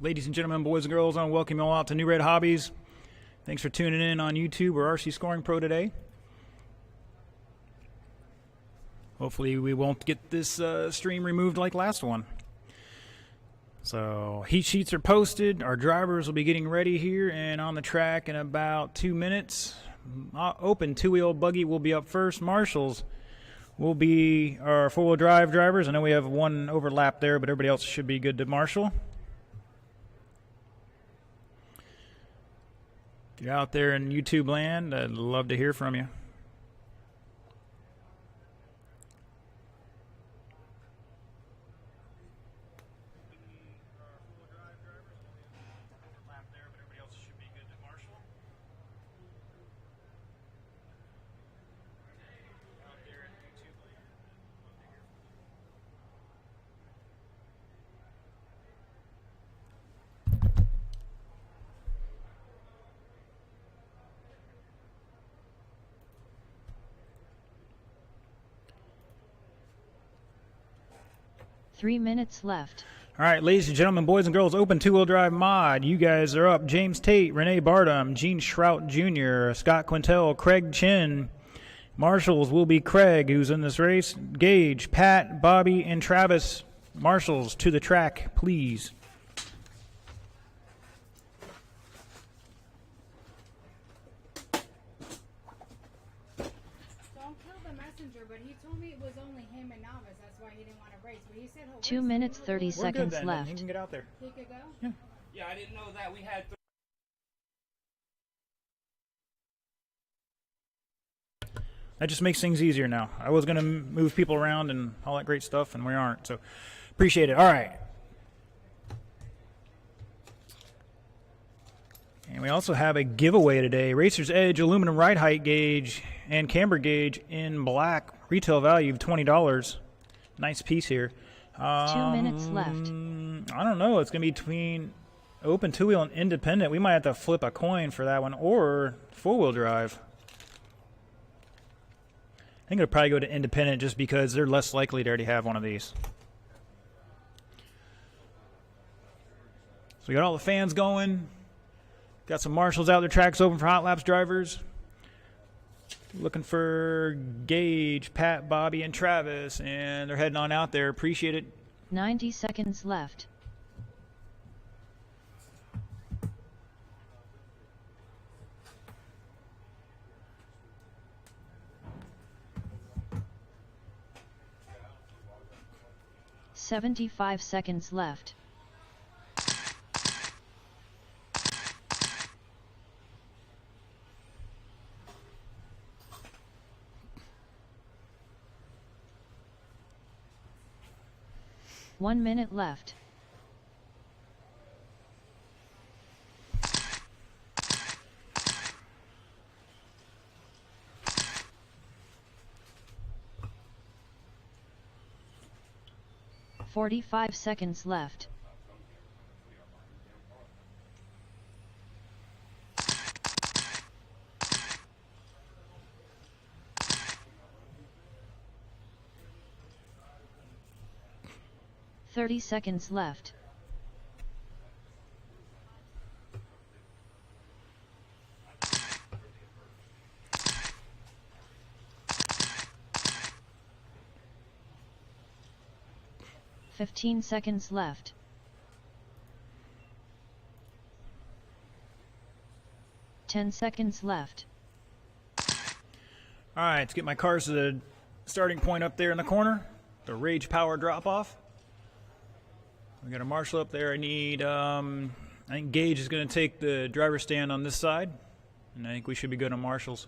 Ladies and gentlemen, boys and girls, I want to welcome you all out to New Red Hobbies. Thanks for tuning in on YouTube or RC Scoring Pro today. Hopefully we won't get this stream removed like last one. So heat sheets are posted. Our drivers will be getting ready here and on the track in about 2 minutes. Open two-wheel buggy will be up first. Marshals will be our four-wheel drive drivers. I know we have one overlap there, but everybody else should be good to marshal. If you're out there in YouTube land, I'd love to hear from you. Three minutes left. All right, ladies and gentlemen, boys and girls, open two-wheel drive mod. You guys are up. James Tate, Renee Bardum, Gene Shrout Jr., Scott Quintel, Craig Chin. Marshals will be Craig, who's in this race. Gage, Pat, Bobby, and Travis. Marshals to the track, please. But he told me it was only him and Navas. That's why he didn't want to race. But he said he'll 2 minutes, 30 seconds left. He can get out there. He could go? Yeah. Yeah, I didn't know that. We had That just makes things easier now. I was going to move people around and all that great stuff, and we aren't. So appreciate it. All right. And we also have a giveaway today. Racer's Edge aluminum ride height gauge and camber gauge in black. Retail value of $20. Nice piece here. 2 minutes left. I don't know. It's going to be between open two-wheel and independent. We might have to flip a coin for that one, or four-wheel drive. I think it'll probably go to independent just because they're less likely to already have one of these. So we got all the fans going. Got some marshals out there. Tracks open for hot laps drivers. Looking for Gage, Pat, Bobby, and Travis, and they're heading on out there. Appreciate it. 90 seconds left. $75 seconds left. One minute left. $45 seconds left. $30 seconds left. $15 seconds left. $10 seconds left. All right, let's get my cars to the starting point up there in the corner. The Rage Power drop-off. We got a marshal up there. I need, I think Gage is going to take the driver's stand on this side. And I think we should be good on marshals.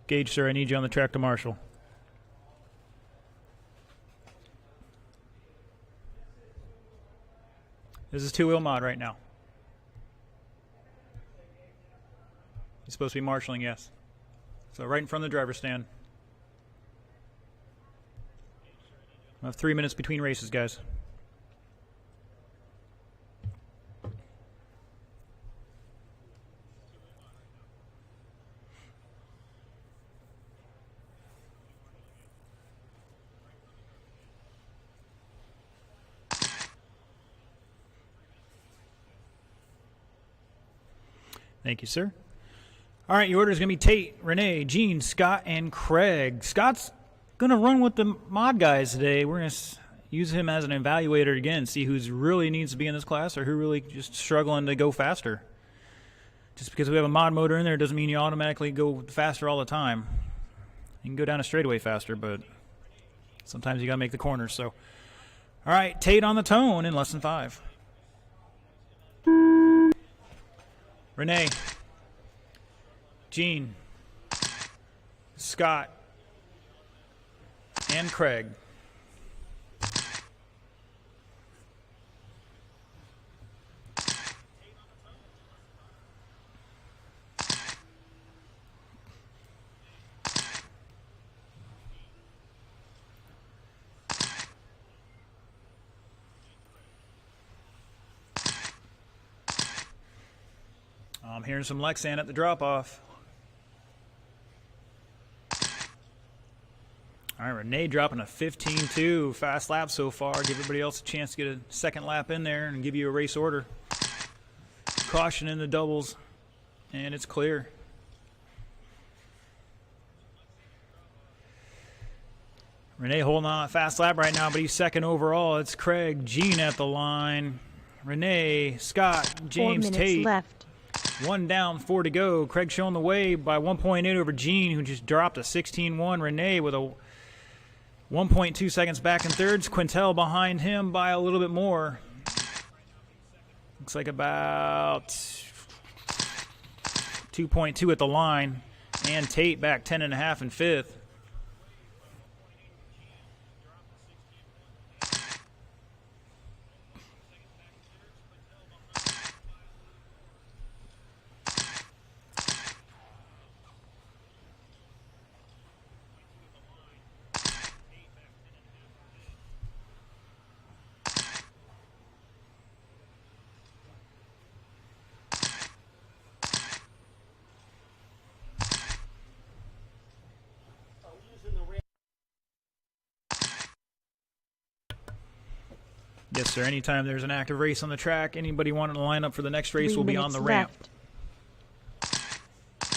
Gage, sir, I need you on the track to marshal. This is two-wheel mod right now. He's supposed to be marshalling, yes. So right in front of the driver's stand. We'll have 3 minutes between races, guys. Thank you, sir. All right, your order is going to be Tate, Renee, Gene, Scott, and Craig. Scott's going to run with the mod guys today. We're going to use him as an evaluator again, see who's really needs to be in this class or who really just struggling to go faster. Just because we have a mod motor in there doesn't mean you automatically go faster all the time. You can go down a straightaway faster, but sometimes you got to make the corners. So, all right, Tate on the tone in less than 5. Renee, Gene, Scott, and Craig. I'm hearing some Lexan at the drop-off. All right, Renee dropping a 15.2. Fast lap so far. Give everybody else a chance to get a second lap in there and give you a race order. Caution in the doubles, and it's clear. Renee holding on a fast lap right now, but he's second overall. It's Craig, Gene at the line. Renee, Scott, James, 4 minutes Tate. left. 1 down, 4 to go. Craig showing the way by 1.8 over Gene, who just dropped a 16.1. Renee with a 1.2 seconds back in thirds. Quintel behind him by a little bit more. Looks like about 2.2 at the line. And Tate back 10.5 in fifth. Yes, sir. Anytime there's an active race on the track, anybody wanting to line up for the next race 3 will be on minutes the ramp. left.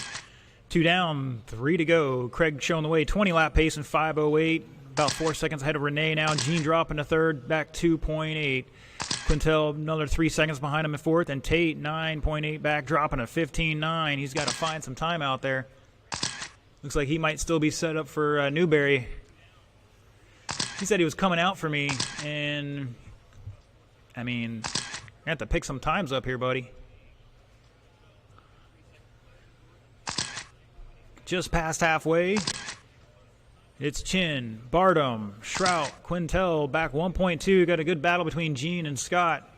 2 down, 3 to go. Craig showing the way, 20-lap pace in 5:08. About 4 seconds ahead of Renee now. Gene dropping to third, back 2.8. Quintel another 3 seconds behind him in fourth. And Tate 9.8 back, dropping a 15.9. He's got to find some time out there. Looks like he might still be set up for Newberry. He said he was coming out for me, and I mean, I have to pick some times up here, buddy. Just past halfway. It's Chin, Bardum, Shrout, Quintel back 1.2. Got a good battle between Gene and Scott.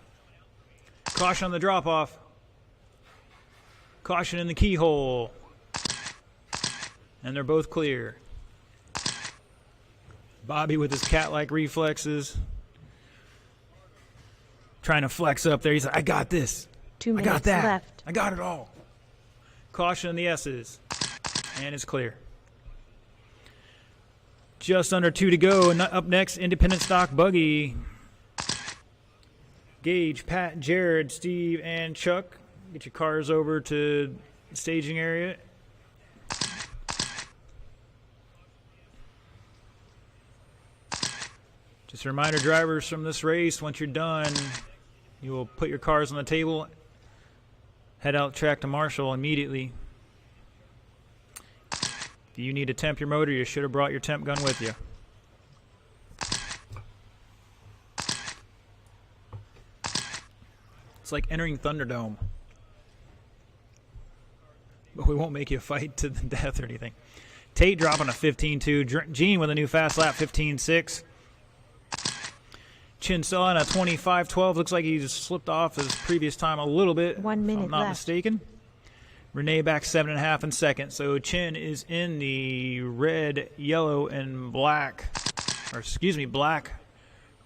Caution on the drop-off. Caution in the keyhole. And they're both clear. Bobby with his cat-like reflexes. Trying to flex up there. He's like, I got this. 2 I minutes got that. left. I got it all. Caution in the S's. And it's clear. Just under 2 to go. And up next, Independent Stock Buggy. Gage, Pat, Jared, Steve, and Chuck. Get your cars over to the staging area. Just a reminder, drivers, from this race, once you're done, you will put your cars on the table, head out track to Marshall immediately. If you need to temp your motor, you should have brought your temp gun with you. It's like entering Thunderdome. But we won't make you fight to the death or anything. Tate dropping a 15.2. Gene with a new fast lap, 15.6. Chin still on a 25.12. Looks like he's slipped off his previous time a little bit. 1 minute if I'm not left. mistaken. Renee back 7.5 in second. So Chin is in the red, yellow, and black. Or excuse me, black,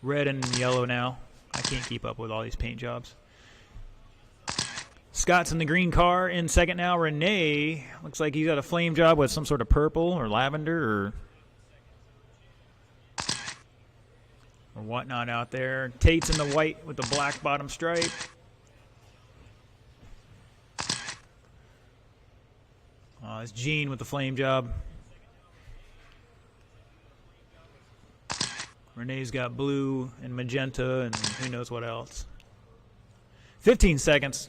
red and yellow now. I can't keep up with all these paint jobs. Scott's in the green car. In second now, Renee. Looks like he's got a flame job with some sort of purple or lavender or whatnot out there. Tate's in the white with the black bottom stripe. It's Gene with the flame job. Renee's got blue and magenta and who knows what else. 15 seconds.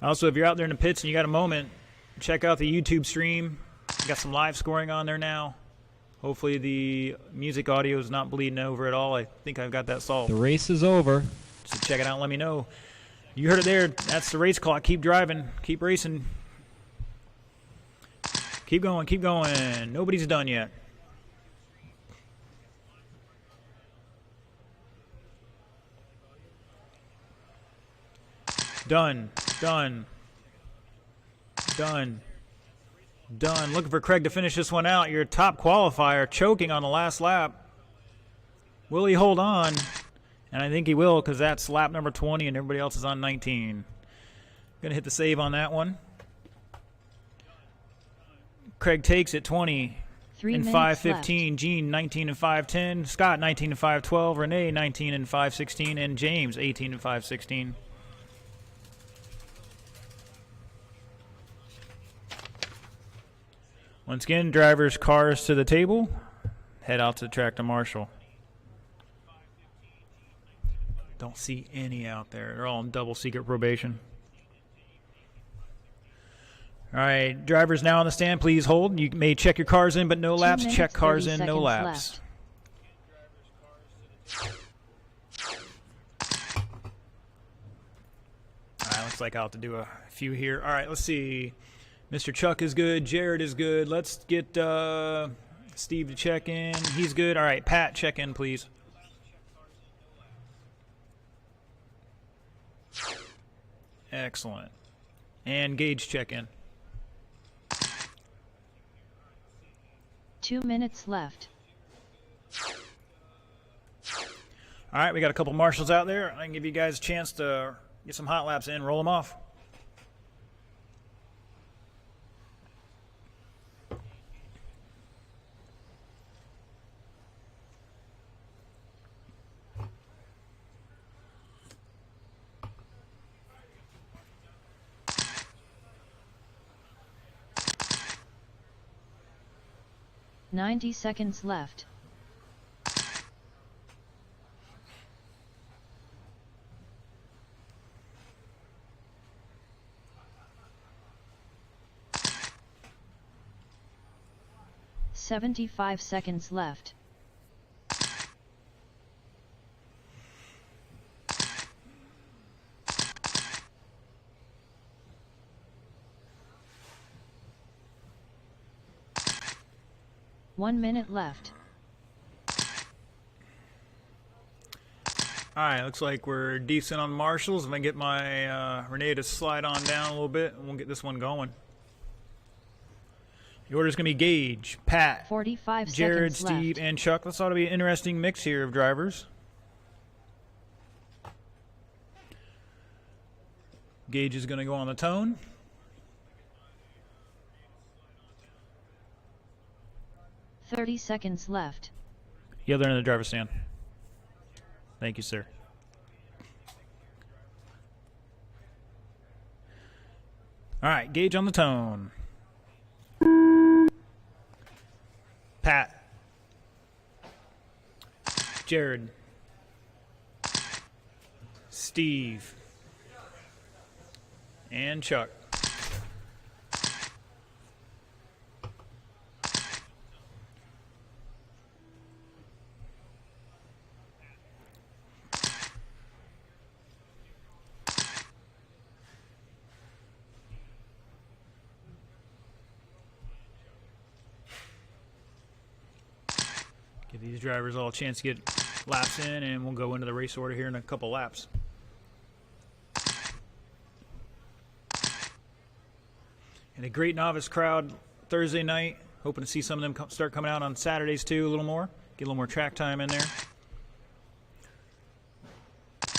Also, if you're out there in the pits and you got a moment, check out the YouTube stream. Got some live scoring on there now. Hopefully the music audio is not bleeding over at all. I think I've got that solved. The race is over. So check it out and let me know. You heard it there. That's the race clock. Keep driving. Keep racing. Keep going. Keep going. Nobody's done yet. Done. Done. Done. Done. Looking for Craig to finish this one out. Your top qualifier choking on the last lap. Will he hold on? And I think he will because that's lap number 20 and everybody else is on 19. Going to hit the save on that one. Craig takes it 20 and 5:15. Gene 19 and 5:10. Scott 19 and 5:12. Renee 19 and 5:16. And James 18 and 5:16. Once again, drivers' cars to the table. Head out to the track to Marshall. Don't see any out there. They're all in double secret probation. All right, drivers now on the stand, please hold. You may check your cars in, but no laps. Check cars in, no laps. All right, looks like I'll have to do a few here. All right, let's see. Mr. Chuck is good. Jared is good. Let's get Steve to check in. He's good. All right, Pat, check in, please. Excellent. And Gage, check in. 2 minutes left. All right, we got a couple marshals out there. I can give you guys a chance to get some hot laps in. Roll them off. Ninety seconds left. $75 seconds left. One minute left. All right, looks like we're decent on marshals. If I get my Renee to slide on down a little bit, we'll get this one going. The order's going to be Gage, Pat, 45 Jared, seconds Steve, left. and Chuck. This ought to be an interesting mix here of drivers. Gage is going to go on the tone. $30 seconds left. The other end of the driver's stand. Thank you, sir. All right, Gage on the tone. Pat. Jared. Steve. And Chuck. Give these drivers all a chance to get laps in, and we'll go into the race order here in a couple laps. And a great novice crowd Thursday night. Hoping to see some of them start coming out on Saturdays too a little more. Get a little more track time in there.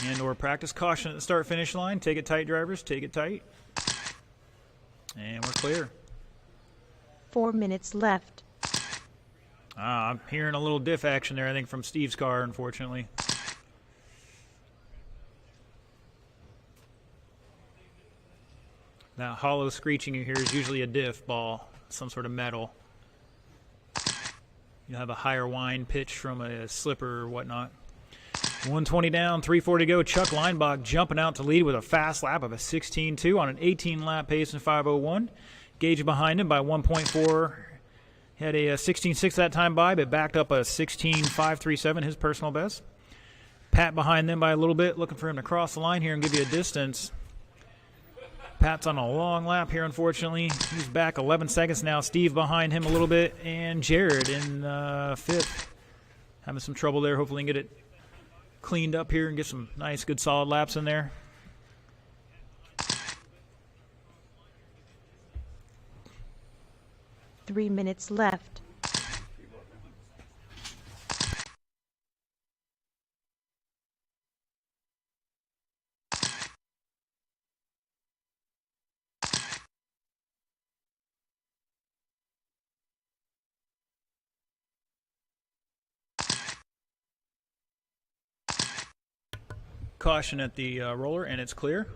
And/or practice. Caution at the start-finish line. Take it tight, drivers. Take it tight. And we're clear. 4 minutes left. I'm hearing a little diff action there, I think, from Steve's car, unfortunately. That hollow screeching you hear is usually a diff ball, some sort of metal. You'll have a higher whine pitch from a slipper or whatnot. 120 down, 340 to go. Chuck Leinbach jumping out to lead with a fast lap of a 16.2 on an 18-lap pace in 5:01. Gage behind him by 1.4. Had a 16.6 that time by, but backed up a 16.537, his personal best. Pat behind them by a little bit, looking for him to cross the line here and give you a distance. Pat's on a long lap here, unfortunately. He's back 11 seconds now. Steve behind him a little bit, and Jared in fifth. Having some trouble there. Hopefully he can get it cleaned up here and get some nice, good, solid laps in there. Three minutes left. Caution at the roller, and it's clear.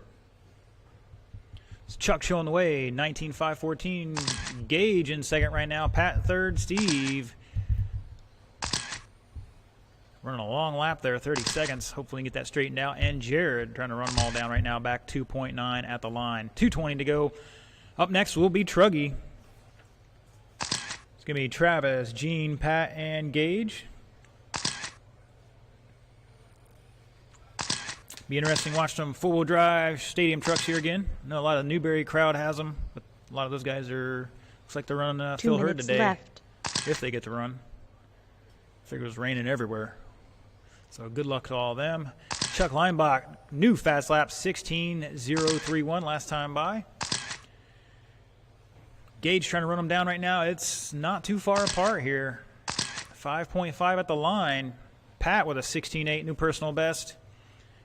It's Chuck showing the way, 19.514. Gage in second right now. Pat third. Steve running a long lap there, 30 seconds. Hopefully he can get that straightened out. And Jared trying to run them all down right now, back 2.9 at the line. 2:20 to go. Up next will be Truggy. It's going to be Travis, Gene, Pat, and Gage. Be interesting watching some four-wheel drive stadium trucks here again. I know a lot of the Newberry crowd has them, but a lot of those guys are, looks like they're running Phil Hurd today. Left. If they get to run. I figure it was raining everywhere. So good luck to all of them. Chuck Leinbach, new fast lap, 16.031 last time by. Gage trying to run them down right now. It's not too far apart here. 5.5 at the line. Pat with a 16.8 new personal best.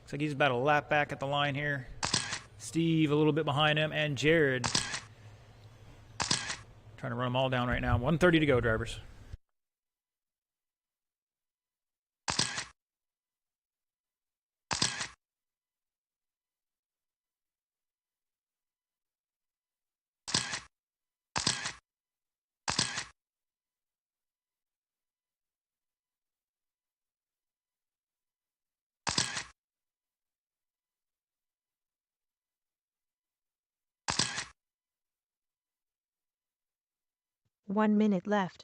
Looks like he's about a lap back at the line here. Steve a little bit behind him, and Jared trying to run them all down right now. 1:30 to go, drivers. One minute left.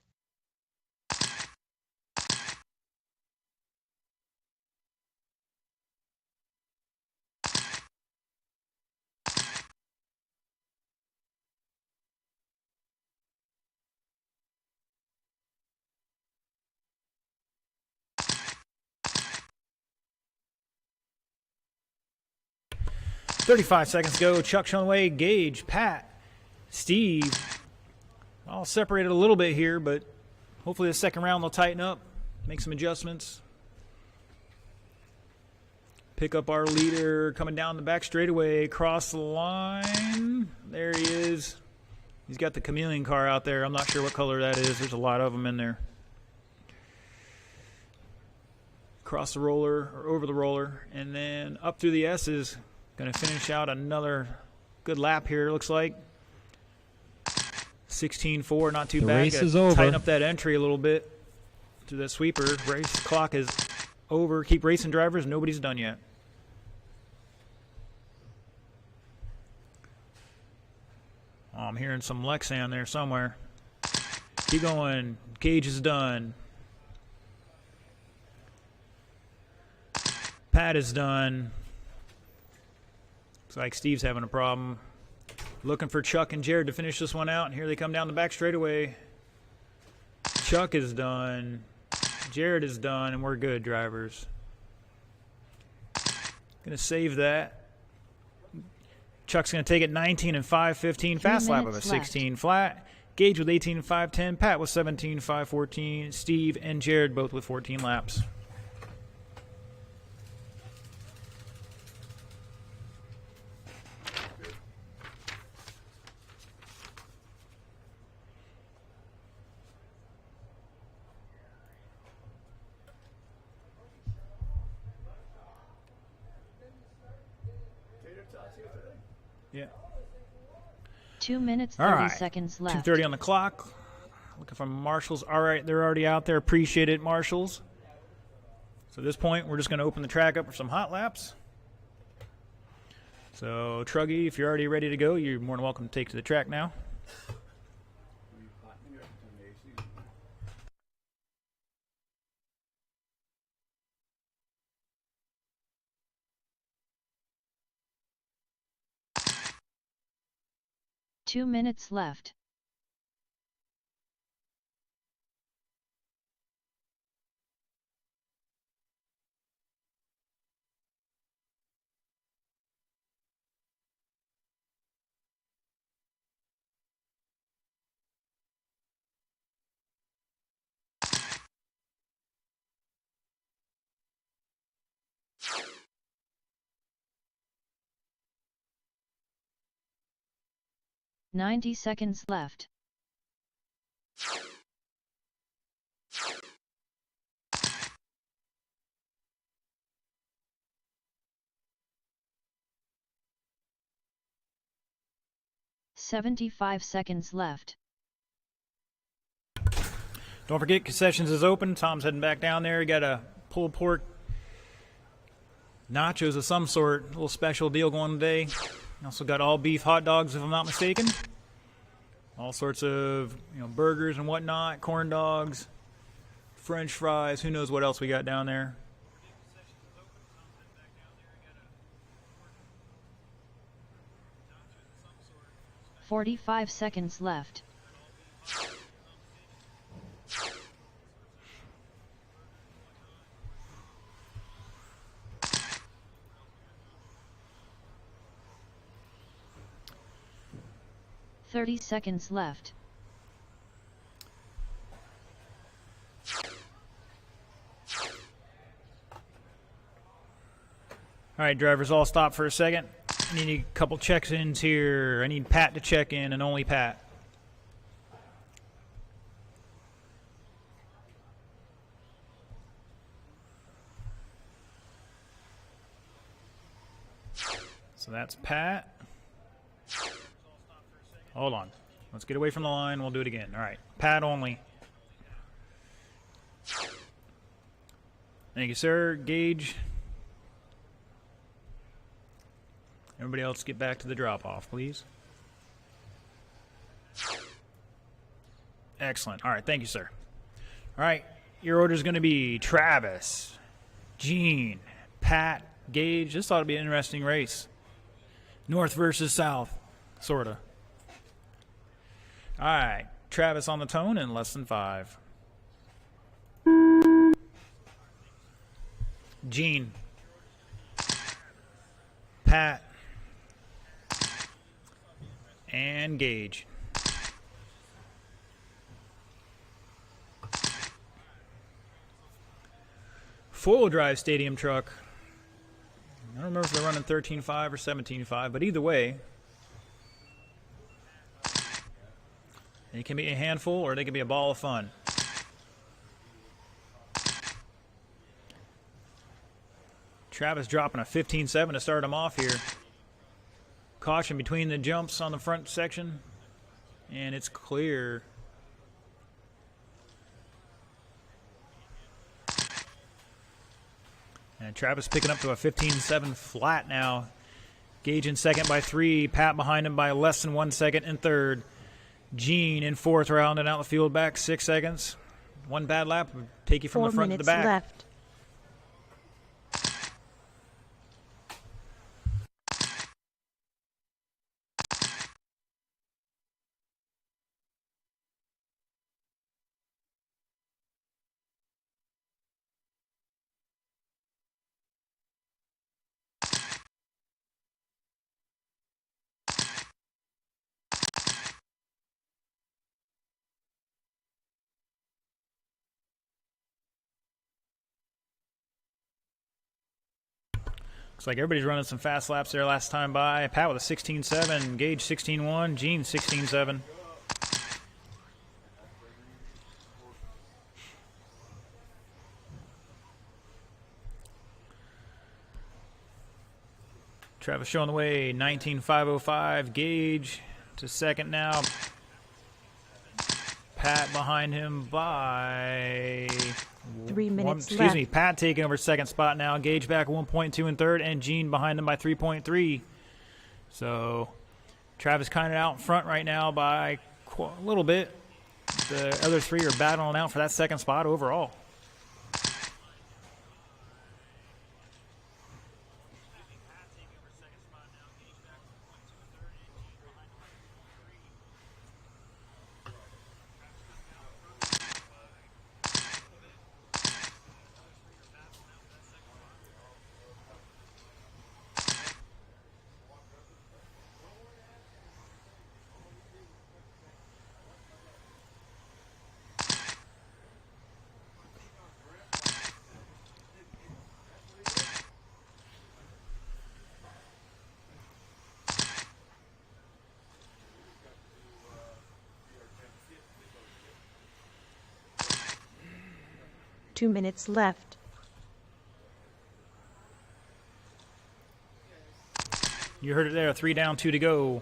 $35 seconds go. Chuck showing the way. Gage, Pat, Steve. All separated a little bit here, but hopefully the second round they'll tighten up, make some adjustments. Pick up our leader coming down the back straightaway, cross the line. There he is. He's got the chameleon car out there. I'm not sure what color that is. There's a lot of them in there. Across the roller or over the roller, and then up through the S's. Going to finish out another good lap here, looks like. 16.4, not too bad. Race is over. Tighten up that entry a little bit to that sweeper. Race clock is over. Keep racing, drivers. Nobody's done yet. Oh, I'm hearing some Lexan there somewhere. Keep going. Gage is done. Pat is done. Looks like Steve's having a problem. Looking for Chuck and Jared to finish this one out, and here they come down the back straightaway. Chuck is done. Jared is done, and we're good, drivers. Going to save that. Chuck's going to take it 19 and 5:15. Fast lap of a 16 flat. Gage with 18.510, Pat with 17.514, Steve and Jared both with 14 laps. Yeah. 2 minutes All 30 right. seconds left. 2:30 on the clock. Looking for marshals. All right, they're already out there. Appreciate it, marshals. So at this point, we're just going to open the track up for some hot laps. So Truggy, if you're already ready to go, you're more than welcome to take to the track now. 2 minutes left. Ninety seconds left. "75 seconds left. Don't forget, concessions is open. Tom's heading back down there. You got a pulled pork nachos of some sort. A little special deal going today. Also got all beef hot dogs, if I'm not mistaken. All sorts of burgers and whatnot, corn dogs, French fries. Who knows what else we got down there? 45 seconds left. "30 seconds left. All right, drivers, all stop for a second. I need a couple check-ins here. I need Pat to check in, and only Pat. So that's Pat. Hold on. Let's get away from the line. We'll do it again. All right. Pat only. Thank you, sir. Gage. Everybody else get back to the drop-off, please. Excellent. All right. Thank you, sir. All right. Your order is going to be Travis, Gene, Pat, Gage. This ought to be an interesting race. North versus South, sort of. All right, Travis on the tone in less than 5. Gene, Pat, and Gage. Four-wheel drive stadium truck. I don't remember if they're running 13.5 or 17.5, but either way, it can be a handful or they can be a ball of fun. Travis dropping a 15.7 to start him off here. Caution between the jumps on the front section, and it's clear. And Travis picking up to a 15.7 flat now. Gage in second by 3. Pat behind him by less than 1 second in third. Gene in fourth, rounding out the field back 6 seconds. One bad lap would take you from the front to the back. 4 minutes left. Looks like everybody's running some fast laps there last time by. Pat with a 16.7, Gage 16.1, Gene 16.7. Travis showing the way, 19.505. Gage to second now. Pat behind him by 3 minutes excuse left. me, Pat taking over second spot now. Gage back 1.2 in third, and Gene behind him by 3.3. So Travis kind of out in front right now by a little bit. The other three are battling out for that second spot overall. Two minutes left. You heard it there, 3 down, 2 to go.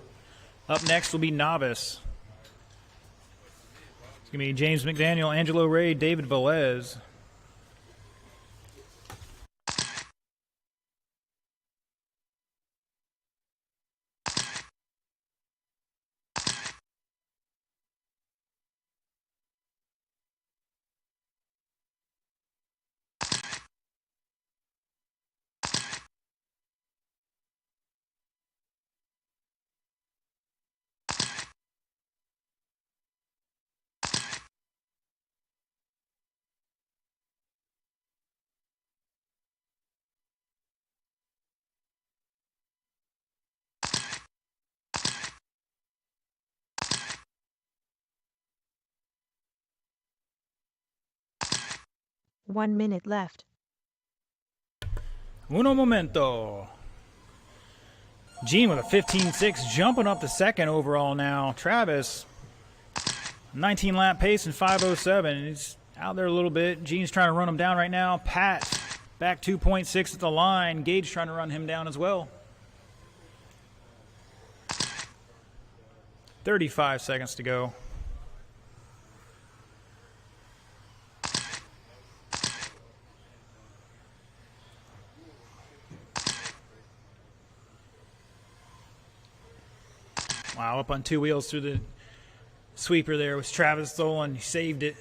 Up next will be Novice. It's going to be James McDaniel, Angelo Ray, David Velez. One minute left. Uno momento. Gene with a 15.6, jumping up to second overall now. Travis, 19 lap pace and 5.07. He's out there a little bit. Gene's trying to run him down right now. Pat back 2.6 at the line. Gage trying to run him down as well. 35 seconds to go. Wow, up on 2 wheels through the sweeper there was Travis Tholen. He saved it.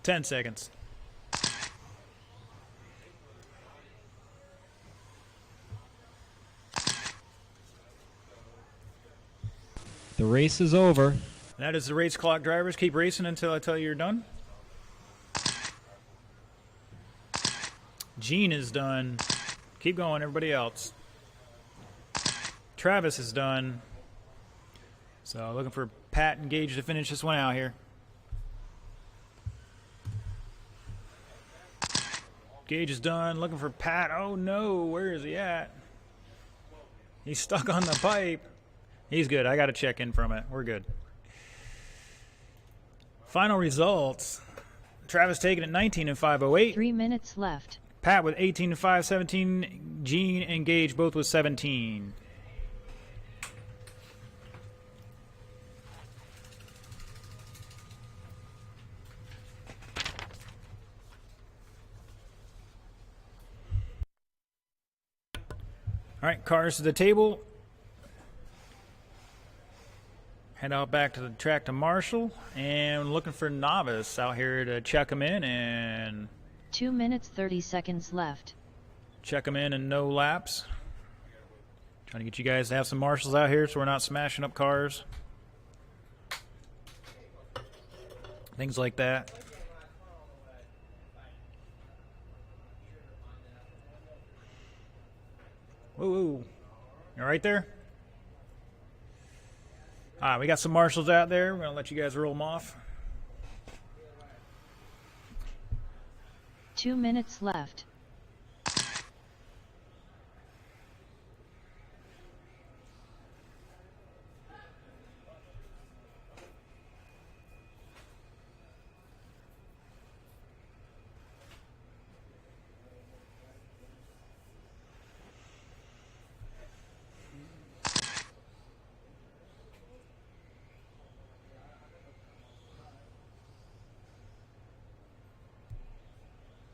Ten seconds. The race is over. That is the race clock, drivers. Keep racing until I tell you you're done. Gene is done. Keep going, everybody else. Travis is done. So looking for Pat and Gage to finish this one out here. Gage is done. Looking for Pat. Oh no, where is he at? He's stuck on the pipe. He's good. I got to check in from it. We're good. Final results. Travis taking it 19 and 508. 3 minutes left. Pat with 18 and 517. Gene and Gage both with 17. All right, cars to the table. Head out back to the track to Marshall, and looking for Novice out here to check him in and 2 minutes 30 seconds left. check him in and no laps. Trying to get you guys to have some Marshalls out here so we're not smashing up cars. Things like that. Whoa, whoa. You all right there? All right, we got some Marshalls out there. We're going to let you guys roll them off. 2 minutes left.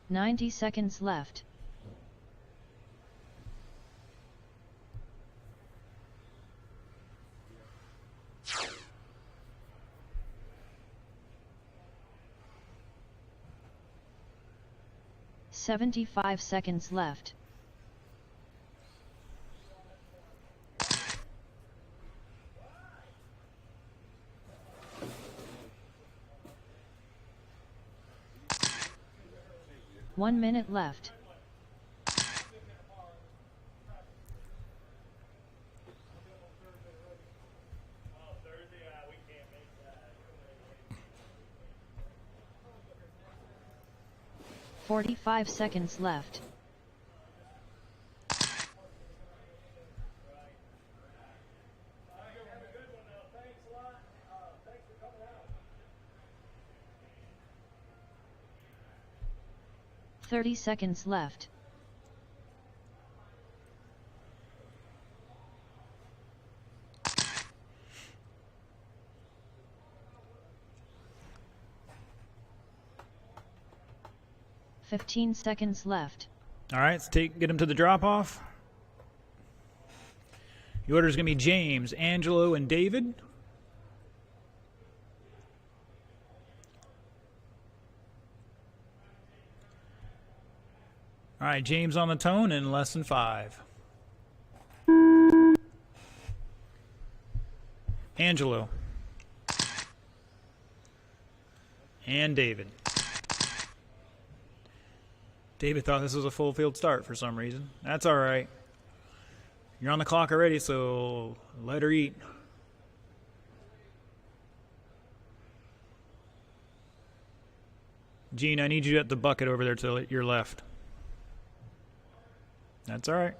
"90 seconds left. "75 seconds left. "1 minute left. "45 seconds left. "30 seconds left. "15 seconds left. All right, let's get him to the drop-off. The order is going to be James, Angelo, and David. All right, James on the tone in less than 5. Angelo. And David. David thought this was a full field start for some reason. That's all right. You're on the clock already, so let her eat. Gene, I need you at the bucket over there to your left. That's all right.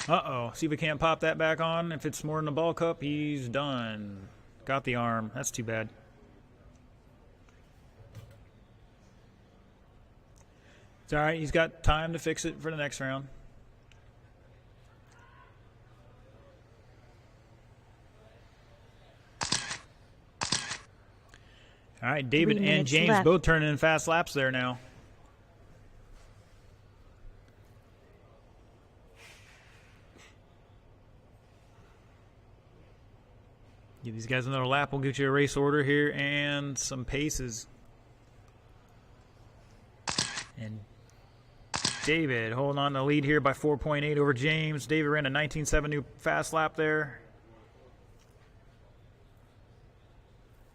Uh-oh. See if we can't pop that back on. If it's more than a ball cup, he's done. Got the arm. That's too bad. It's all right. He's got time to fix it for the next round. All right, David 3 and minutes James left. both turning in fast laps there now. Give these guys another lap. We'll get you a race order here and some paces. And David holding on to the lead here by 4.8 over James. David ran a 19.7 new fast lap there.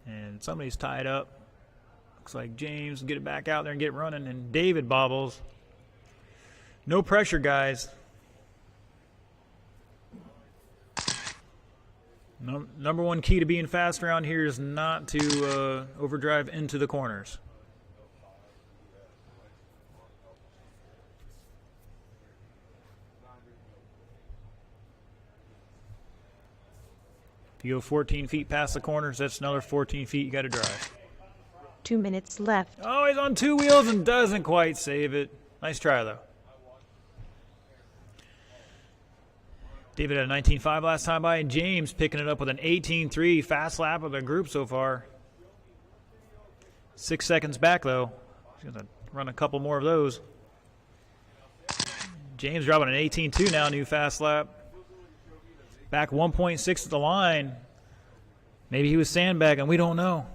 And somebody's tied up. Looks like James will get it back out there and get it running. And David bobbles. No pressure, guys. Number one key to being fast around here is not to overdrive into the corners. If you go 14 feet past the corners, that's another 14 feet you got to drive. 2 minutes left. Oh, he's on two wheels and doesn't quite save it. Nice try, though. David had a 19.5 last time by, and James picking it up with an 18.3 fast lap of the group so far. 6 seconds back, though. He's going to run a couple more of those. James dropping an 18.2 now, new fast lap. Back 1.6 at the line. Maybe he was sandbagging. We don't know.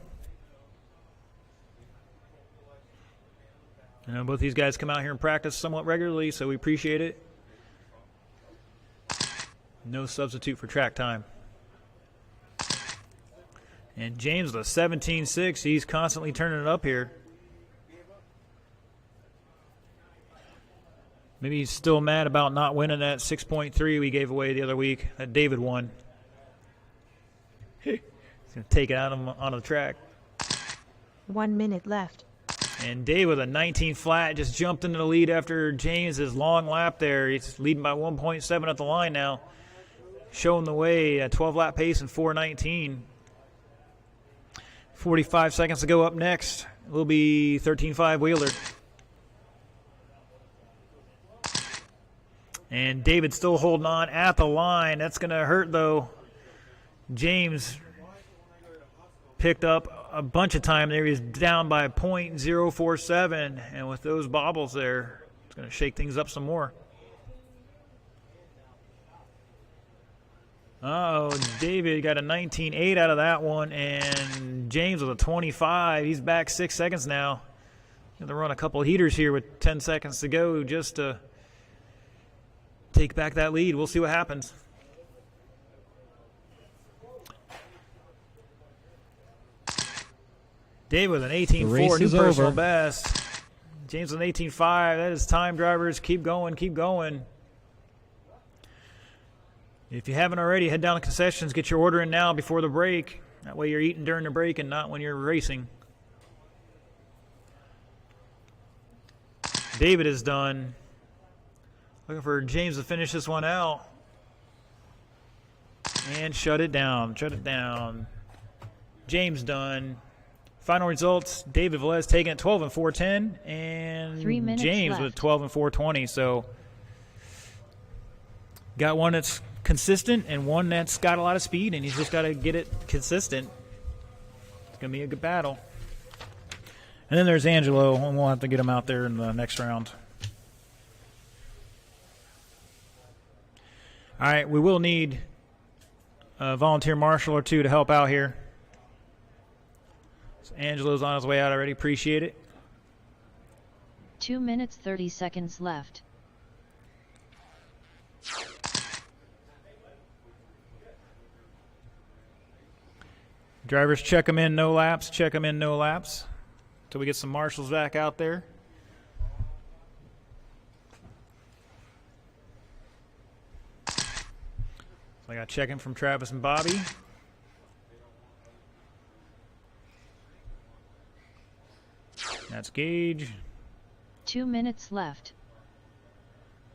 You know, both these guys come out here and practice somewhat regularly, so we appreciate it. No substitute for track time. And James with a 17.6. He's constantly turning it up here. Maybe he's still mad about not winning that 6.3 we gave away the other week that David won. He's going to take it out on the track. 1 minute left. And Dave with a 19 flat just jumped into the lead after James's long lap there. He's leading by 1.7 at the line now. Showing the way at 12 lap pace and 4:19. 45 seconds to go. Up next will be 13.5 Wheeler. And David still holding on at the line. That's going to hurt, though. James picked up a bunch of time there. He's down by .047. And with those bobbles there, it's going to shake things up some more. Oh, David got a 19.8 out of that one. And James with a 25. He's back 6 seconds now. Going to run a couple heaters here with 10 seconds to go just to take back that lead. We'll see what happens. Dave with an 18.4, new personal best. James with an 18.5. That is time, drivers. Keep going, keep going. If you haven't already, head down to concessions. Get your order in now before the break. That way you're eating during the break and not when you're racing. David is done. Looking for James to finish this one out. And shut it down. Shut it down. James done. Final results, David Velez taking it 12 and 4:10. And 3 minutes James left. with 12 and 4:20. So got one that's consistent and one that's got a lot of speed, and he's just got to get it consistent. It's going to be a good battle. And then there's Angelo, and we'll have to get him out there in the next round. All right, we will need a volunteer marshal or two to help out here. So Angelo's on his way out already. Appreciate it. 2 minutes 30 seconds left. Drivers, check them in, no laps. Check them in, no laps. Till we get some marshals back out there. So I got checking from Travis and Bobby. That's Gage. 2 minutes left.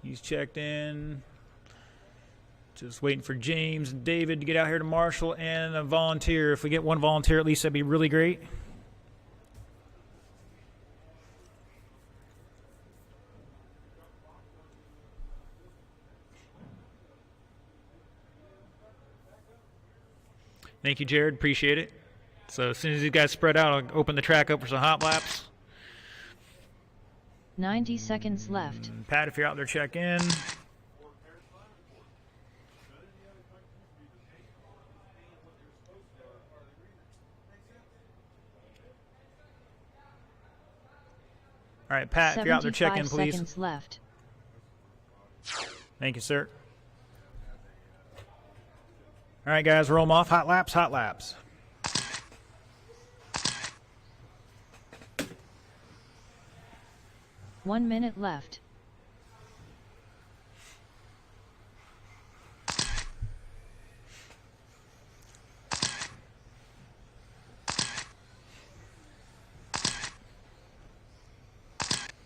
He's checked in. Just waiting for James and David to get out here to marshal and a volunteer. If we get one volunteer at least, that'd be really great. Thank you, Jared. Appreciate it. So as soon as these guys spread out, I'll open the track up for some hot laps. 90 seconds left. And Pat, if you're out there, check in. All right, Pat, if you're out there, check in, 75 please. seconds left. Thank you, sir. All right, guys, roll them off. Hot laps, hot laps. One minute left.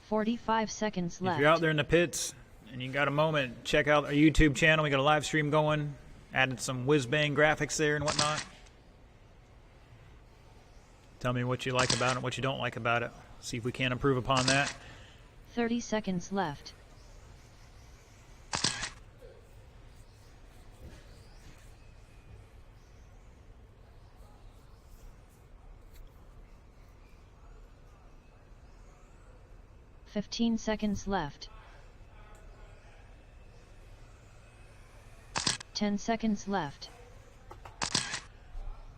"45 seconds left. If you're out there in the pits and you got a moment, check out our YouTube channel. We got a live stream going. Added some whiz-bang graphics there and whatnot. Tell me what you like about it, what you don't like about it. See if we can improve upon that. 30 seconds left. "15 seconds left. 10 seconds left.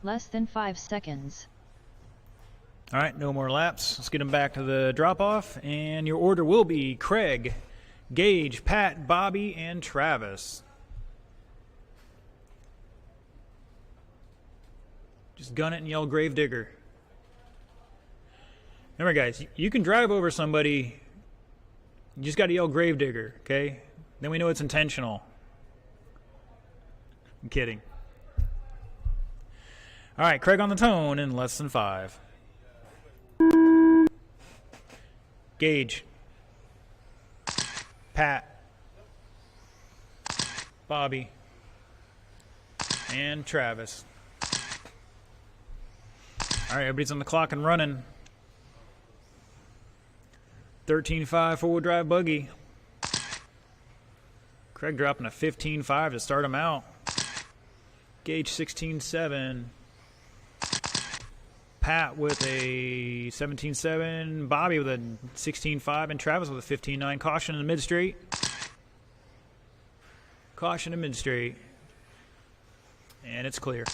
Less than 5 seconds. All right, no more laps. Let's get them back to the drop-off. And your order will be Craig, Gage, Pat, Bobby, and Travis. Just gun it and yell Gravedigger. Remember, guys, you can drive over somebody. You just got to yell Gravedigger, okay? Then we know it's intentional. I'm kidding. All right, Craig on the tone in less than 5. Gage. Pat. Bobby. And Travis. All right, everybody's on the clock and running. 13.5 four-wheel drive buggy. Craig dropping a 15.5 to start him out. Gage 16.7. Pat with a 17.7. Bobby with a 16.5. And Travis with a 15.9. Caution in the mid-straight. Caution in mid-straight. And it's clear.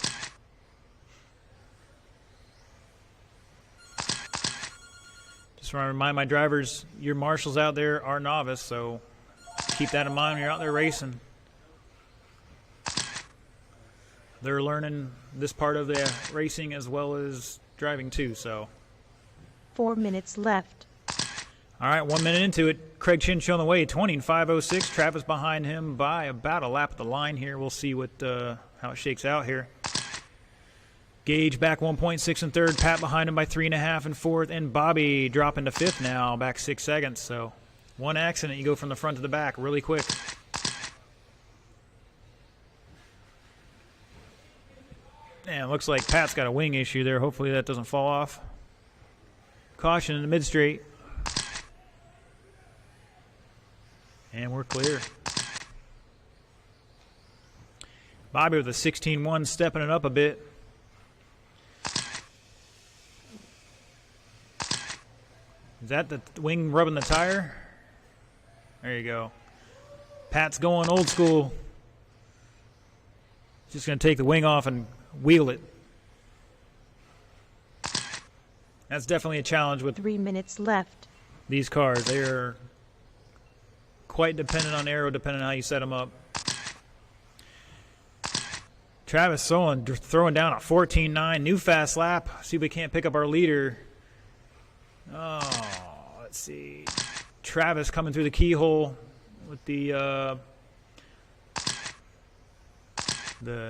Just want to remind my drivers, your marshals out there are novice, so keep that in mind when you're out there racing. They're learning this part of the racing as well as driving too, so. 4 minutes left. All right, 1 minute into it. Craig Chin showing the way, 20.506. Travis behind him by about a lap at the line here. We'll see what how it shakes out here. Gage back 1.6 in third. Pat behind him by 3.5 in fourth. And Bobby dropping to fifth now, back 6 seconds. So one accident, you go from the front to the back really quick. And it looks like Pat's got a wing issue there. Hopefully that doesn't fall off. Caution in the mid-straight. And we're clear. Bobby with a 16.1, stepping it up a bit. Is that the wing rubbing the tire? There you go. Pat's going old school. Just going to take the wing off and wheel it. That's definitely a challenge with 3 minutes left. these cars. They are quite dependent on aero, depending on how you set them up. Travis Solon throwing down a 14.9, new fast lap. See if we can't pick up our leader. Oh, let's see. Travis coming through the keyhole with the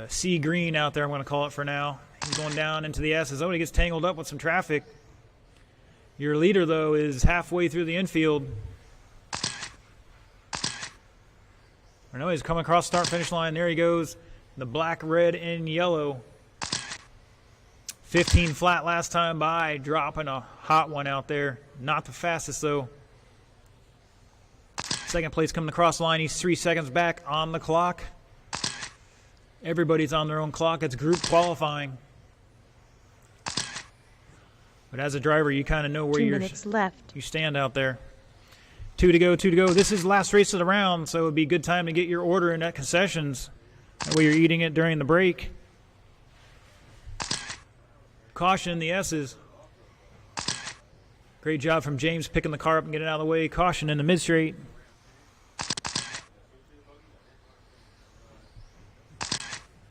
sea green out there, I'm going to call it for now. He's going down into the S's. Oh, he gets tangled up with some traffic. Your leader, though, is halfway through the infield. I know he's coming across start-finish line. There he goes. The black, red, and yellow. 15 flat last time by, dropping a hot one out there. Not the fastest, though. Second place coming across the line. He's 3 seconds back on the clock. Everybody's on their own clock. It's group qualifying. But as a driver, you kind of know where 2 minutes left. you stand out there. 2 to go, 2 to go. This is the last race of the round, so it would be a good time to get your order in at concessions. That way you're eating it during the break. Caution in the S's. Great job from James picking the car up and getting it out of the way. Caution in the mid-straight.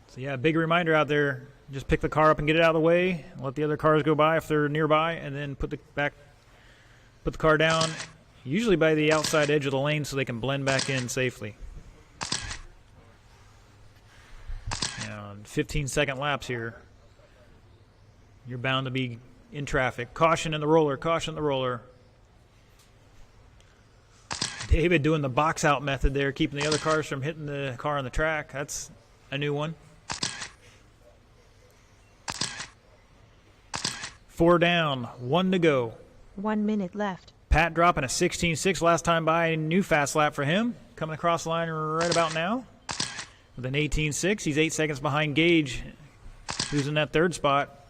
So yeah, big reminder out there. Just pick the car up and get it out of the way. Let the other cars go by if they're nearby, and then put the car down, usually by the outside edge of the lane so they can blend back in safely. 15-second laps here. You're bound to be in traffic. Caution in the roller. Caution in the roller. David doing the box out method there, keeping the other cars from hitting the car on the track. That's a new one. 4 down, 1 to go. 1 minute left. Pat dropping a 16.6 last time by. New fast lap for him. Coming across the line right about now with an 18.6. He's 8 seconds behind Gage, who's in that third spot.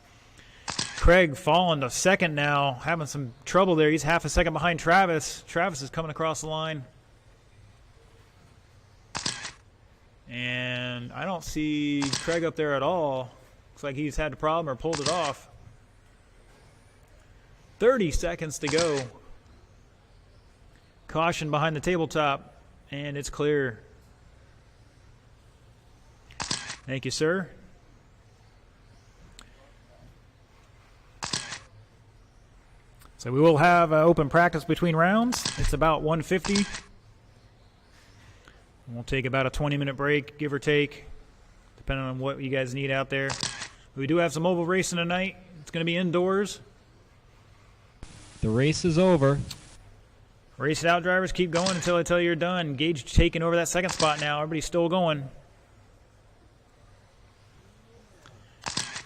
Craig falling to second now, having some trouble there. He's half a second behind Travis. Travis is coming across the line. And I don't see Craig up there at all. Looks like he's had a problem or pulled it off. 30 seconds to go. Caution behind the tabletop, and it's clear. Thank you, sir. So we will have open practice between rounds. It's about 1:50. We'll take about a 20-minute break, give or take, depending on what you guys need out there. We do have some oval racing tonight. It's going to be indoors. The race is over. Race it out, drivers. Keep going until I tell you you're done. Gage taking over that second spot now. Everybody's still going.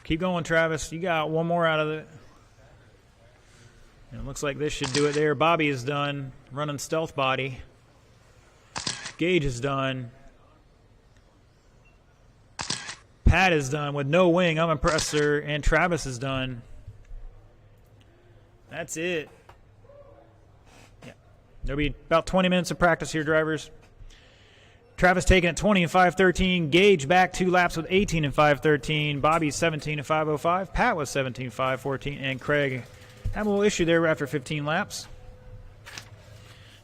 Keep going, Travis. You got one more out of it. And it looks like this should do it there. Bobby is done running stealth body. Gage is done. Pat is done with no wing. I'm impressed, sir. And Travis is done. That's it. Yeah. There'll be about 20 minutes of practice here, drivers. Travis taking it 20 and 5:13. Gage back 2 laps with 18 and 5:13. Bobby 17 and 5:05. Pat was 17 5:14. And Craig had a little issue there after 15 laps.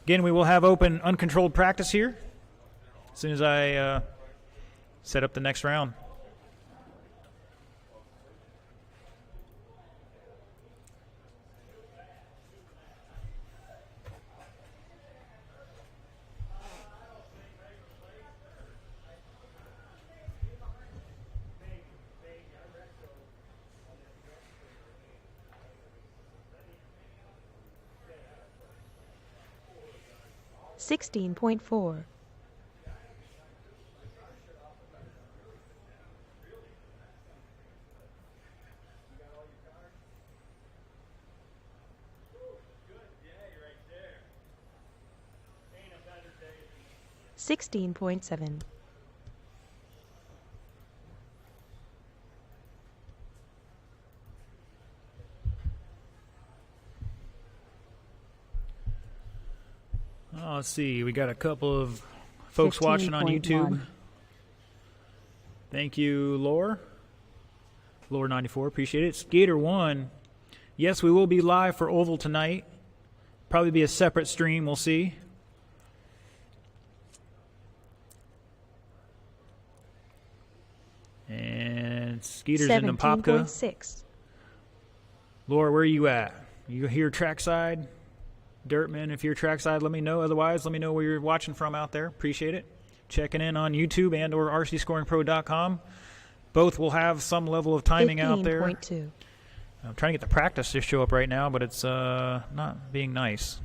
Again, we will have open uncontrolled practice here as soon as I set up the next round. Sixteen point four. $16.7. Oh, let's see. We got a couple of folks watching on YouTube. 15.1. Thank you, Lore. Lore94, appreciate it. Skater 1. Yes, we will be live for Oval tonight. Probably be a separate stream, we'll see. And Skeeter's in Napopka. 17.6. Laura, where are you at? You here trackside? Dirtman, if you're trackside, let me know. Otherwise, let me know where you're watching from out there. Appreciate it. Checking in on YouTube and or rcscoringpro.com. Both will have some level of timing out there. 15.2. I'm trying to get the practice to show up right now, but it's not being nice.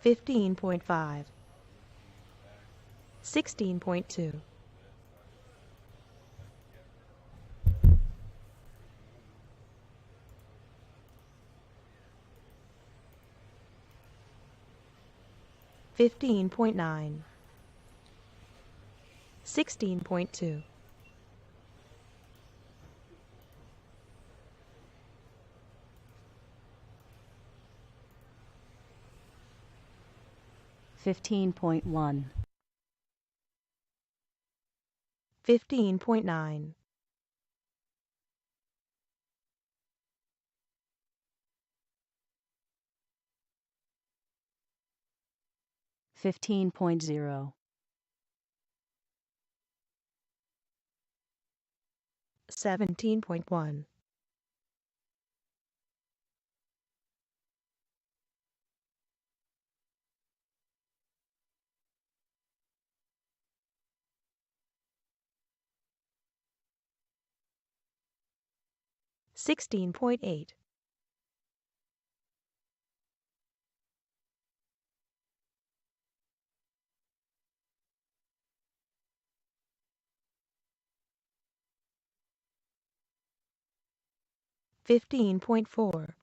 $15.5. 16.2. $15.9. 16.2. $15.1. 15.9. 15.0. 17.1. 16.8. 15.4.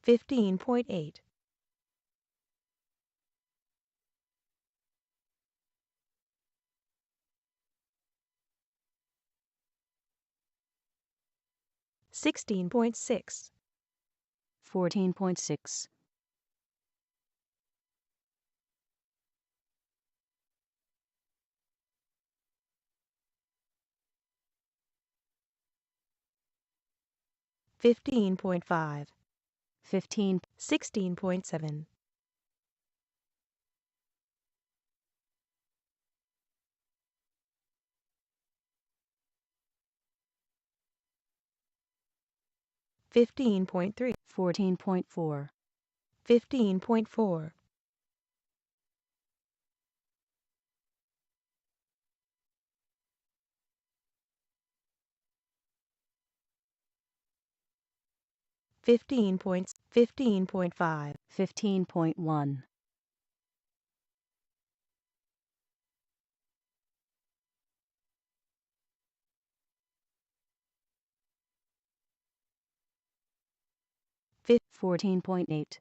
15.8. 16.6. 14.6. 15.5. 15. 16.7. 15.8. 15.3, 14.4, 15.4, 15.5, 15.1, 14.8,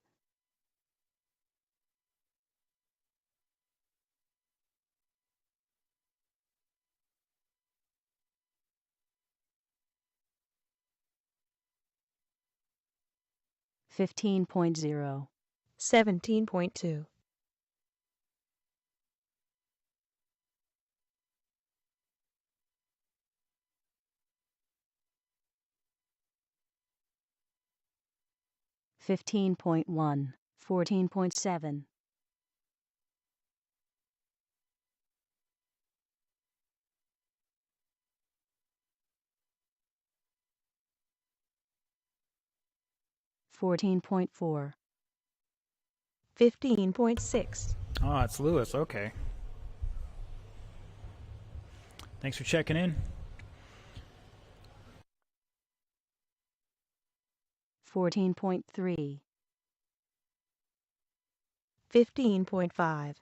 15.0, 17.2, 15.1, 14.7, 14.4, 15.6, Oh, it's Lewis. Okay. Thanks for checking in. 14.3, 15.5,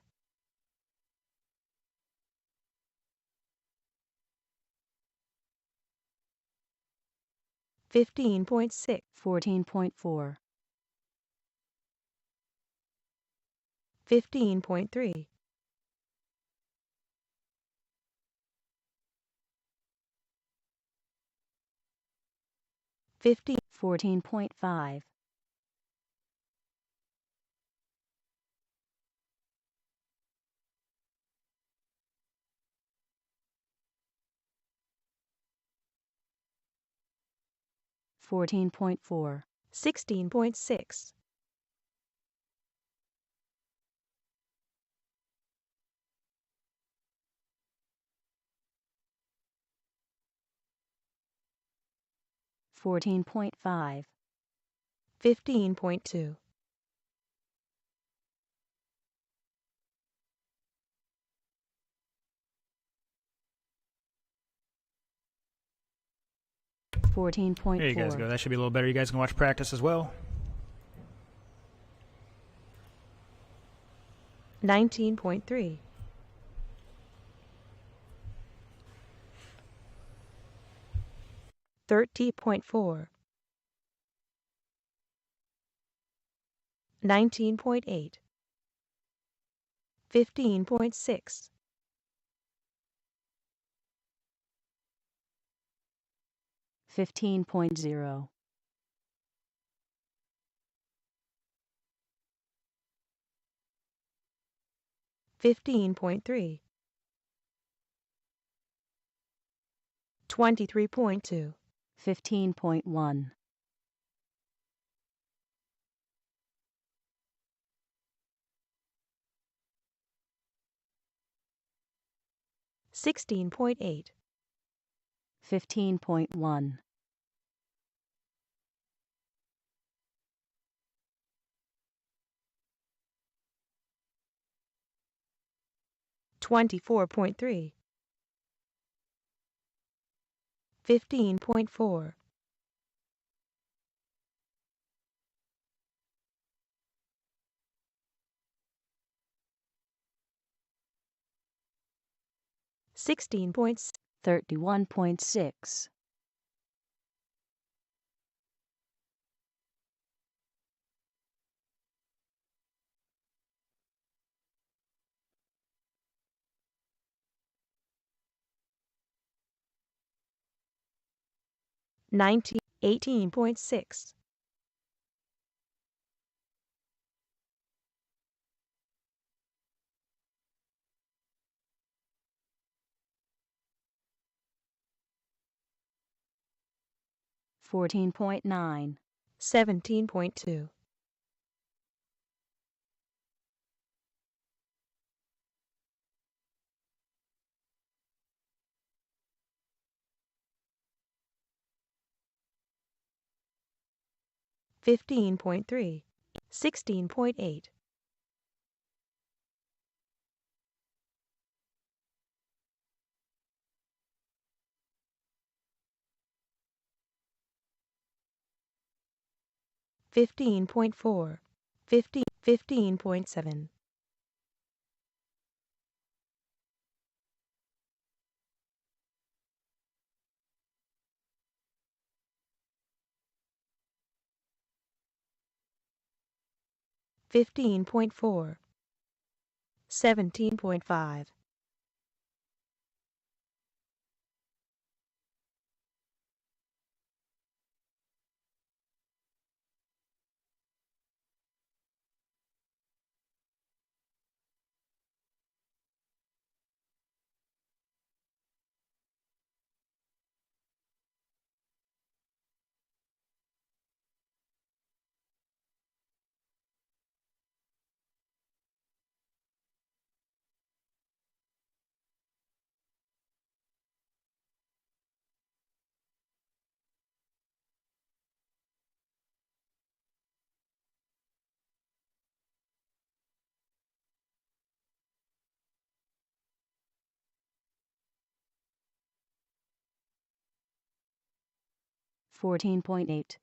15.6, 14.4, 15.3, 14.5, 14.4, 16.6, 14.5, 15.2, There you guys go. 14.4, That should be a little better. You guys can watch practice as well. 19.3, 30.4, 19.8, 15.6, 15.0, 15.3, 23.2, 15.1, 16.8, 15.1, 24.3, 15.4, 16.6, 31.6, 19, 18.6, 14.9, 17.2, 15.3, 16.8, 15.4, 15.7, 15.4, 17.5, 14.8,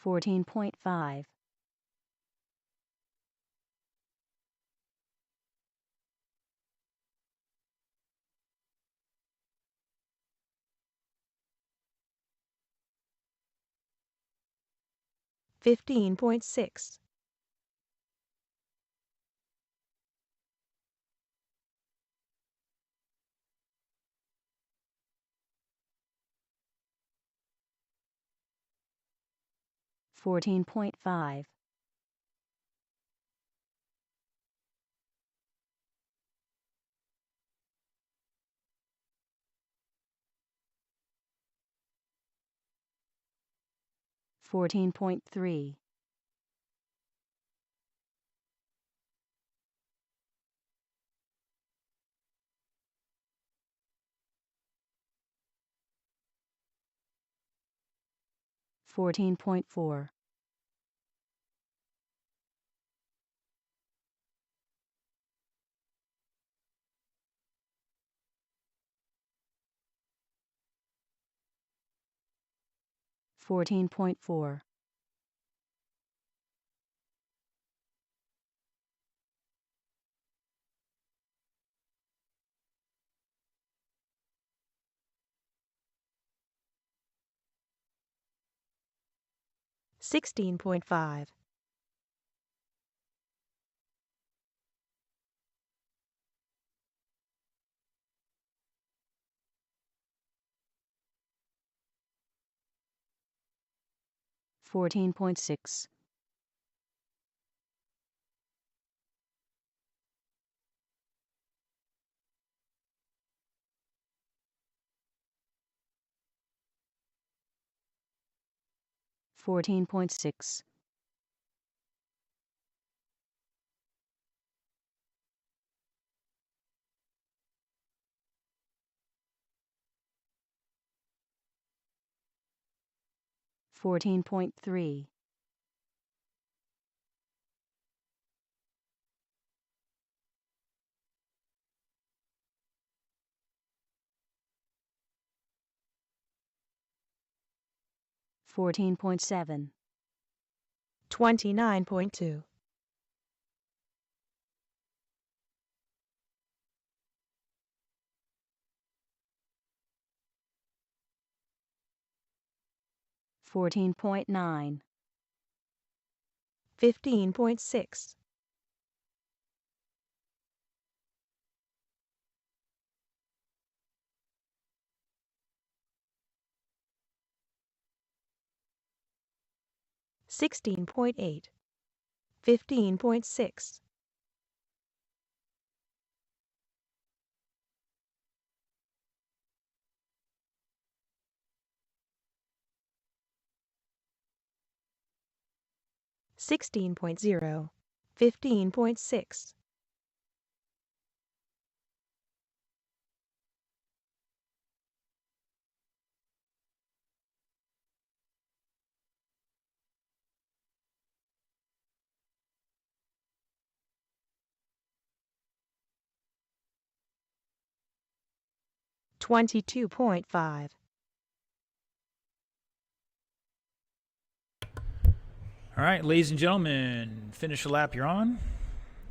14.5, 15.6, 14.5, 14.3, 14.4, 14.4, 16.5, 14.6, 14.6, 14.3, 14.7, 29.2, 14.9, 15.6, 16.8, 15.6, 16.0, 15.6. 22.5. All right, ladies and gentlemen, finish the lap you're on,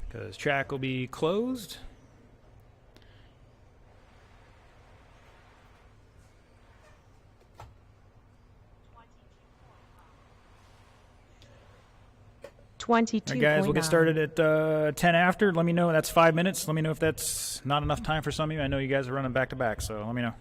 because track will be closed. All 22.9. right, guys, we'll get started at 10 after. Let me know. That's 5 minutes. Let me know if that's not enough time for some of you. I know you guys are running back to back, so let me know.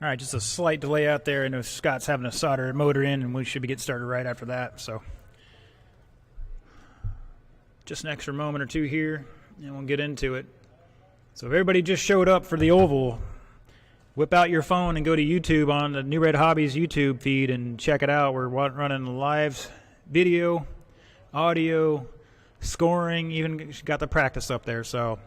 All right, just a slight delay out there. I know Scott's having to solder a motor in, and we should be getting started right after that. So just an extra moment or two here, and we'll get into it. So if everybody just showed up for the oval, whip out your phone and go to YouTube on the New Red Hobbies YouTube feed and check it out. We're running live video, audio, scoring, even got the practice up there. So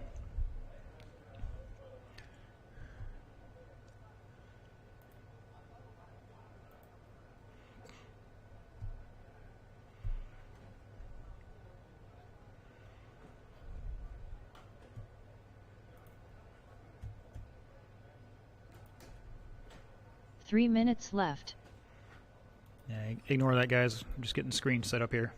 Three minutes left. yeah, ignore that, guys. I'm just getting the screen set up here.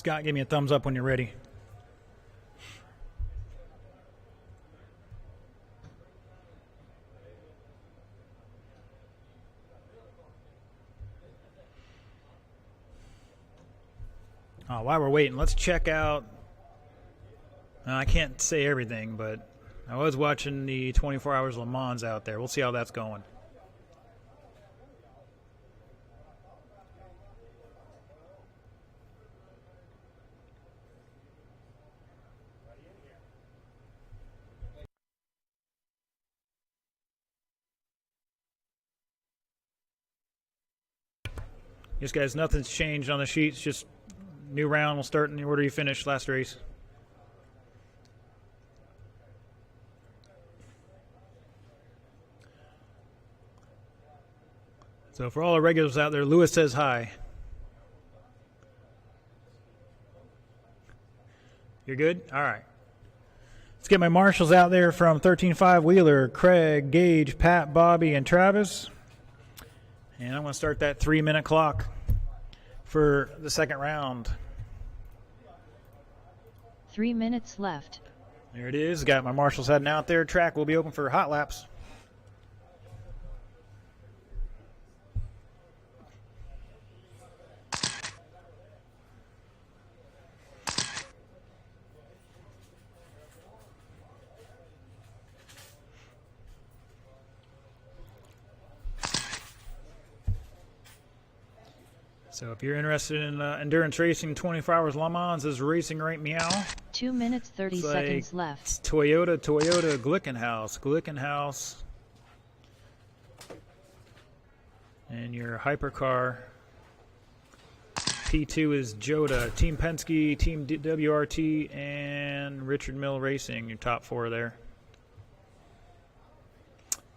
Scott, give me a thumbs up when you're ready. While we're waiting, let's check out. I can't say everything, but I was watching the 24 Hours Le Mans out there. We'll see how that's going. Yes, guys, nothing's changed on the sheets. Just new round. We'll start in the order you finished last race. So for all the regulars out there, Lewis says hi. You're good? All right. Let's get my marshals out there from 13.5 Wheeler, Craig, Gage, Pat, Bobby, and Travis. And I'm going to start that 3-minute clock for the second round. 3 minutes left. There it is. Got my marshals heading out there. Track will be open for hot laps. So if you're interested in endurance racing, 24 Hours Le Mans is Racing Right Meow. 2 minutes 30 It's seconds like left. Toyota Glickenhaus. And your hypercar. P2 is Joda, Team Penske, Team WRT, and Richard Mill Racing, your top four there.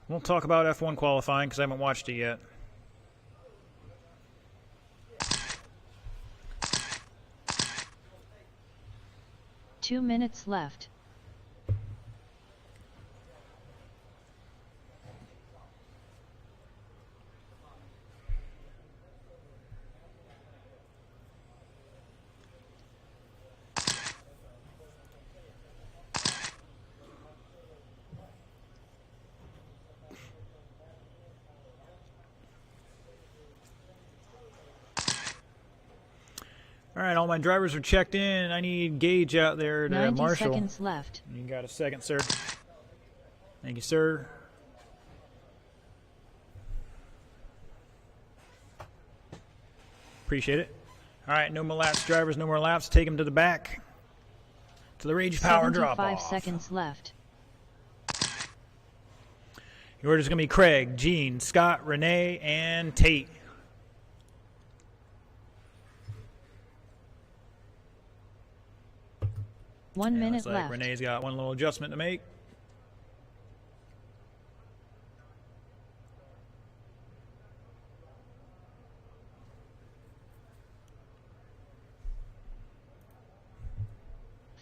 Won't talk about F1 qualifying because I haven't watched it yet. Two minutes left. All right, all my drivers are checked in. I need Gage out there to 90 marshal. seconds left. You got a second, sir. Thank you, sir. Appreciate it. All right, no more laps, drivers. No more laps. Take them to the back. To the Rage Power drop 75 off. seconds left. Your order's going to be Craig, Gene, Scott, Renee, and Tate. 1 minute Looks like left. Renee's got one little adjustment to make.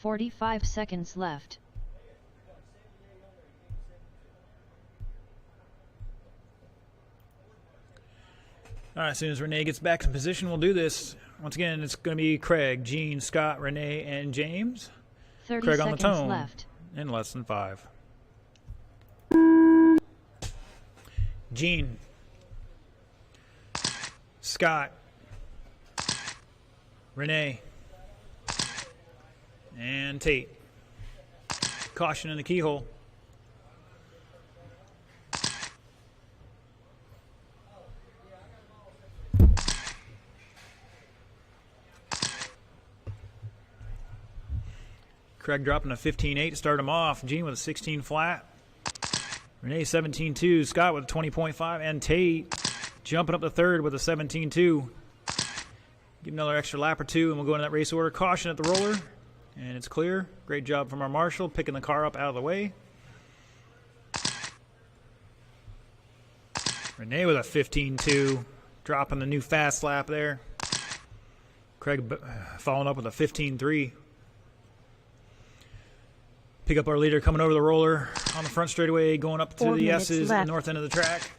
$45 seconds left. All right, as soon as Renee gets back in position, we'll do this. Once again, it's going to be Craig, Gene, Scott, Renee, and James. 30 Craig on the seconds tone left. in less than 5. Gene, Scott, Renee, and Tate. Caution in the keyhole. Craig dropping a 15.8 to start him off. Gene with a 16 flat. Renee 17.2. Scott with a 20.5. And Tate jumping up the third with a 17.2. Give another extra lap or two, and we'll go into that race order. Caution at the roller, and it's clear. Great job from our marshal, picking the car up out of the way. Renee with a 15.2, dropping the new fast lap there. Craig following up with a 15.3. Pick up our leader coming over the roller on the front straightaway, going up to 4 the minutes S's, the left. north end of the track.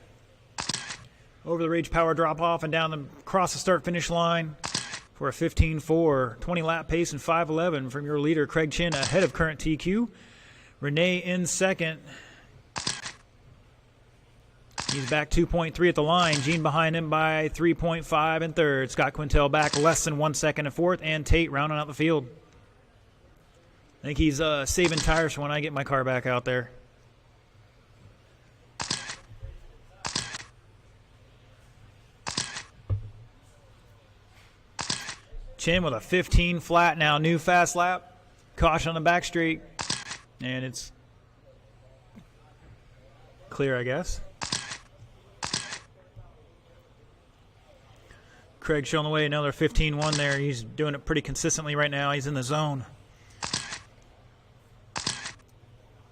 Over the Rage Power drop off and down across the start finish line for a 15.4. 20 lap pace and 5.11 from your leader, Craig Chin, ahead of current TQ. Renee in second. He's back 2.3 at the line. Gene behind him by 3.5 in third. Scott Quintel back less than 1 second in fourth. And Tate rounding out the field. I think he's saving tires for when I get my car back out there. Chin with a 15 flat now. New fast lap. Caution on the back straight. And it's clear, I guess. Craig showing the way, another 15-1 there. He's doing it pretty consistently right now. He's in the zone.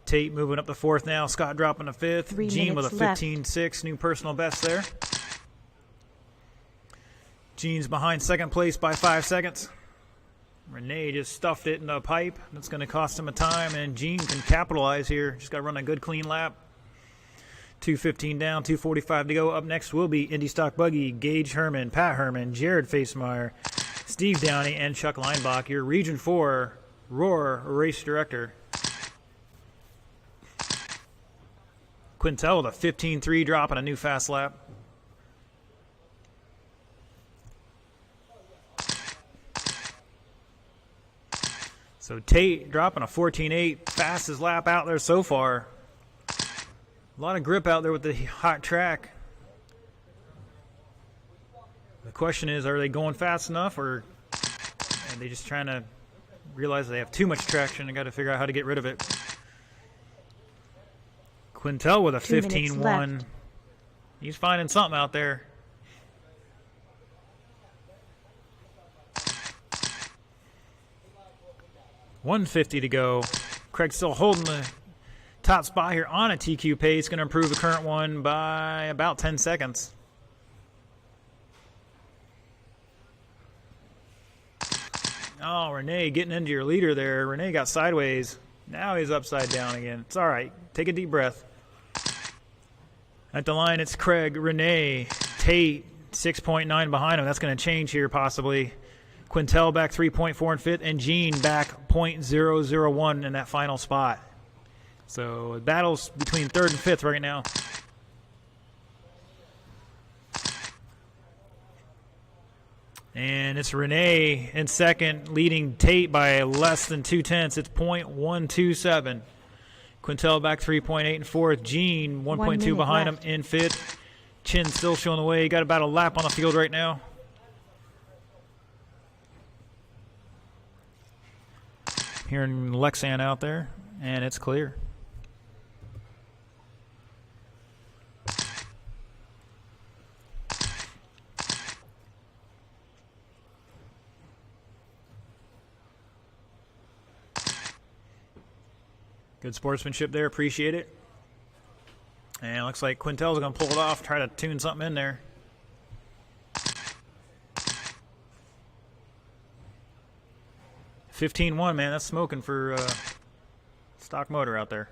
Tate moving up the fourth now. Scott dropping to fifth. 3 Gene with a minutes left. 15.6, new personal best there. Gene's behind second place by 5 seconds. Renee just stuffed it in the pipe. That's going to cost him a time, and Gene can capitalize here. Just got to run a good clean lap. 2:15 down, 2:45 to go. Up next will be Indy Stock Buggy, Gage Herman, Pat Herman, Jared Facemeyer, Steve Downey, and Chuck Leinbach, your Region 4 Roar race director. Quintel with a 15.3 drop and a new fast lap. So Tate dropping a 14.8, fastest lap out there so far. A lot of grip out there with the hot track. The question is, are they going fast enough, or are they just trying to realize they have too much traction and got to figure out how to get rid of it? Quintel with a 2 minutes 15.1. left. He's finding something out there. $150 to go. Craig's still holding the top spot here on a TQ pace. Going to improve the current one by about 10 seconds. Oh, Renee getting into your leader there. Renee got sideways. Now he's upside down again. It's all right. Take a deep breath. At the line, it's Craig, Renee, Tate, 6.9 behind him. That's going to change here possibly. Quintel back 3.4 in fifth, and Gene back 0.001 in that final spot. So battles between third and fifth right now. And it's Renee in second, leading Tate by less than 0.2. It's 0.127. Quintel back 3.8 in fourth. Gene 1 1.2 minute behind left. him in fifth. Chin still showing the way. He got about a lap on the field right now. Hearing Lexan out there, and it's clear. Good sportsmanship there. Appreciate it. And it looks like Quintel's going to pull it off, try to tune something in there. $15.1, man. That's smoking for stock motor out there.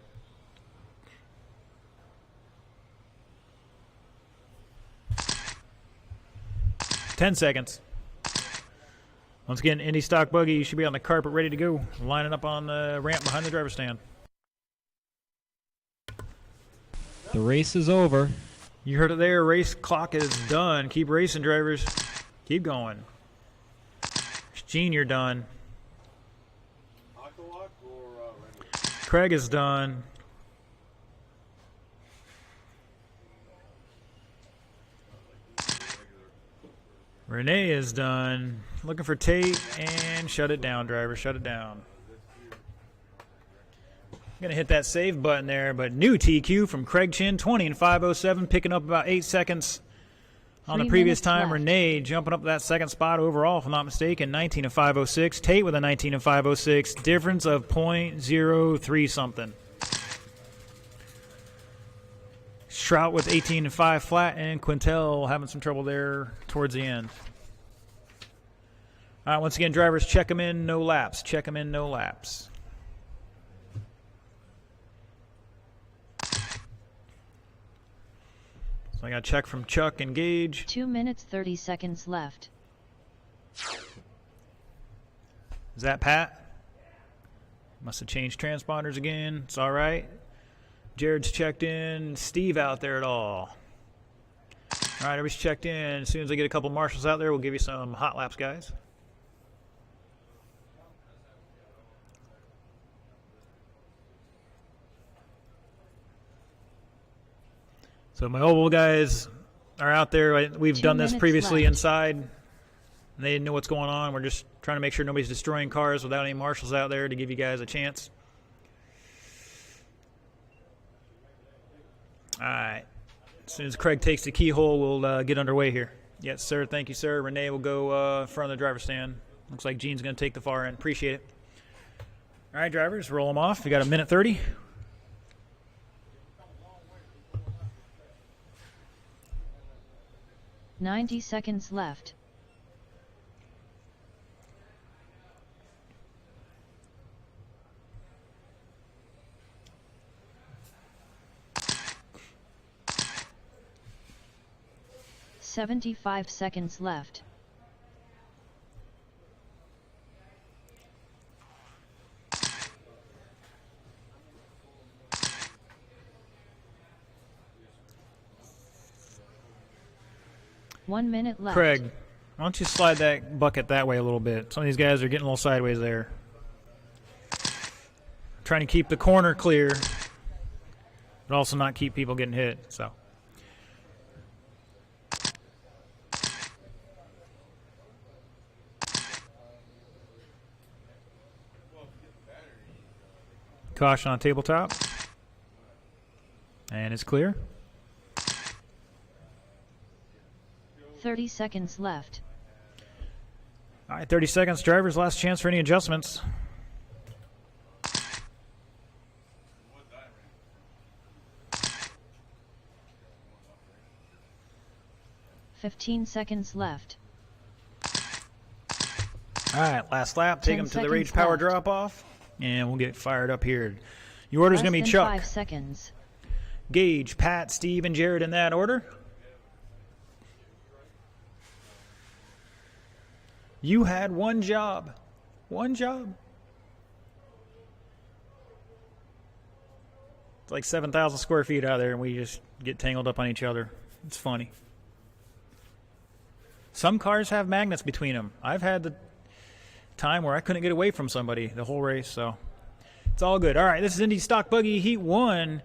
10 seconds. Once again, Indy stock buggy, you should be on the carpet ready to go. Lining up on the ramp behind the driver's stand. The race is over. You heard it there. Race clock is done. Keep racing, drivers. Keep going. Gene, you're done. Craig is done. Renee is done. Looking for Tate, and shut it down, driver. Shut it down. Gonna hit that save button there, but new TQ from Craig Chin, 20 and 507, picking up about 8 seconds on the 3 previous minutes time. left. Renee jumping up to that second spot overall, if I'm not mistaken, 19 and 506. Tate with a 19 and 506, difference of .03 something. Shrout with 18 and 5 flat, and Quintel having some trouble there towards the end. All right, once again, drivers, check them in, no laps. Check them in, no laps. So I got a check from Chuck and Gage. 2 minutes 30 seconds left. Is that Pat? Must have changed transponders again. It's all right. Jared's checked in. Steve out there at all? All right, everybody's checked in. As soon as I get a couple marshals out there, we'll give you some hot laps, guys. So my oval guys are out there. We've 2 done this minutes previously left. inside. And they didn't know what's going on. We're just trying to make sure nobody's destroying cars without any marshals out there to give you guys a chance. All right. As soon as Craig takes the keyhole, we'll get underway here. Yes, sir. Thank you, sir. Renee will go in front of the driver's stand. Looks like Gene's going to take the far end. Appreciate it. All right, drivers, roll them off. We got a minute 30. Ninety seconds left. "75 seconds left. "1 minute left. Craig, why don't you slide that bucket that way a little bit? Some of these guys are getting a little sideways there. Trying to keep the corner clear, but also not keep people getting hit. So, caution on tabletop, and it's clear. 30 seconds left. All right, 30 seconds. Drivers, last chance for any adjustments. "15 seconds left. All right, last lap. Take 10 them to the Rage seconds Power left. drop-off, and we'll get fired up here. Your order's Less going to be than Chuck, 5 seconds. Gage, Pat, Steve, and Jared in that order. You had one job. One job. It's like 7,000 square feet out there, and we just get tangled up on each other. It's funny. Some cars have magnets between them. I've had the time where I couldn't get away from somebody the whole race, so it's all good. All right, this is Indy Stock Buggy Heat 1.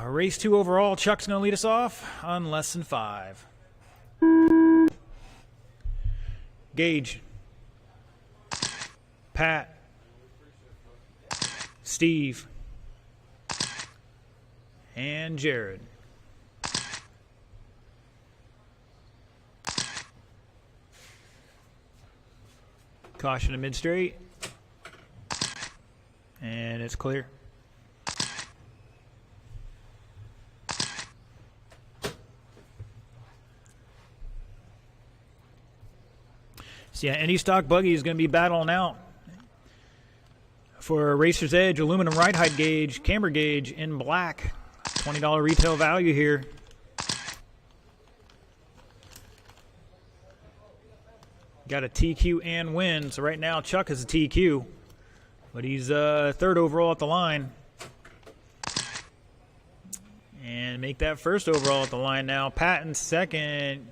Race 2 overall. Chuck's going to lead us off on less than 5. Gage, Pat, Steve, and Jared. Caution to mid-straight, and it's clear. So yeah, any stock buggy is going to be battling out for a Racer's Edge aluminum ride height gauge, camber gauge in black. $20 retail value here. got a TQ and win. So right now Chuck is a TQ, but he's third overall at the line. And make that first overall at the line now. Pat in second.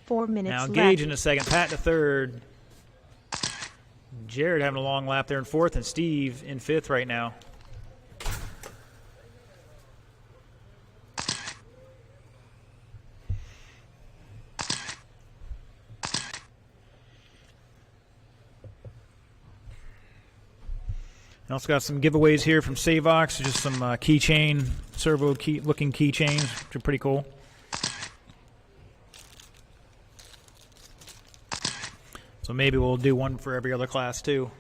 4 minutes Now left. Gage in the second. Pat to third. Jared having a long lap there in fourth, and Steve in fifth right now. Also got some giveaways here from Savox, just some keychain, servo key looking keychains, which are pretty cool. So maybe we'll do one for every other class too.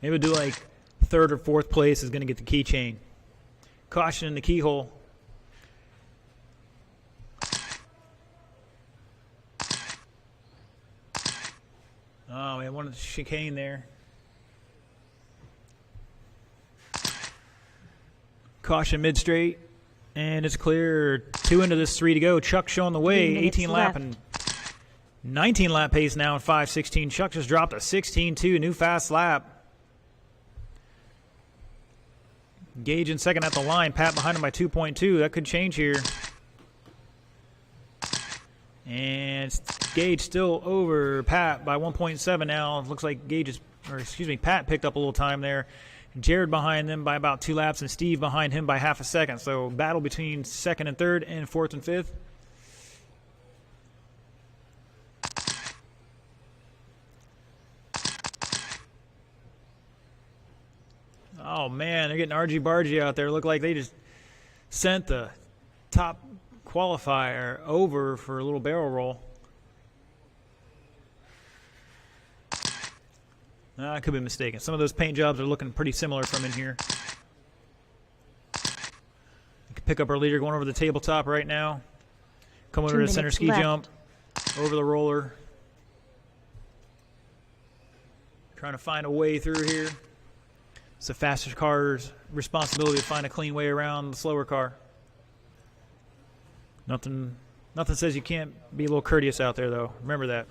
Maybe we'll do like third or fourth place is going to get the keychain. Caution in the keyhole. Oh, we had one chicane there. Caution mid-straight, and it's clear. 2 into this, 3 to go. Chuck showing the 3 way. minutes 18 lap left. and 19 lap pace now in 5:16. Chuck just dropped a 16.2, new fast lap. Gage in second at the line. Pat behind him by 2.2. That could change here. And Gage still over Pat by 1.7 now. Looks like Pat picked up a little time there. Jared behind them by about 2 laps, and Steve behind him by half a second. So battle between second and third and fourth and fifth. Oh, man, they're getting argy-bargy out there. Look like they just sent the top qualifier over for a little barrel roll. I could be mistaken. Some of those paint jobs are looking pretty similar from in here. You can pick up our leader going over the tabletop right now. Come over 2 to the center minutes ski left. jump. Over the roller. Trying to find a way through here. It's the faster car's responsibility to find a clean way around the slower car. Nothing says you can't be a little courteous out there, though. Remember that.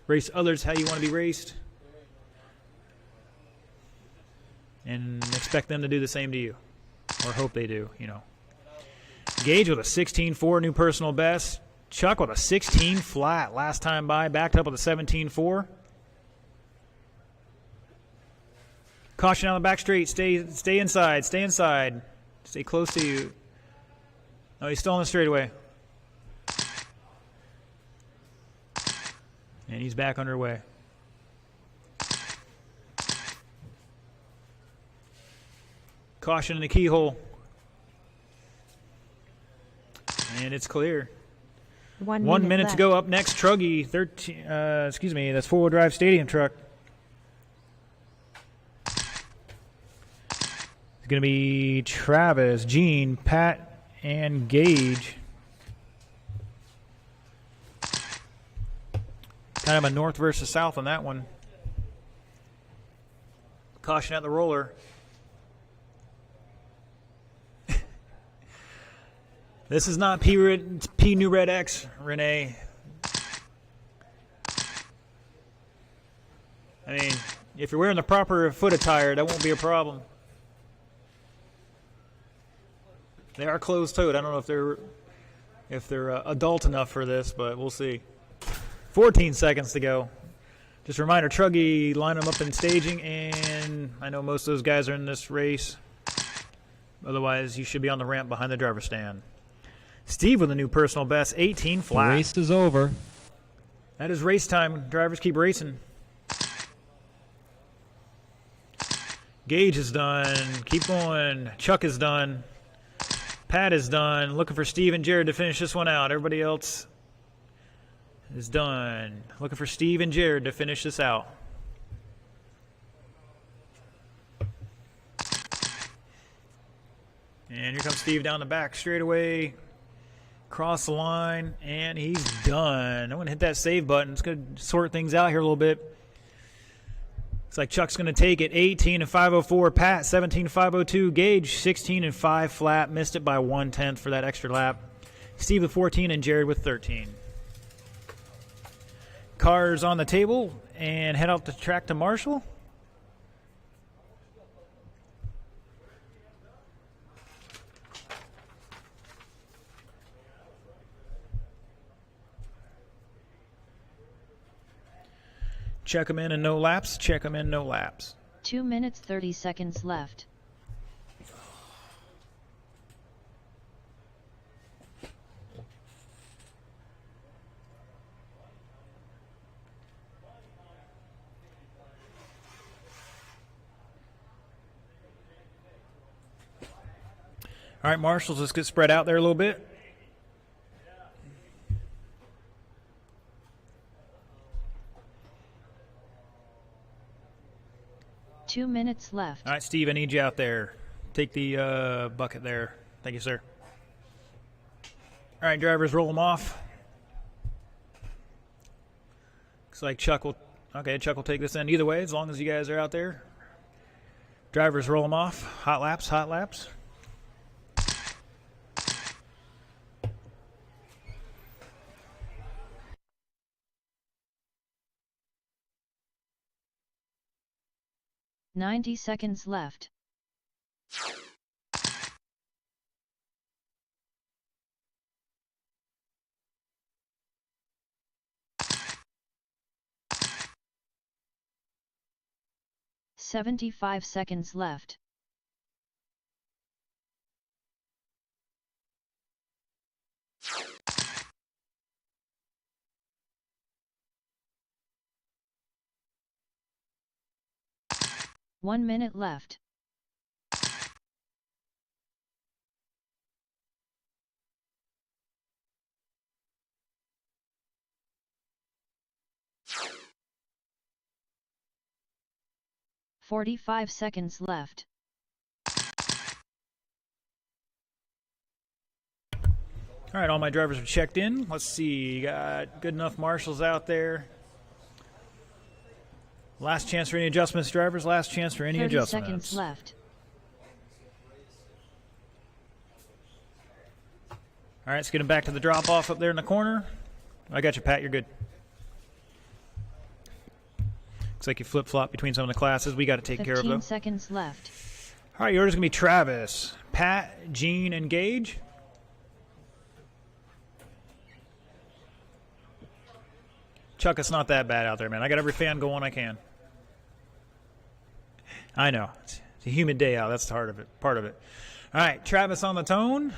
Race others how you want to be raced. And expect them to do the same to you. Or hope they do, you know. Gage with a 16.4 new personal best. Chuck with a 16 flat last time by. Backed up with a 17.4. Caution on the back straight. Stay inside. Stay inside. Stay close to you. Oh, he's still on the straightaway. And he's back underway. Caution in the keyhole. And it's clear. 1 1 minute to left. go. Up next, Truggy. That's four-wheel drive stadium truck. It's going to be Travis, Gene, Pat, and Gage. Kind of a north versus south on that one. Caution at the roller. This is not P New Red X, Renee. I mean, if you're wearing the proper foot attire, that won't be a problem. They are closed-toed. I don't know if they're adult enough for this, but we'll see. 14 seconds to go. Just a reminder, Truggy, line them up in staging, and I know most of those guys are in this race. Otherwise, you should be on the ramp behind the driver's stand. Steve with a new personal best, 18 The flat. race is over. That is race time. Drivers keep racing. Gage is done. Keep going. Chuck is done. Pat is done. Looking for Steve and Jared to finish this one out. Everybody else is done. Looking for Steve and Jared to finish this out. And here comes Steve down the back straightaway. Cross the line, and he's done. I'm going to hit that save button. It's going to sort things out here a little bit. Looks like Chuck's going to take it. 18 and 504. Pat, 17 and 502. Gage, 16 and 5 flat. Missed it by 1/10 for that extra lap. Steve with 14 and Jared with 13. cars on the table and head out the track to Marshall. Check them in and no laps. Check them in, no laps. 2 minutes 30 seconds left. All right, marshals, let's get spread out there a little bit. Two minutes left. All right, Steve, I need you out there. Take the bucket there. Thank you, sir. All right, drivers, roll them off. Looks like Chuck will take this in either way as long as you guys are out there. Drivers, roll them off. Hot laps, hot laps. "90 seconds left. "75 seconds left. "1 minute left. "45 seconds left. All right, all my drivers are checked in. Let's see, got good enough marshals out there. Last chance for any adjustments, drivers. Last chance for any 30 adjustments. seconds left. All right, let's get them back to the drop-off up there in the corner. I got you, Pat. You're good. Looks like you flip-flop between some of the classes. We got it taken care of, 15 though. seconds left. All right, your order's going to be Travis, Pat, Gene, and Gage. Chuck, it's not that bad out there, man. I got every fan going I can. I know. It's a humid day out. That's part of it. All right, Travis on the tone.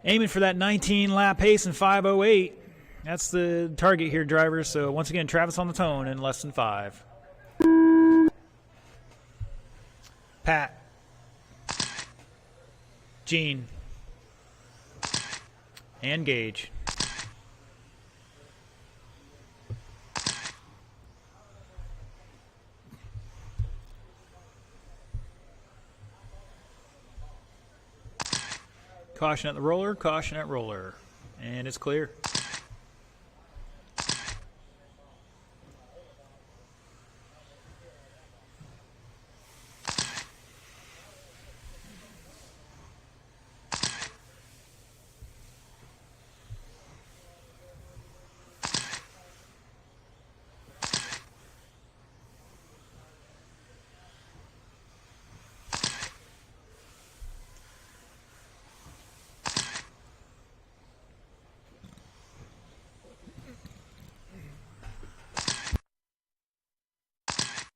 Aiming for that 19-lap pace in 5:08. That's the target here, drivers. So, once again, Travis on the tone in less than 5. Pat. Gene. And Gage. Caution at the roller, caution at roller. And it's clear.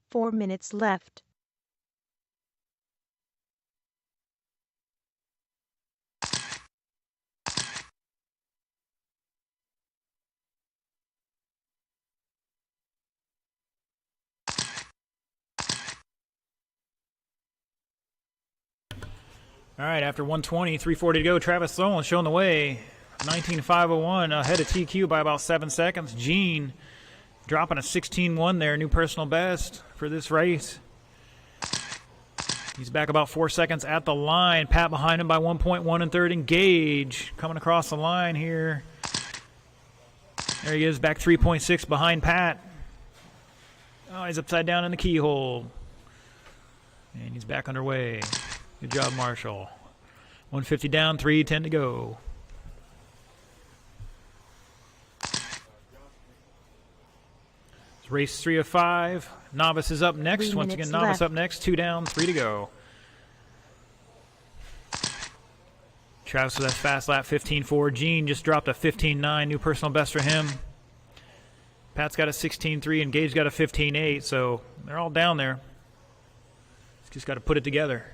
Four minutes left. All right, after 120, 340 to go. Travis Solon showing the way. 19.501 ahead of TQ by about 7 seconds. Gene dropping a 16.1 there, new personal best for this race. He's back about 4 seconds at the line. Pat behind him by 1.1 and third. And Gage coming across the line here. There he is, back 3.6 behind Pat. Oh, he's upside down in the keyhole. And he's back underway. Good job, Marshall. 150 down, 3:10 to go. Race 3 of 5. Novice is up next. 3 Once again, minutes Novice left. up next. 2 down, 3 to go. Travis with that fast lap, 15.4. Gene just dropped a 15.9, new personal best for him. Pat's got a 16.3 and Gage got a 15.8, so they're all down there. Just got to put it together.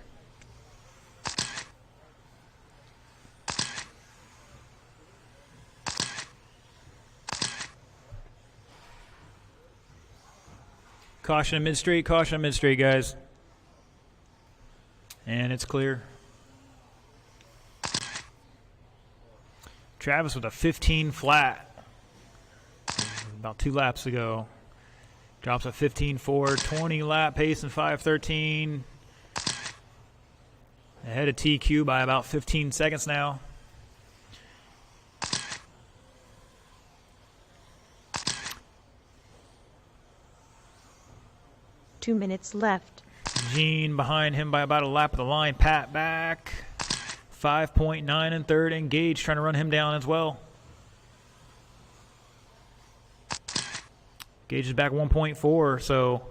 Caution in mid-straight, guys. And it's clear. Travis with a 15 flat. About 2 laps ago. Drops a 15.4, 20 lap pace in 5.13. Ahead of TQ by about 15 seconds now. Two minutes left. Gene behind him by about a lap of the line. Pat back. 5.9 in third. And Gage trying to run him down as well. Gage is back 1.4, so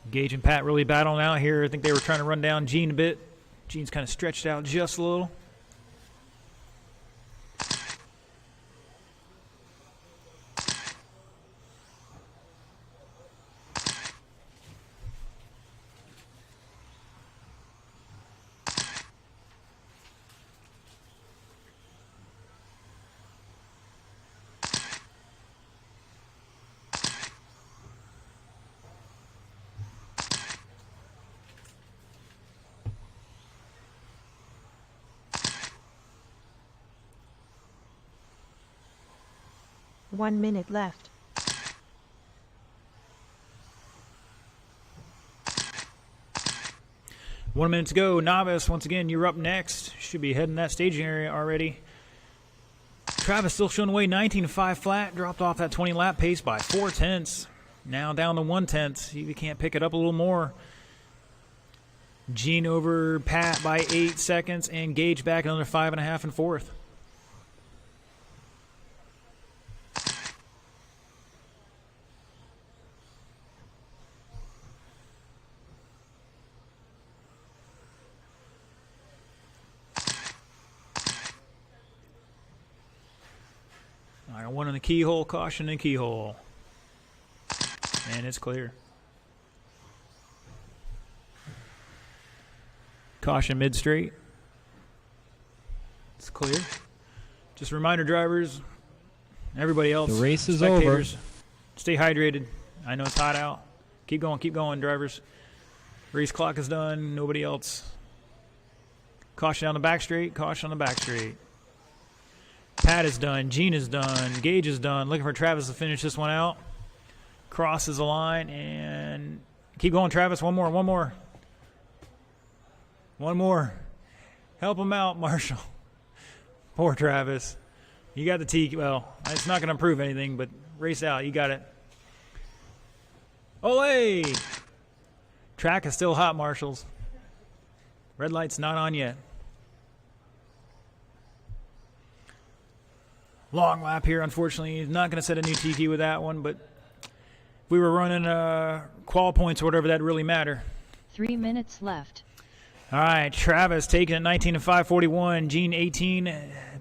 Gage and Pat really battling out here. I think they were trying to run down Gene a bit. Gene's kind of stretched out just a little. One minute left. One minute to go. Novice, once again, you're up next. Should be heading that staging area already. Travis still showing away 19.5 flat. Dropped off that 20 lap pace by 0.4. Now down to 1/10. See if you can't pick it up a little more. Gene over Pat by 8 seconds. And Gage back another 5.5 in fourth. All right, one in the keyhole, caution in the keyhole. And it's clear. Caution mid-straight. It's clear. Just a reminder, drivers, everybody else, The race is over. spectators, stay hydrated. I know it's hot out. Keep going, drivers. Race clock is done. Nobody else. Caution on the back straight, caution on the back straight. Pat is done. Gene is done. Gage is done. Looking for Travis to finish this one out. Crosses the line and keep going, Travis. One more. One more. Help him out, Marshall. Poor Travis. You got the T. Well, it's not going to improve anything, but race out. You got it. Ole! Track is still hot, Marshalls. Red light's not on yet. Long lap here, unfortunately. Not going to set a new TT with that one, but if we were running qual points or whatever, that'd really matter. 3 minutes left. All right, Travis taking it 19 and 5.41. Gene 18,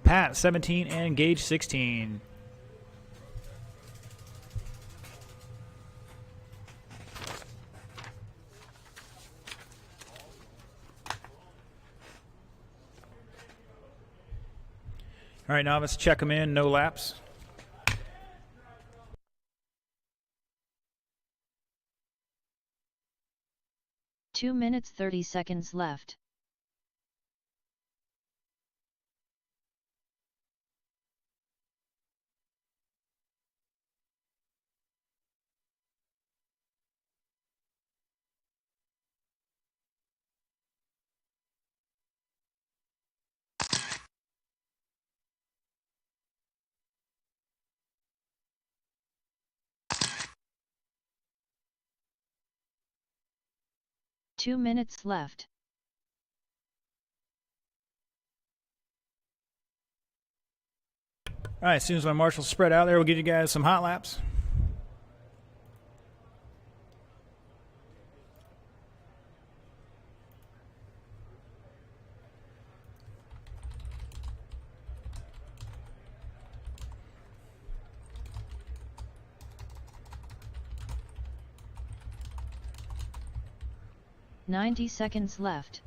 Pat 17, and Gage 16. All right, Novice, check them in. No laps. 2 minutes 30 seconds left. Two minutes left. All right, as soon as my marshals spread out there, we'll give you guys some hot laps. Ninety seconds left.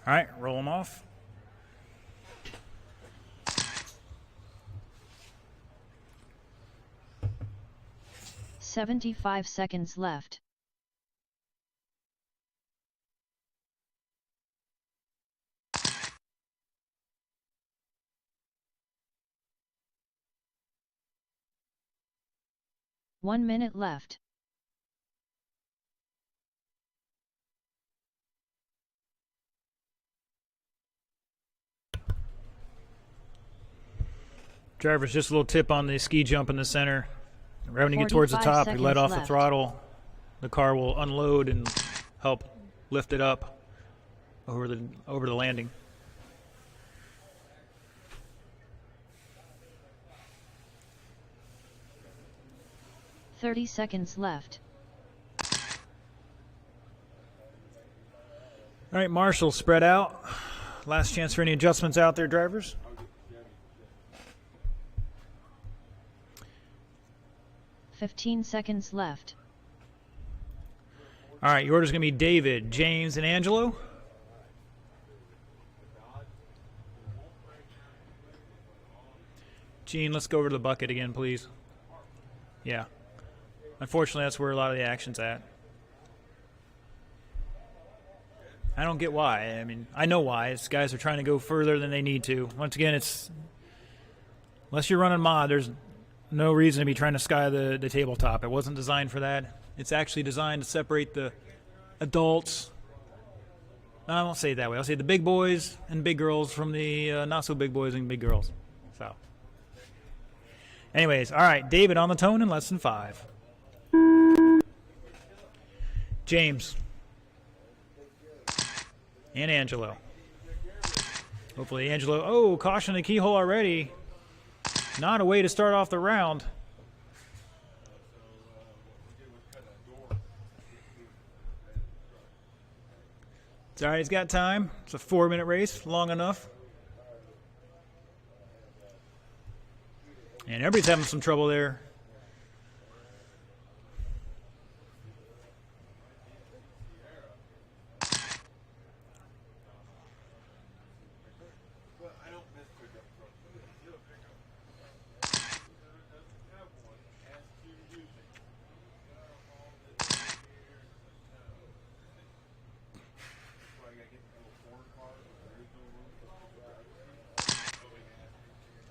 All right, roll them off. $75 seconds left. One minute left. Drivers, just a little tip on the ski jump in the center. Right when you get towards the 45 top, you let off seconds the throttle. The car will unload and help lift it up over the landing. $30 seconds left. All right, marshals, spread out. Last chance for any adjustments out there, drivers. $15 seconds left. All right, your order's going to be David, James, and Angelo. Gene, let's go over to the bucket again, please. Yeah. Unfortunately, that's where a lot of the action's at. I don't get why. I mean, I know why. It's guys are trying to go further than they need to. Once again, it's unless you're running mod, there's no reason to be trying to sky the tabletop. It wasn't designed for that. It's actually designed to separate the adults. No, I won't say it that way. I'll say the big boys and big girls from the not so big boys and big girls. So, anyways, all right, David on the tone in less than 5. James and Angelo. Hopefully Angelo, oh, caution the keyhole already. Not a way to start off the round. It's all right, he's got time. It's a 4-minute race, long enough. And everybody's having some trouble there.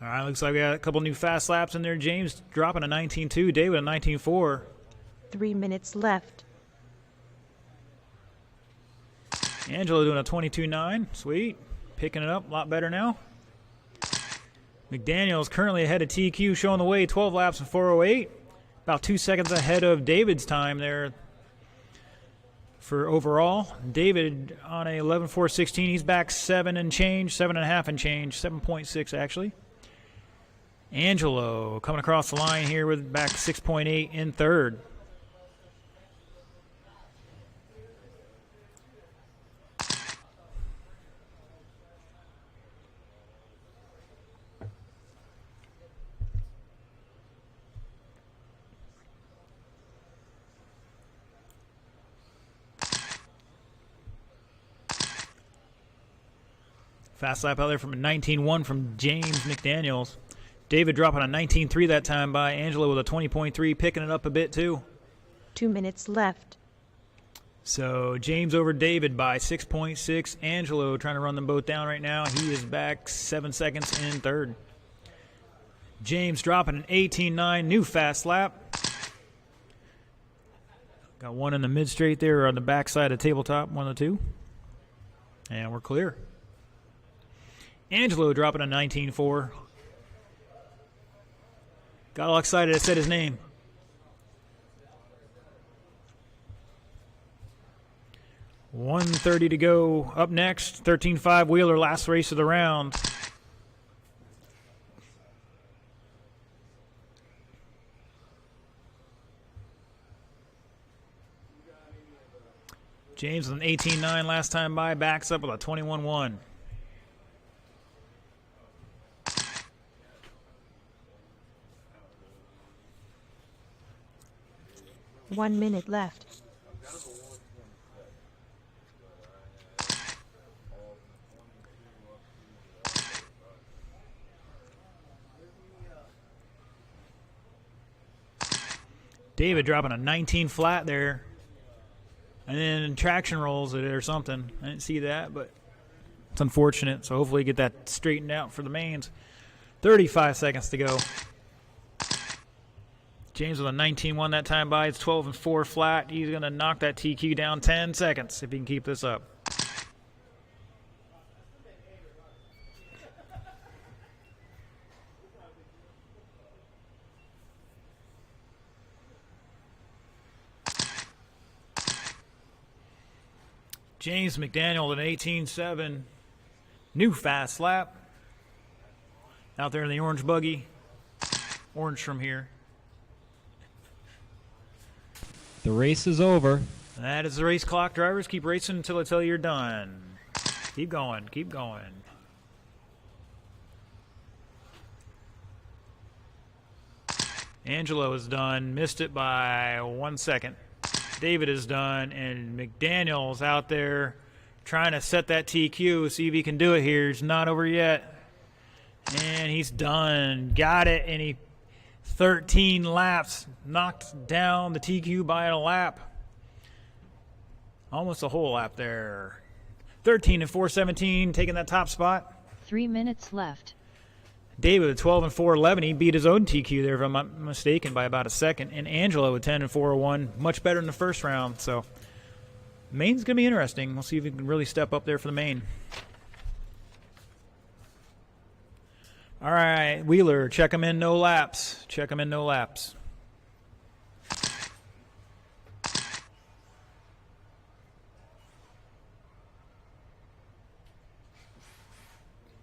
All right, looks like we got a couple new fast laps in there. James dropping a 19.2, David a 19.4. 3 minutes left. Angelo doing a 22.9. Sweet. Picking it up a lot better now. McDaniel's currently ahead of TQ, showing the way, 12 laps and 4:08. About 2 seconds ahead of David's time there for overall. David on a 11.4.16. He's back 7 and change, 7.5 and change, 7.6 actually. Angelo coming across the line here with back 6.8 in third. Fast lap out there from a 19.1 from James McDaniels. David dropping a 19.3 that time by Angelo with a 20.3, picking it up a bit too. 2 minutes left. So James over David by 6.6. Angelo trying to run them both down right now. He is back 7 seconds in third. James dropping an 18.9, new fast lap. Got one in the mid straight there or on the back side of tabletop, one of the two. And we're clear. Angelo dropping a 19.4. Got all excited I said his name. 1:30 to go. Up next, 13.5 Wheeler, last race of the round. James with an 18.9 last time by, backs up with a 21.1. One minute left. David dropping a 19 flat there. And then traction rolls it or something. I didn't see that, but it's unfortunate. So hopefully get that straightened out for the mains. 35 seconds to go. James with a 19.1 that time by. It's 12-4 flat. He's going to knock that TQ down 10 seconds if he can keep this up. James McDaniel at an 18.7. New fast lap. Out there in the orange buggy. Orange from here. The race is over. That is the race clock. Drivers, keep racing until I tell you you're done. Keep going. Keep going. Angelo is done. Missed it by 1 second. David is done. And McDaniel's out there trying to set that TQ. See if he can do it here. It's not over yet. And he's done. Got it. And he 13 laps. Knocked down the TQ by a lap. Almost a whole lap there. 13-4-17, taking that top spot. 3 minutes left. David with 12-4-11. He beat his own TQ there, if I'm not mistaken, by about a second. And Angelo with 10-4-1. Much better in the first round. So, main's going to be interesting. We'll see if he can really step up there for the main. All right, Wheeler, check him in, no laps. Check him in, no laps.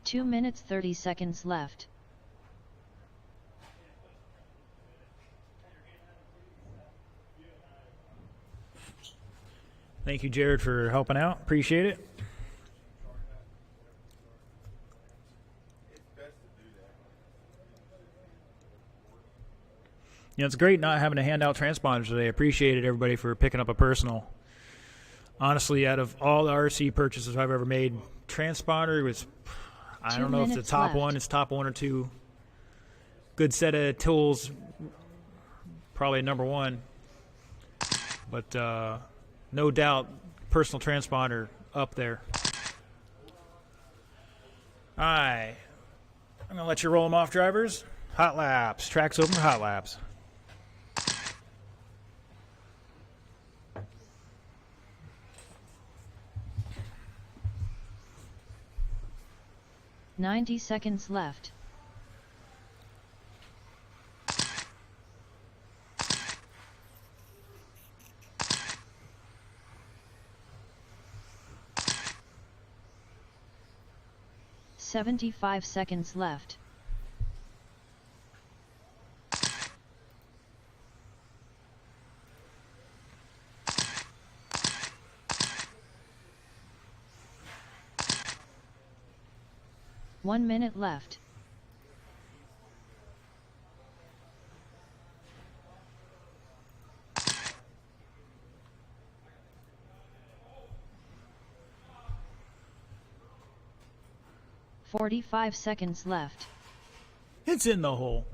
Two minutes 30 seconds left. Thank you, Jared, for helping out. Appreciate it. You know, it's great not having to hand out transponders today. I appreciate it, everybody, for picking up a personal. Honestly, out of all the RC purchases I've ever made, transponder was, I don't know if it's the top one. It's top one or two. Good set of tools, probably number one. But no doubt, personal transponder up there. All right. I'm going to let you roll them off, drivers. Hot laps. Track's open for hot laps. "90 seconds left. "75 seconds left. "1 minute left. "45 seconds left. It's in the hole.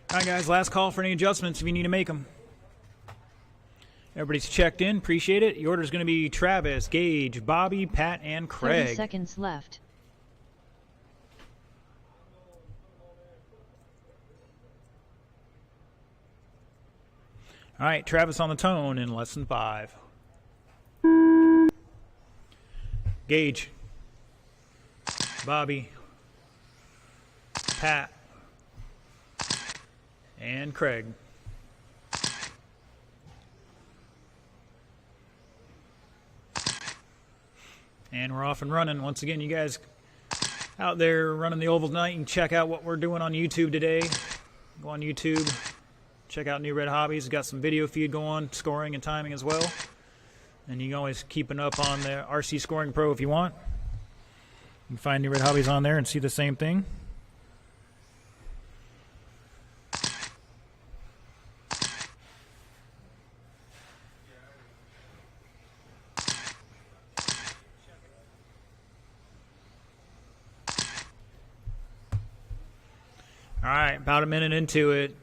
All right, guys, last call for any adjustments if you need to make them. Everybody's checked in. Appreciate it. The order is going to be Travis, Gage, Bobby, Pat, and 30 Craig. seconds left. All right, Travis on the tone in less than 5. Gage, Bobby, Pat, and Craig. And we're off and running. Once again, you guys out there running the oval tonight, you can check out what we're doing on YouTube today. Go on YouTube, check out New Red Hobbies. We've got some video feed going, scoring and timing as well. And you can always keep it up on the RC Scoring Pro if you want. You can find New Red Hobbies on there and see the same thing. All right, about a minute into it.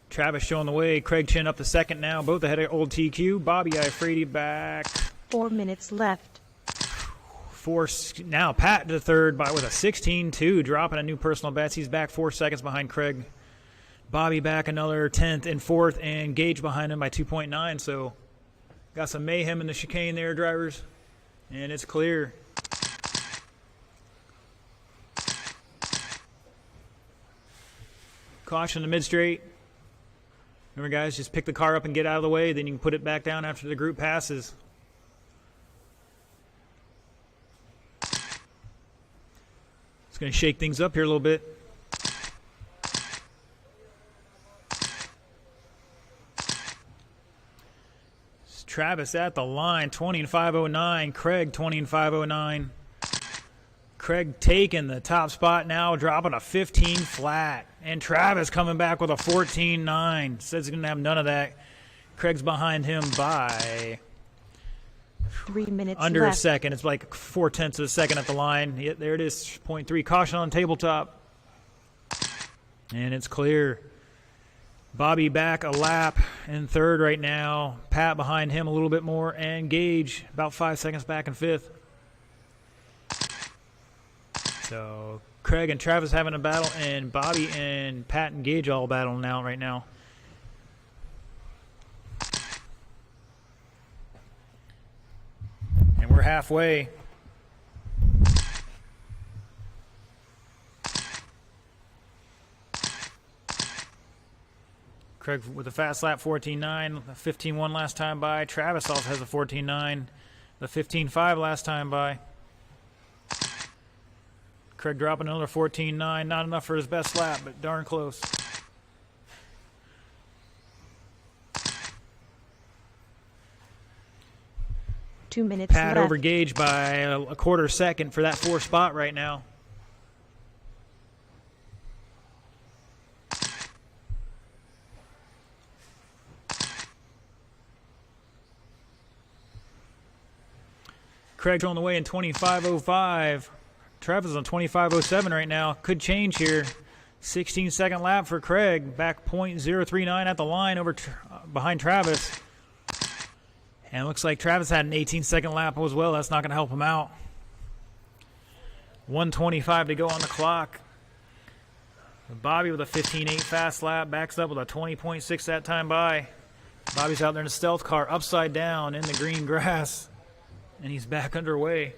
Travis showing the way. Craig Chin up the second now. Both ahead of old TQ. Bobby Ifredi back. 4 minutes left. Now Pat to third with a 16-2, dropping a new personal best. He's back 4 seconds behind Craig. Bobby back another 10th and 4th, and Gage behind him by 2.9. So got some mayhem in the chicane there, drivers. And it's clear. Caution the mid-straight. Remember, guys, just pick the car up and get out of the way. Then you can put it back down after the group passes. It's going to shake things up here a little bit. It's Travis at the line, 20 and 509. Craig, 20 and 509. Craig taking the top spot now, dropping a 15 flat. And Travis coming back with a 14.9. Says he's going to have none of that. Craig's behind him by 3 minutes under left. a second. It's like 0.4 of a second at the line. Yeah, there it is, 0.3. Caution on tabletop. And it's clear. Bobby back a lap in third right now. Pat behind him a little bit more. And Gage about 5 seconds back in fifth. So Craig and Travis having a battle, and Bobby and Pat and Gage all battling out right now. And we're halfway. Craig with a fast lap, 14.9, a 15.1 last time by. Travis also has a 14.9, the 15.5 last time by. Craig dropping another 14.9, not enough for his best lap, but darn close. Two minutes Pat left. over Gage by a quarter second for that 4th spot right now. Craig's on the way in 25.05. Travis is on 25.07 right now. Could change here. 16-second lap for Craig. Back 0.039 at the line over behind Travis. And it looks like Travis had an 18-second lap as well. That's not going to help him out. 1:25 to go on the clock. Bobby with a 15.8 fast lap. Backs up with a 20.6 that time by. Bobby's out there in a stealth car upside down in the green grass. And he's back underway.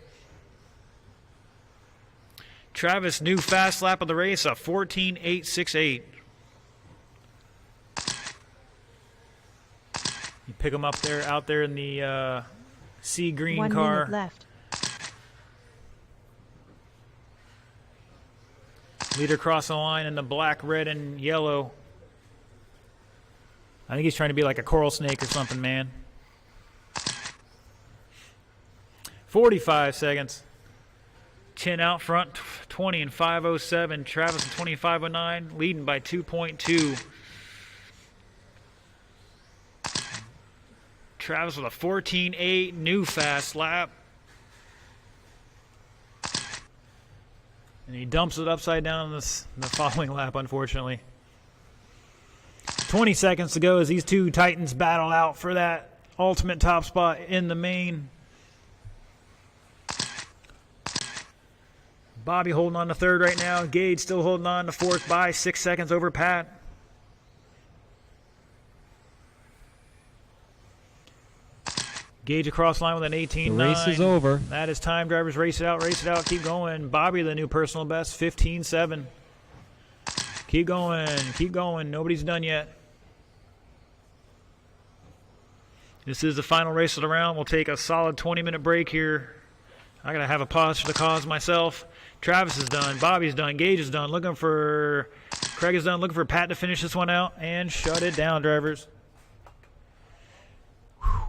Travis, new fast lap of the race, a 14.868. You pick him up there, out there in the sea green 1 car. minute left. Leader crossing the line in the black, red, and yellow. I think he's trying to be like a coral snake or something, man. 45 seconds. Chin out front, 20 and 5.07. Travis in 25.09, leading by 2.2. Travis with a 14.8, new fast lap. And he dumps it upside down in the following lap, unfortunately. 20 seconds to go as these two Titans battle out for that ultimate top spot in the main. Bobby holding on to third right now. Gage still holding on to fourth by 6 seconds over Pat. Gage across line with an 18.9. The race is over. That is time. Drivers, race it out, keep going. Bobby, the new personal best, 15.7. Keep going. Nobody's done yet. This is the final race of the round. We'll take a solid 20-minute break here I gotta have a pause for the cause myself. Travis is done. Bobby's done. Gage is done. Looking for Craig is done. Looking for Pat to finish this one out and shut it down, drivers.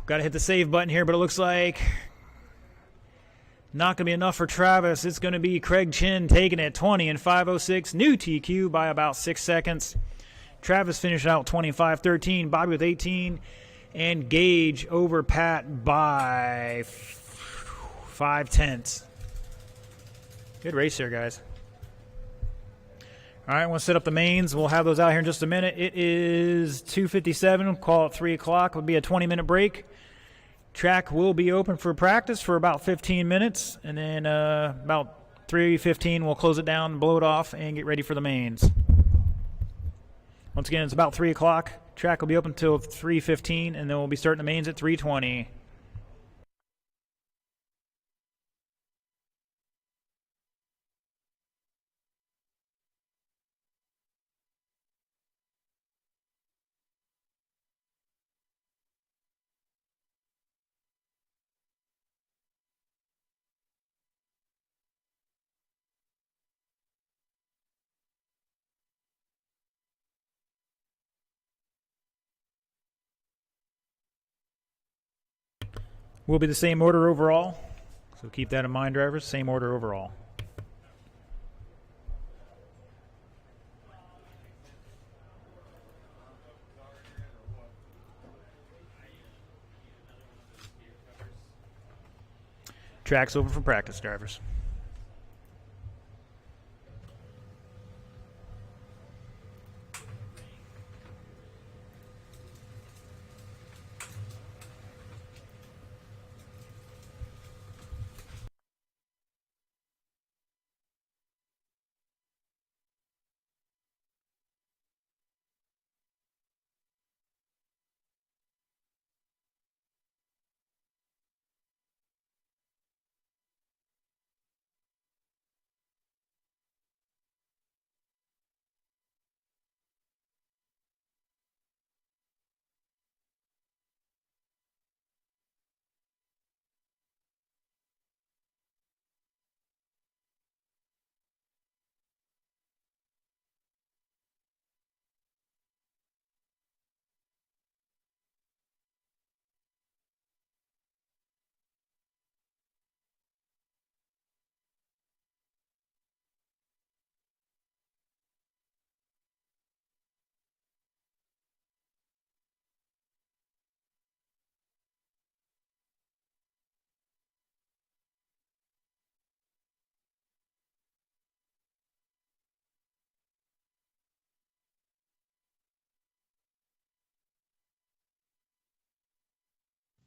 Got to hit the save button here, but it looks like not going to be enough for Travis. It's going to be Craig Chin taking it 20 and 5:06. New TQ by about 6 seconds. Travis finished out 25-13. Bobby with 18. And Gage over Pat by 5/10. Good race there, guys. All right, we'll set up the mains. We'll have those out here in just a minute. It is 2:57. We'll call it 3 o'clock. It'll be a 20-minute break. Track will be open for practice for about 15 minutes, and then about 3:15 we'll close it down, blow it off, and get ready for the mains. Once again, it's about 3 o'clock. Track will be open until 3:15, and then we'll be starting the mains at 3:20. Will be the same order overall, so keep that in mind, drivers. Same order overall. Track's open for practice, drivers.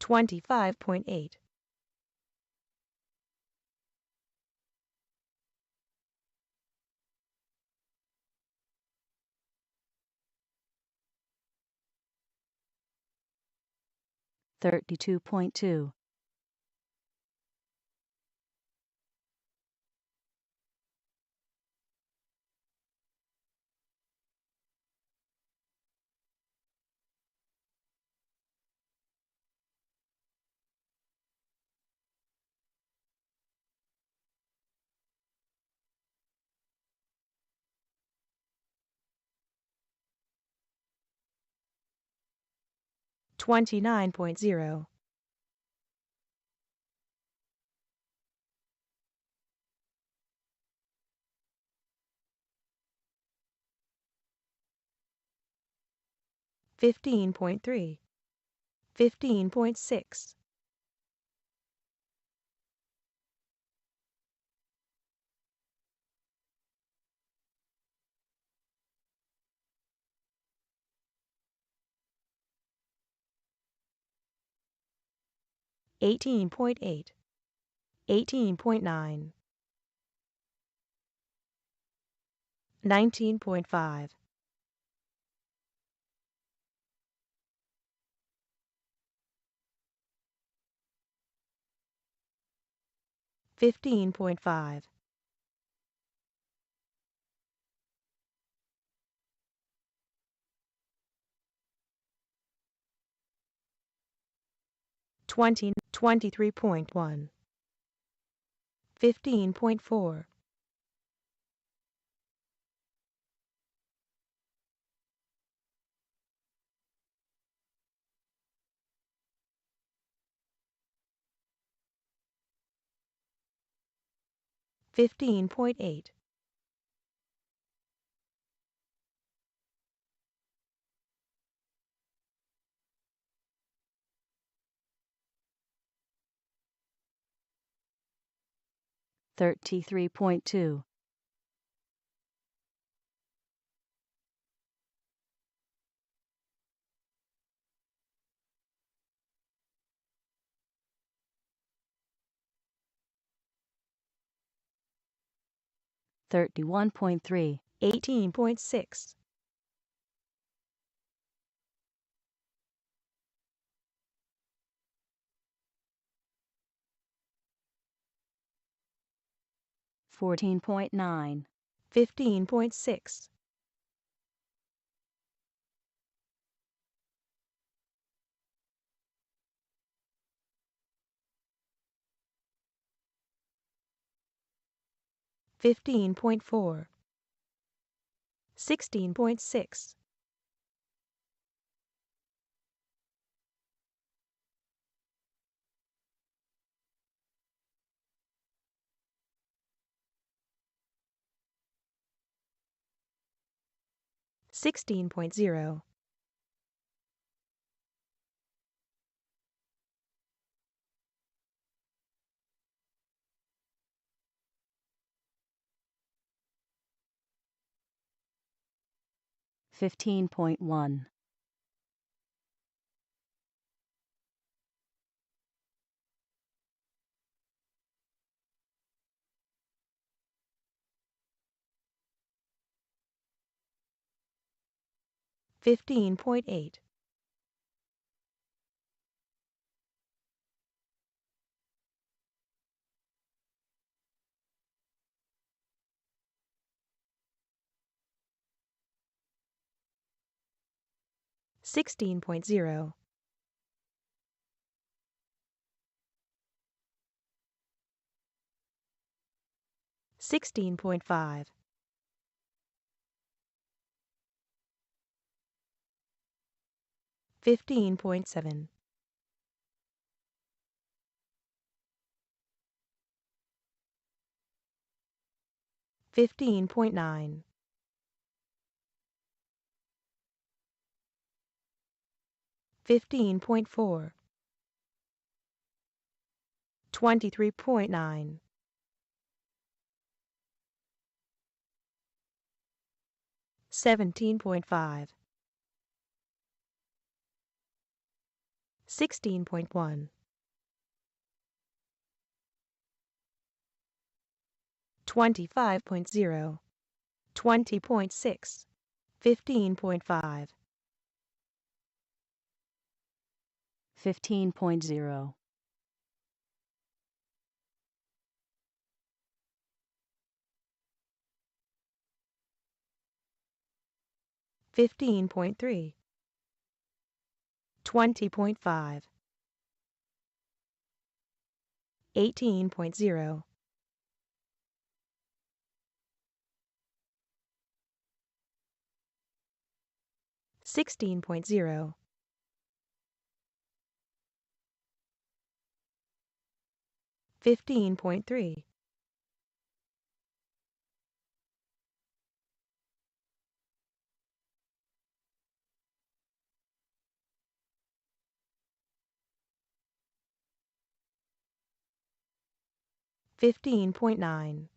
$25.8. $32.2. $29.0. $15.3. $15.6. $18.8. $18.9. $19.5. $15.5. $23.1. 15.4, 15.8, 33.2, 31.3, 18.6, 14.9, 15.6, 15.4, 16.6, 16.0, 15.1, 15.8, 16.0, 16.5, 15.7, 15.9, 15.4, 23.9, 17.5, 16.1, 25.0, 20.6, 15.5, 15.0, 15.3, 20.5, 18.0, 16.0, 15.3, 15.9,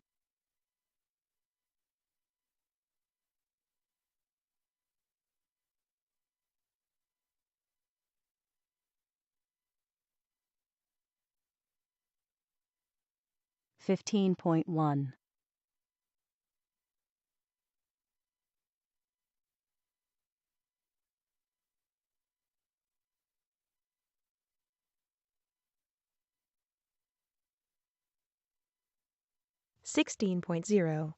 15.1, 16.0,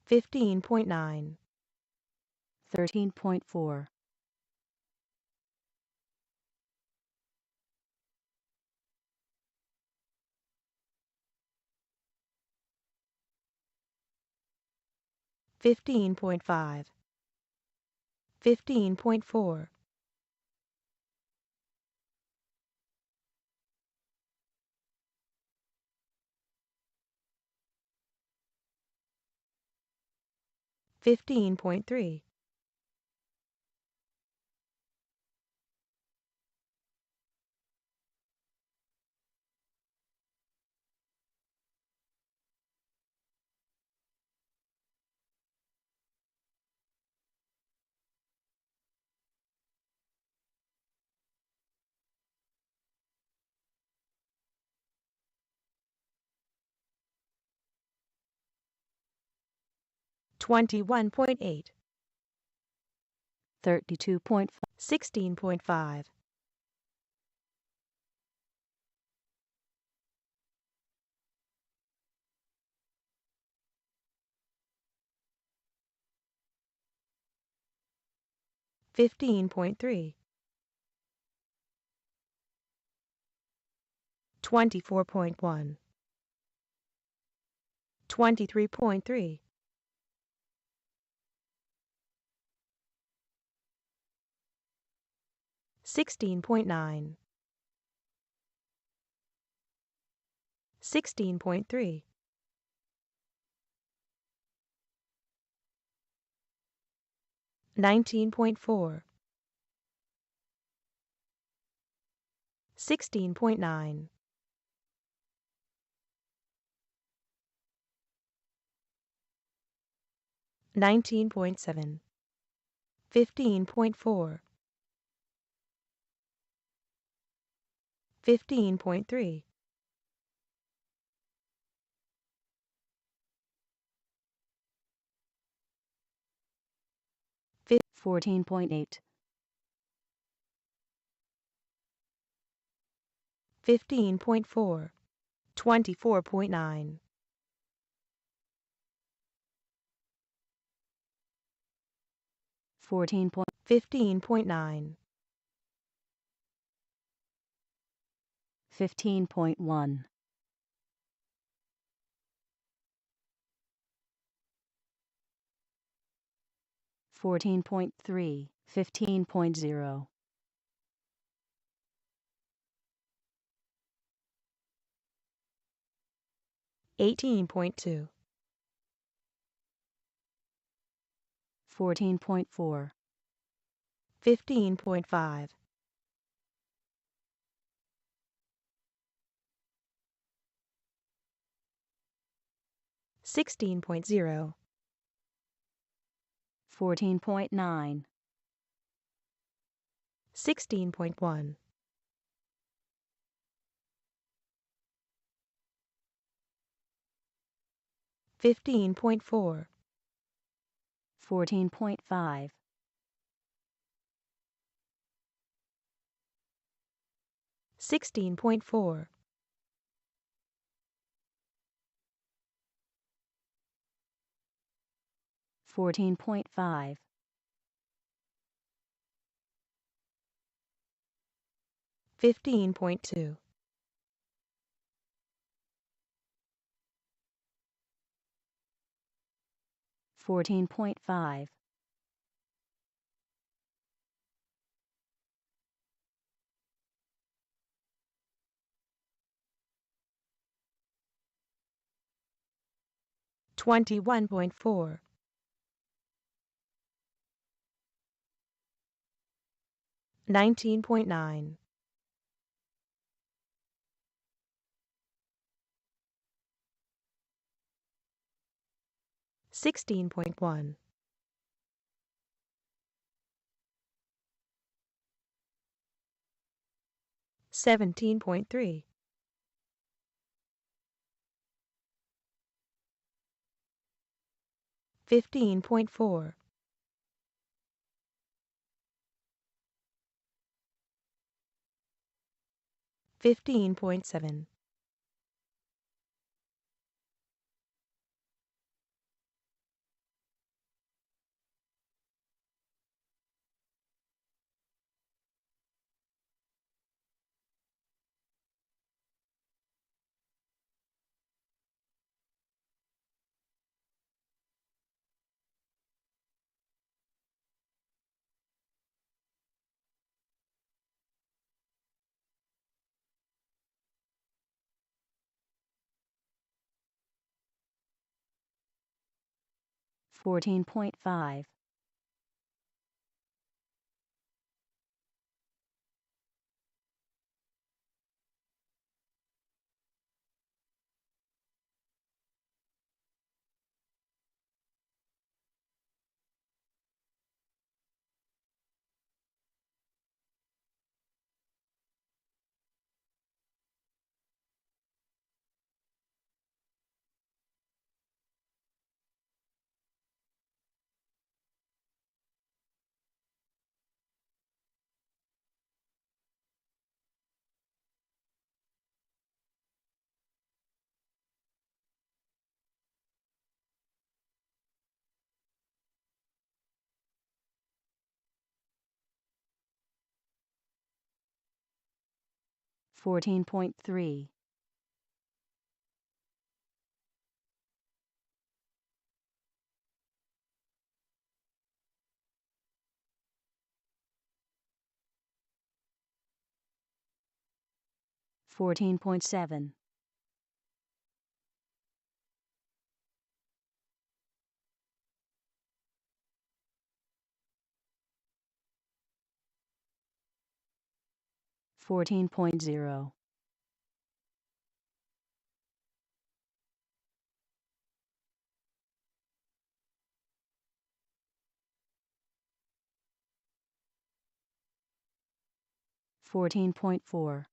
15.9, 13.4, 15.5, 15.4, 15.3, 21.8, 32.5, 16.5, 15.3, 24.1, 23.3, 16.9, 16.3, 19.4, 16.9, 19.7, 15.4, 15.3, 14.8, 15.4, 24.9, 15.9, 15.1, 14.3, 15.0, 18.2, 14.4, 15.5, 16.0, 14.9, 16.1, 15.4, 14.5, 16.4, 14.5, 15.2, 14.5, 21.4, 19.9, 16.1, 17.3, 15.4, 15.7, 14.5. 14.3. 14.7. 14.0. 14.4.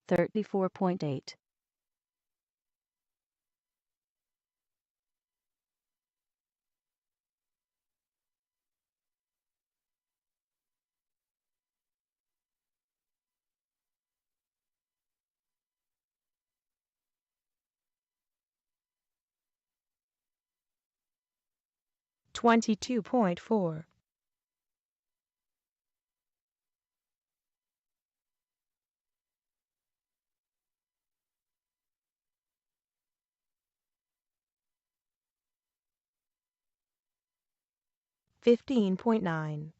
34.8. 22.4. 15.9.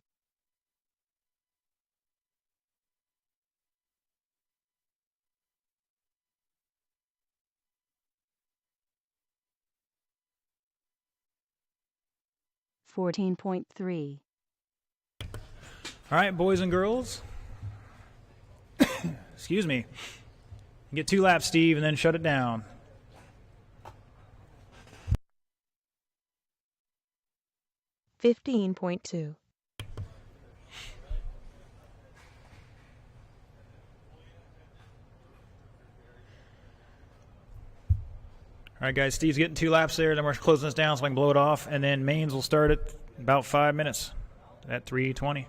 14.3. All right, boys and girls. Excuse me. Get 2 laps, Steve, and then shut it down. $15.2. All right, guys, Steve's getting 2 laps there. Then we're closing this down so I can blow it off. And then mains will start at about 5 minutes at 3:20.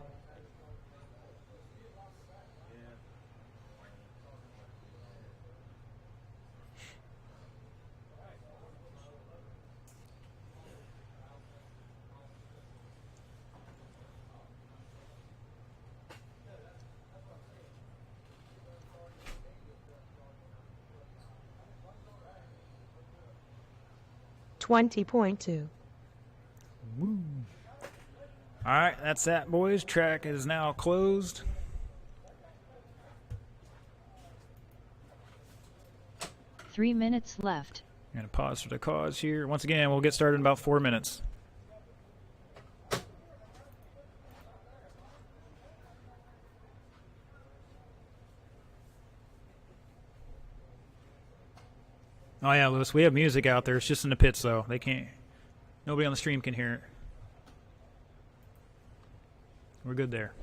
$20.2. All right, that's that, boys. Track is now closed. Three minutes left. I'm going to pause for the cause here. Once again, we'll get started in about 4 minutes. Oh, yeah, Lewis, we have music out there. It's just in the pits, though. They can't, nobody on the stream can hear it. We're good there.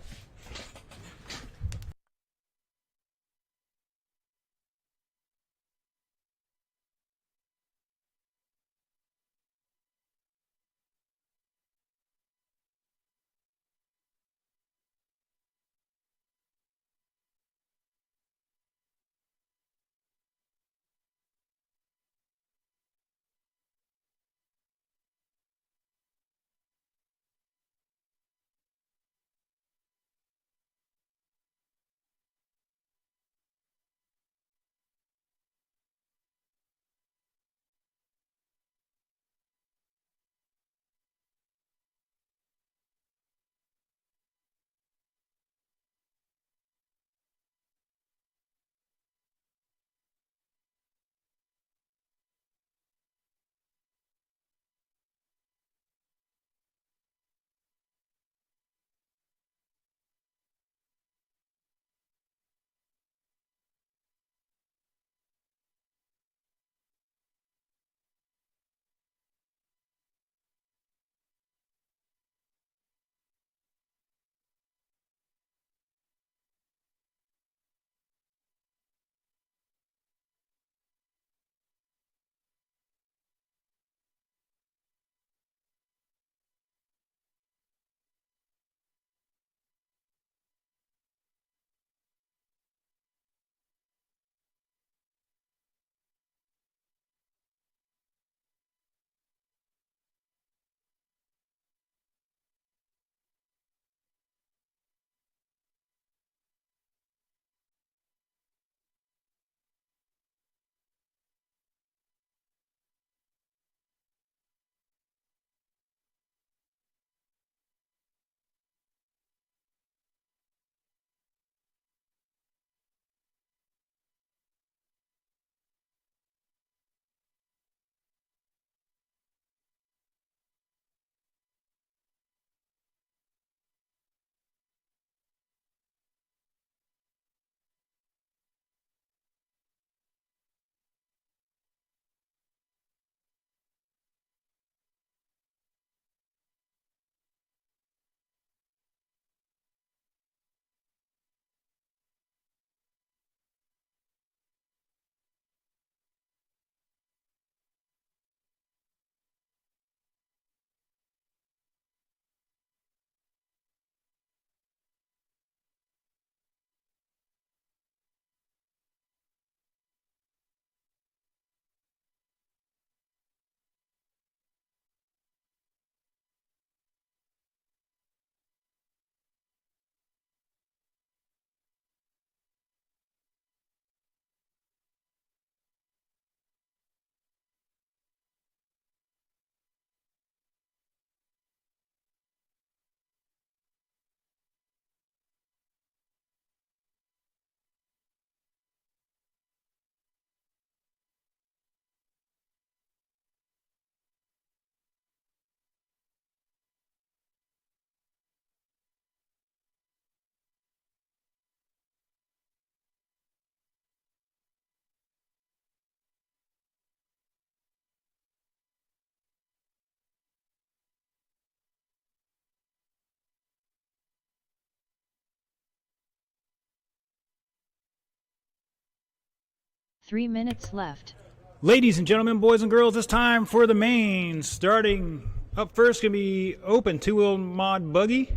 3 minutes left. Ladies and gentlemen, boys and girls, it's time for the main. Starting up first, going to be open two-wheel mod buggy.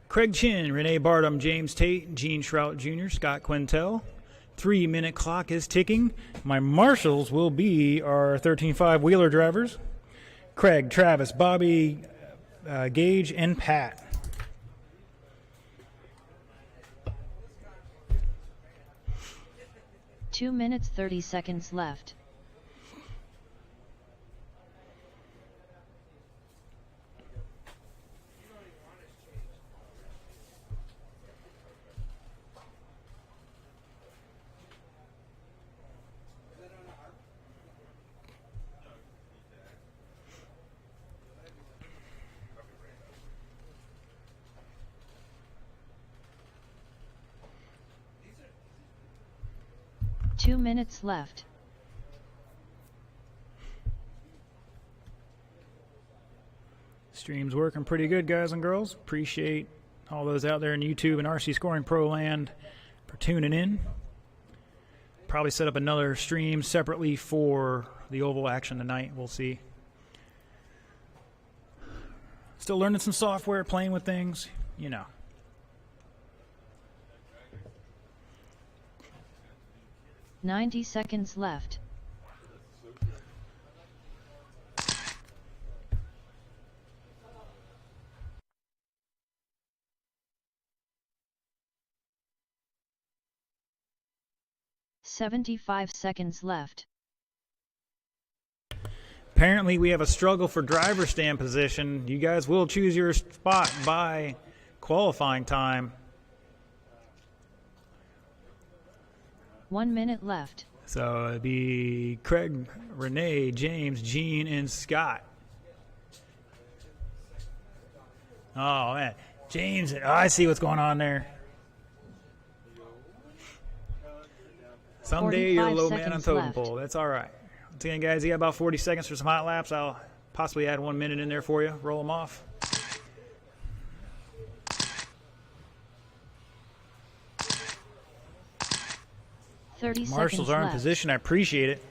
Craig Chin, Renee Bartum, James Tate, Gene Shrout Jr., Scott Quintel. 3-minute clock is ticking. My marshals will be our 13.5 wheeler drivers: Craig, Travis, Bobby, Gage, and Pat. Two minutes 30 seconds left. Two minutes left. Stream's working pretty good, guys and girls. Appreciate all those out there in YouTube and RC Scoring Pro land for tuning in. Probably set up another stream separately for the oval action tonight. We'll see. Still learning some software, playing with things, you know. "90 seconds left. "75 seconds left. Apparently we have a struggle for driver stand position. You guys will choose your spot by qualifying time. 1 minute left. So it'd be Craig, Renee, James, Gene, and Scott. Oh, man. James, oh, I see what's going on there. Someday you're a 45 low man on seconds totem left. pole. That's all right. Once again, guys, you got about 40 seconds for some hot laps. I'll possibly add 1 minute in there for you. Roll them off. 30 Marshals seconds are in left. position. I appreciate it.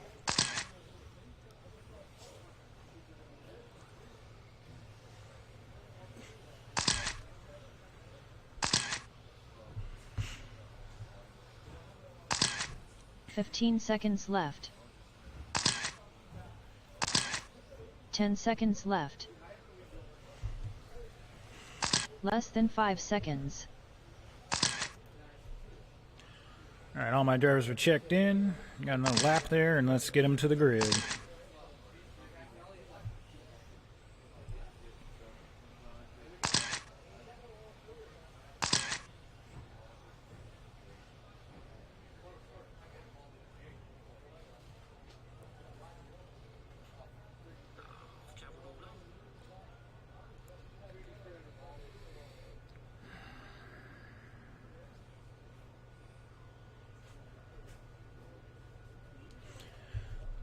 "15 seconds left. 10 seconds left. Less than 5 seconds. All right, all my drivers are checked in. Got another lap there, and let's get them to the grid.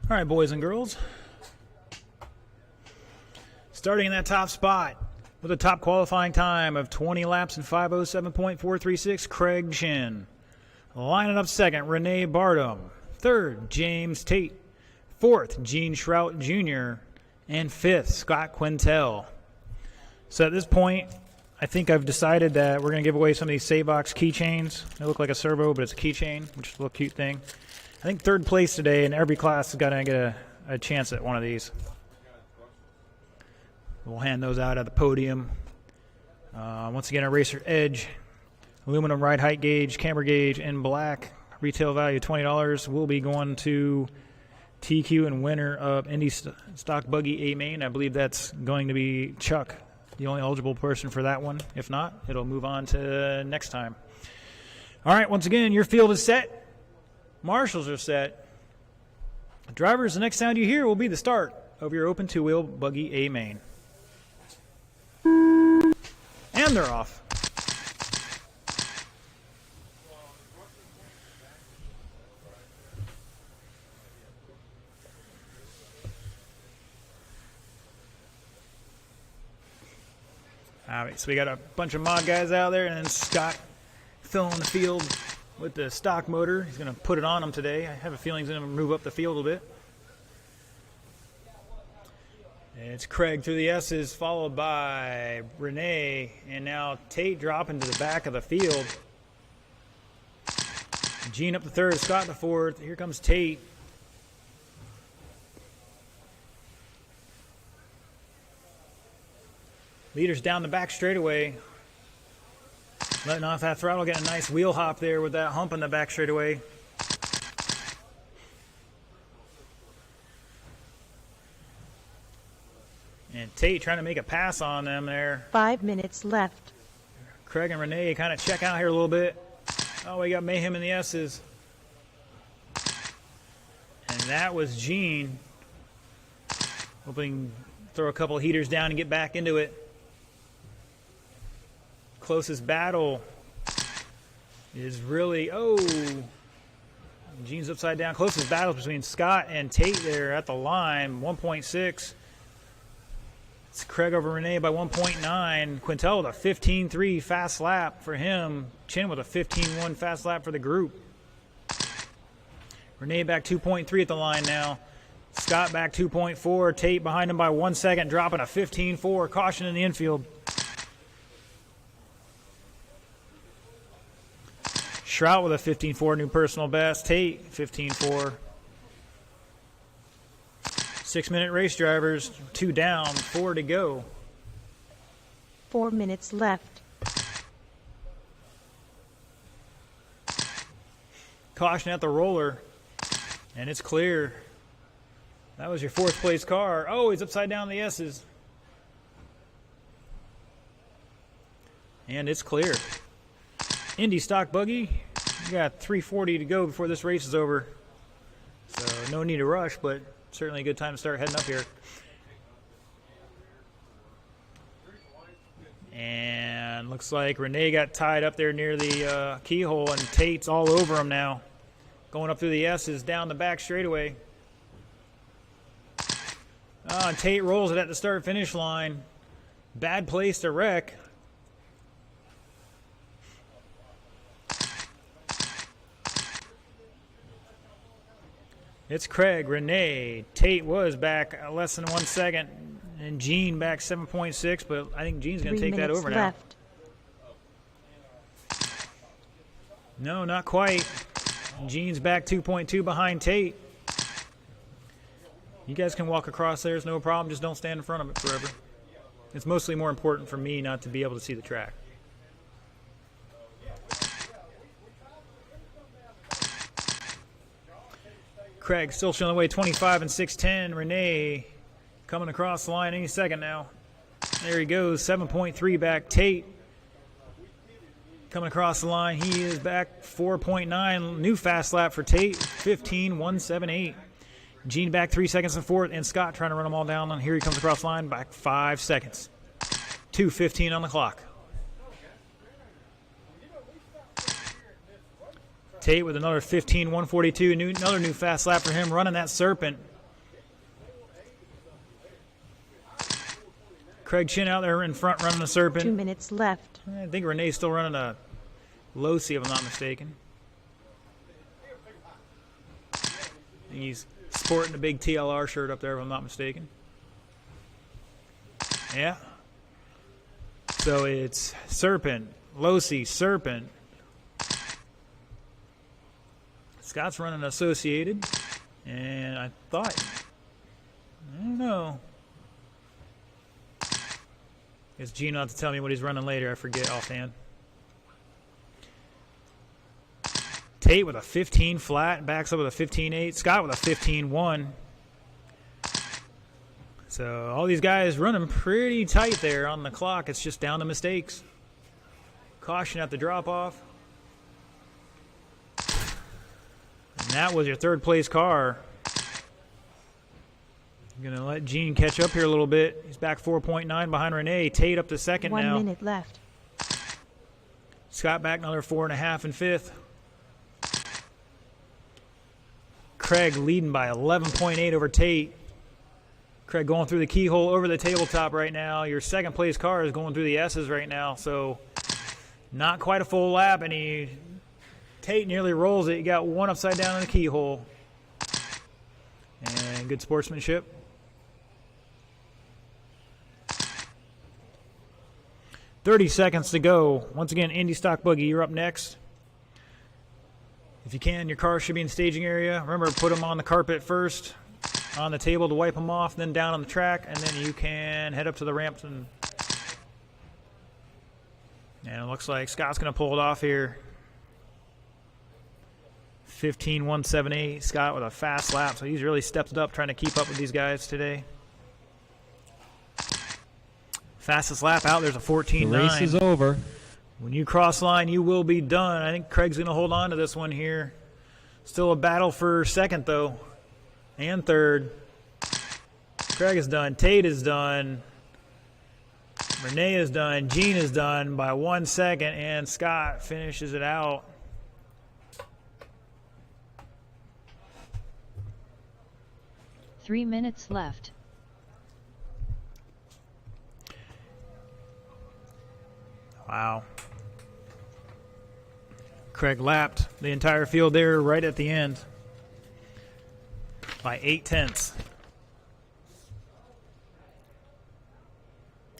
All right, boys and girls. Starting in that top spot with a top qualifying time of 20 laps and 5:07.436, Craig Chin. Lining up second, Renee Bartum. Third, James Tate. Fourth, Gene Shrout Jr. And fifth, Scott Quintel. So at this point, I think I've decided that we're going to give away some of these Savox keychains. They look like a servo, but it's a keychain, which is a little cute thing. I think third place today in every class is going to get a chance at one of these. We'll hand those out at the podium. Once again, a Racer Edge, aluminum ride height gauge, camber gauge in black, retail value $20. Will be going to TQ and winner of Indy Stock Buggy A Main. I believe that's going to be Chuck, the only eligible person for that one. If not, it'll move on to next time. All right, once again, your field is set. Marshals are set. Drivers, the next sound you hear will be the start of your open two-wheel buggy A main. And they're off. All right, so we got a bunch of mod guys out there, and then Scott filling the field with the stock motor. He's going to put it on him today. I have a feeling he's going to move up the field a little bit. And it's Craig through the S's, followed by Renee, and now Tate dropping to the back of the field. Gene up the third, Scott the fourth. Here comes Tate. Leaders down the back straightaway. Letting off that throttle, getting a nice wheel hop there with that hump in the back straightaway. And Tate trying to make a pass on them there. 5 minutes left. Craig and Renee kind of check out here a little bit. Oh, we got Mayhem in the S's. And that was Gene. Hoping to throw a couple of heaters down and get back into it. Closest battle is really, Gene's upside down. Closest battle between Scott and Tate there at the line, 1.6. It's Craig over Renee by 1.9. Quintel with a 15.3 fast lap for him. Chin with a 15.1 fast lap for the group. Renee back 2.3 at the line now. Scott back 2.4. Tate behind him by 1 second, dropping a 15.4. Caution in the infield. Shrout with a 15.4 new personal best. Tate 15.4. 6-minute race drivers, 2 down, 4 to go. 4 minutes left. Caution at the roller, and it's clear. That was your 4th place car. Oh, he's upside down the S's. And it's clear. Indy stock buggy. You got 3:40 to go before this race is over. So no need to rush, but certainly a good time to start heading up here. And looks like Renee got tied up there near the keyhole, and Tate's all over him now. Going up through the S's down the back straightaway. And Tate rolls it at the start-finish line. Bad place to wreck. It's Craig, Renee. Tate was back less than 1 second, and Gene back 7.6, but I think Gene's going to take that over left. now. No, not quite. Gene's back 2.2 behind Tate. You guys can walk across there, it's no problem. Just don't stand in front of it forever. It's mostly more important for me not to be able to see the track. Craig still showing the way, 25 and 6:10. Renee coming across the line any second now. There he goes, 7.3 back. Tate coming across the line. He is back 4.9. New fast lap for Tate, 15.178. Gene back 3 seconds and 4th, and Scott trying to run them all down. And here he comes across the line, back 5 seconds. 2:15 on the clock. Tate with another 15.142. Another new fast lap for him, running that Serpent. Craig Chin out there in front running the Serpent. 2 minutes left. I think Renee's still running a Losi, if I'm not mistaken. He's sporting a big TLR shirt up there, if I'm not mistaken. Yeah. So it's Serpent, Losi, Serpent. Scott's running Associated, and I don't know. Guess Gene will have to tell me what he's running later. I forget offhand. Tate with a 15 flat, backs up with a 15.8. Scott with a 15.1. So all these guys running pretty tight there on the clock. It's just down to mistakes. Caution at the drop-off. And that was your 3rd place car. I'm going to let Gene catch up here a little bit. He's back 4.9 behind Renee. Tate up to 2nd now. 1 minute left. Scott back another 4.5 in 5th. Craig leading by 11.8 over Tate. Craig going through the keyhole over the tabletop right now. Your 2nd place car is going through the S's right now, so not quite a full lap, and he Tate nearly rolls it. He got one upside down in the keyhole. And good sportsmanship. "30 seconds to go." Once again, Indy Stock Buggy, you're up next. If you can, your car should be in staging area. Remember, put them on the carpet first, on the table to wipe them off, then down on the track, and then you can head up to the ramps. And it looks like Scott's going to pull it off here. 15.178. Scott with a fast lap, so he's really stepped it up trying to keep up with these guys today. Fastest lap out, there's a 14.9. The race is over. When you cross line, you will be done. I think Craig's going to hold on to this one here. Still a battle for second, though, and third. Craig is done. Tate is done. Renee is done. Gene is done by 1 second, and Scott finishes it out. Three minutes left. Wow. Craig lapped the entire field there right at the end by 0.8.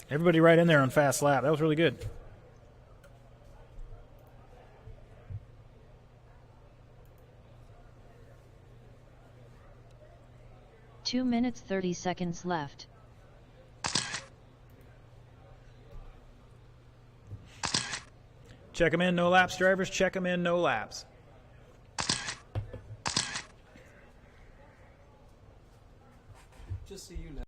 Everybody right in there on fast lap. That was really good. Two minutes 30 seconds left. Check them in, no laps, drivers. Check them in, no laps. Just so you know.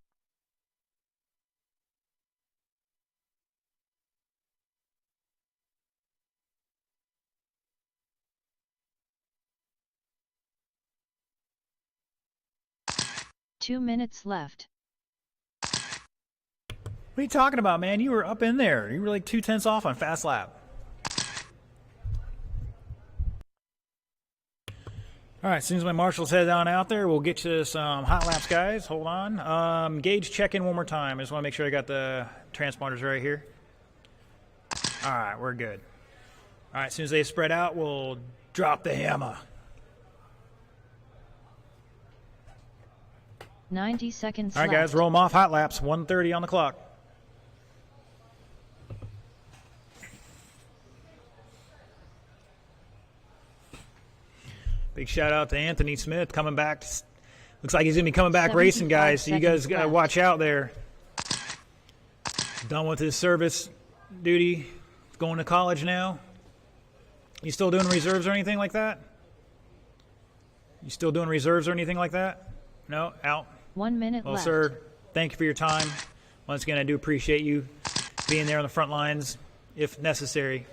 Two minutes left. What are you talking about, man? You were up in there. You were like 0.2 off on fast lap. All right, as soon as my marshals head on out there, we'll get you some hot laps, guys. Hold on. Gauge check in one more time. I just want to make sure I got the transponders right here. All right, we're good. All right, as soon as they spread out, we'll drop the hammer. 90 seconds All right, left. guys, roll them off. Hot laps, 1:30 on the clock. Big shout out to Anthony Smith coming back. Looks like he's going to be coming back racing, guys. So you guys got to watch out there. Done with his service duty. Going to college now. You still doing reserves or anything like that? You still doing reserves or anything like that? No? Out? 1 minute Well, left. sir, thank you for your time. Once again, I do appreciate you being there on the front lines if necessary.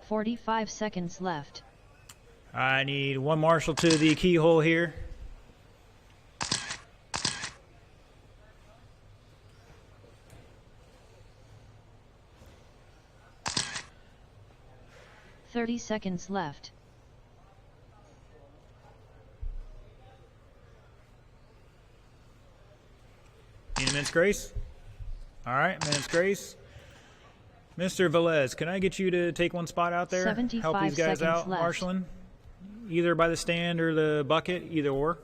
$45 seconds left. I need one marshal to the keyhole here. $30 seconds left. Need a minute's grace? All right, minute's grace. Mr. Velez, can I get you to take one spot out there? 75 Help these guys seconds out, left. marshaling. Either by the stand or the bucket, either or.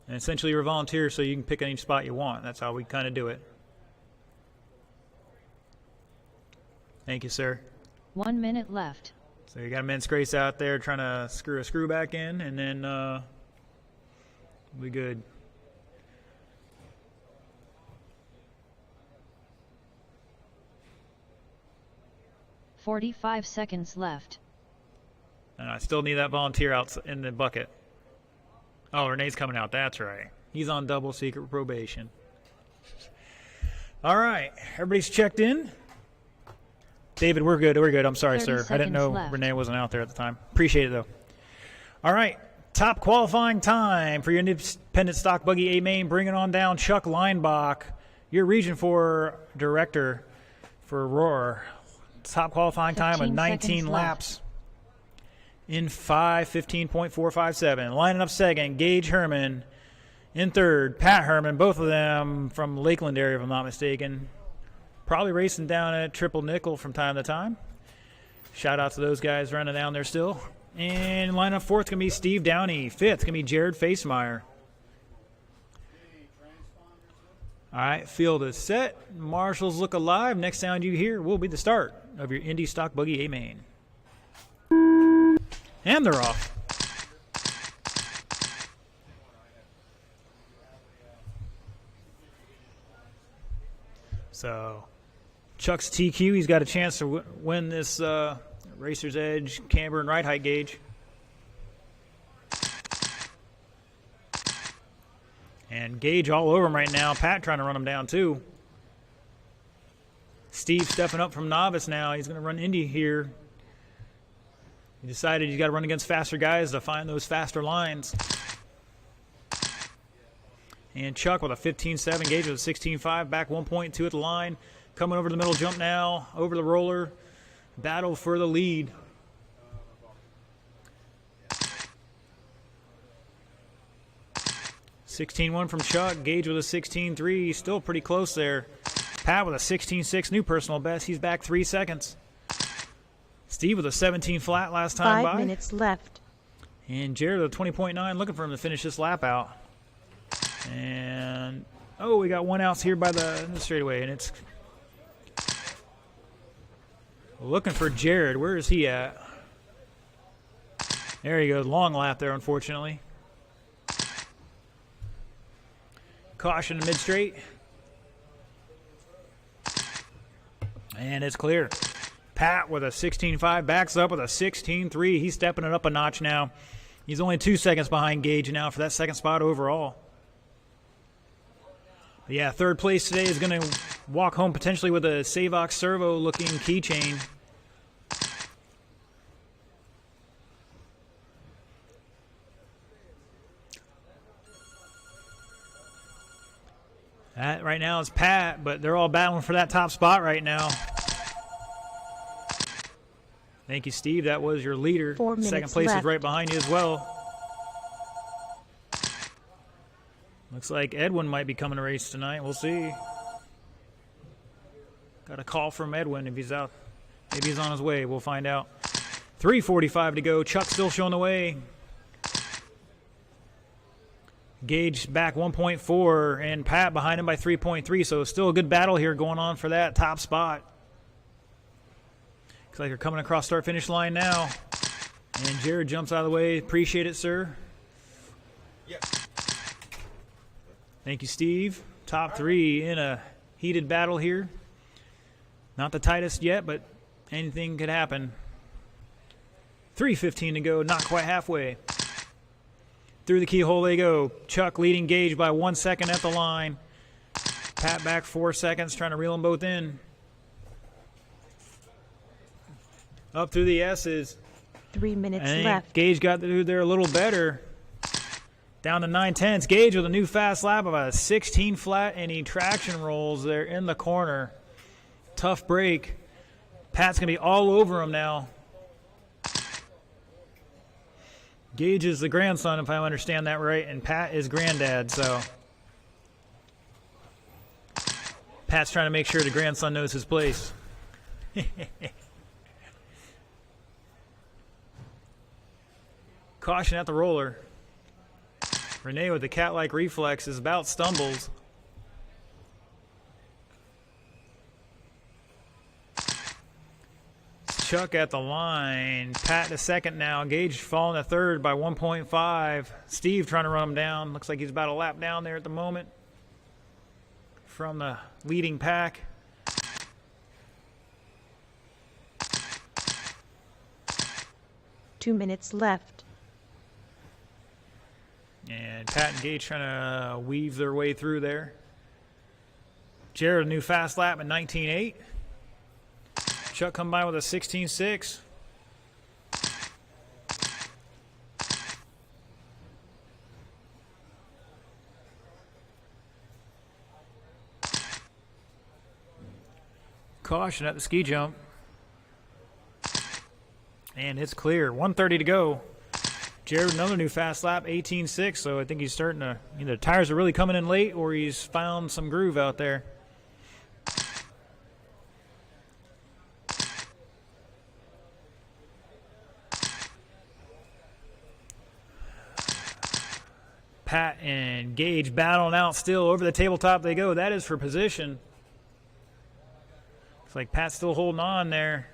And essentially you're a volunteer, so you can pick any spot you want. That's how we kind of do it. Thank you, sir. 1 minute left. So you got a minute's grace out there trying to screw a screw back in, and then we good. $45 seconds left. And I still need that volunteer out in the bucket. Oh, Renee's coming out. That's right. He's on double secret probation. All right. Everybody's checked in. David, we're good. We're good. I'm sorry, 30 sir. I didn't know seconds left. Renee wasn't out there at the time. Appreciate it, though. All right. Top qualifying time for your independent stock buggy A main. Bring it on down. Chuck Leinbach, your Region 4 director for Roar. Top qualifying time of 15 19 seconds laps in 5:15.457. Lining up second, Gage Herman. In third, Pat Herman, both of them from Lakeland area, if I'm not mistaken. Probably racing down at Triple Nickel from time to time. Shout out to those guys running down there still. And line up fourth going to be Steve Downey. Fifth going to be Jared Facemeyer. All right, field is set. Marshals look alive. Next sound you hear will be the start of your Indy Stock Buggy A-Main. And they're off. So Chuck's TQ. He's got a chance to win this Racer's Edge camber and ride height gauge. And Gage all over him right now. Pat trying to run him down too. Steve stepping up from novice now. He's going to run Indy here. He decided he's got to run against faster guys to find those faster lines. And Chuck with a 15.7, Gage with a 16.5, back 1.2 at the line. Coming over the middle jump now, over the roller. Battle for the lead. (16.1) from Chuck, Gage with a 16.3, still pretty close there. Pat with a 16.6, new personal best. He's back 3 seconds. Steve with a 17 flat last time 5 by. minutes left. And Jared with a 20.9, looking for him to finish this lap out. And, oh, we got one out here by the straightaway, and it's looking for Jared. Where is he at? There he goes. Long lap there, unfortunately. Caution to mid-straight. And it's clear. Pat with a 16.5, backs up with a 16.3. He's stepping it up a notch now. He's only 2 seconds behind Gage now for that second spot overall. But yeah, third place today is going to walk home potentially with a Savox Servo-looking keychain. That right now is Pat, but they're all battling for that top spot right now. Thank you, Steve. That was your leader. 4 minutes Second place left. is right behind you as well. Looks like Edwin might be coming to race tonight. We'll see. Got a call from Edwin if he's out. Maybe he's on his way. We'll find out. 3:45 to go. Chuck still showing the way. Gage back 1.4 and Pat behind him by 3.3. So still a good battle here going on for that top spot. Looks like they're coming across start-finish line now. And Jared jumps out of the way. Appreciate it, sir. Yep. Thank you, Steve. Top three in a heated battle here. Not the tightest yet, but anything could happen. 3:15 to go, not quite halfway. Through the keyhole they go. Chuck leading Gage by 1 second at the line. Pat back 4 seconds, trying to reel them both in. Up through the S's. 3 minutes And left. Gage got through there a little better. Down to 9/10. Gage with a new fast lap of a 16 flat, and he traction rolls there in the corner. Tough break. Pat's going to be all over him now. Gage is the grandson, if I understand that right, and Pat is granddad, so Pat's trying to make sure the grandson knows his place. Caution at the roller. Renee with the cat-like reflexes about stumbles. Chuck at the line. Pat to second now. Gage falling to third by 1.5. Steve trying to run him down. Looks like he's about a lap down there at the moment from the leading pack. Two minutes left. And Pat and Gage trying to weave their way through there. Jared, a new fast lap at 19.8. Chuck come by with a 16.6. Caution at the ski jump. And it's clear. 1:30 to go. Jared, another new fast lap, 18.6. So I think he's starting to, either tires are really coming in late or he's found some groove out there. Pat and Gage battling out still. Over the tabletop they go. That is for position. Looks like Pat's still holding on there.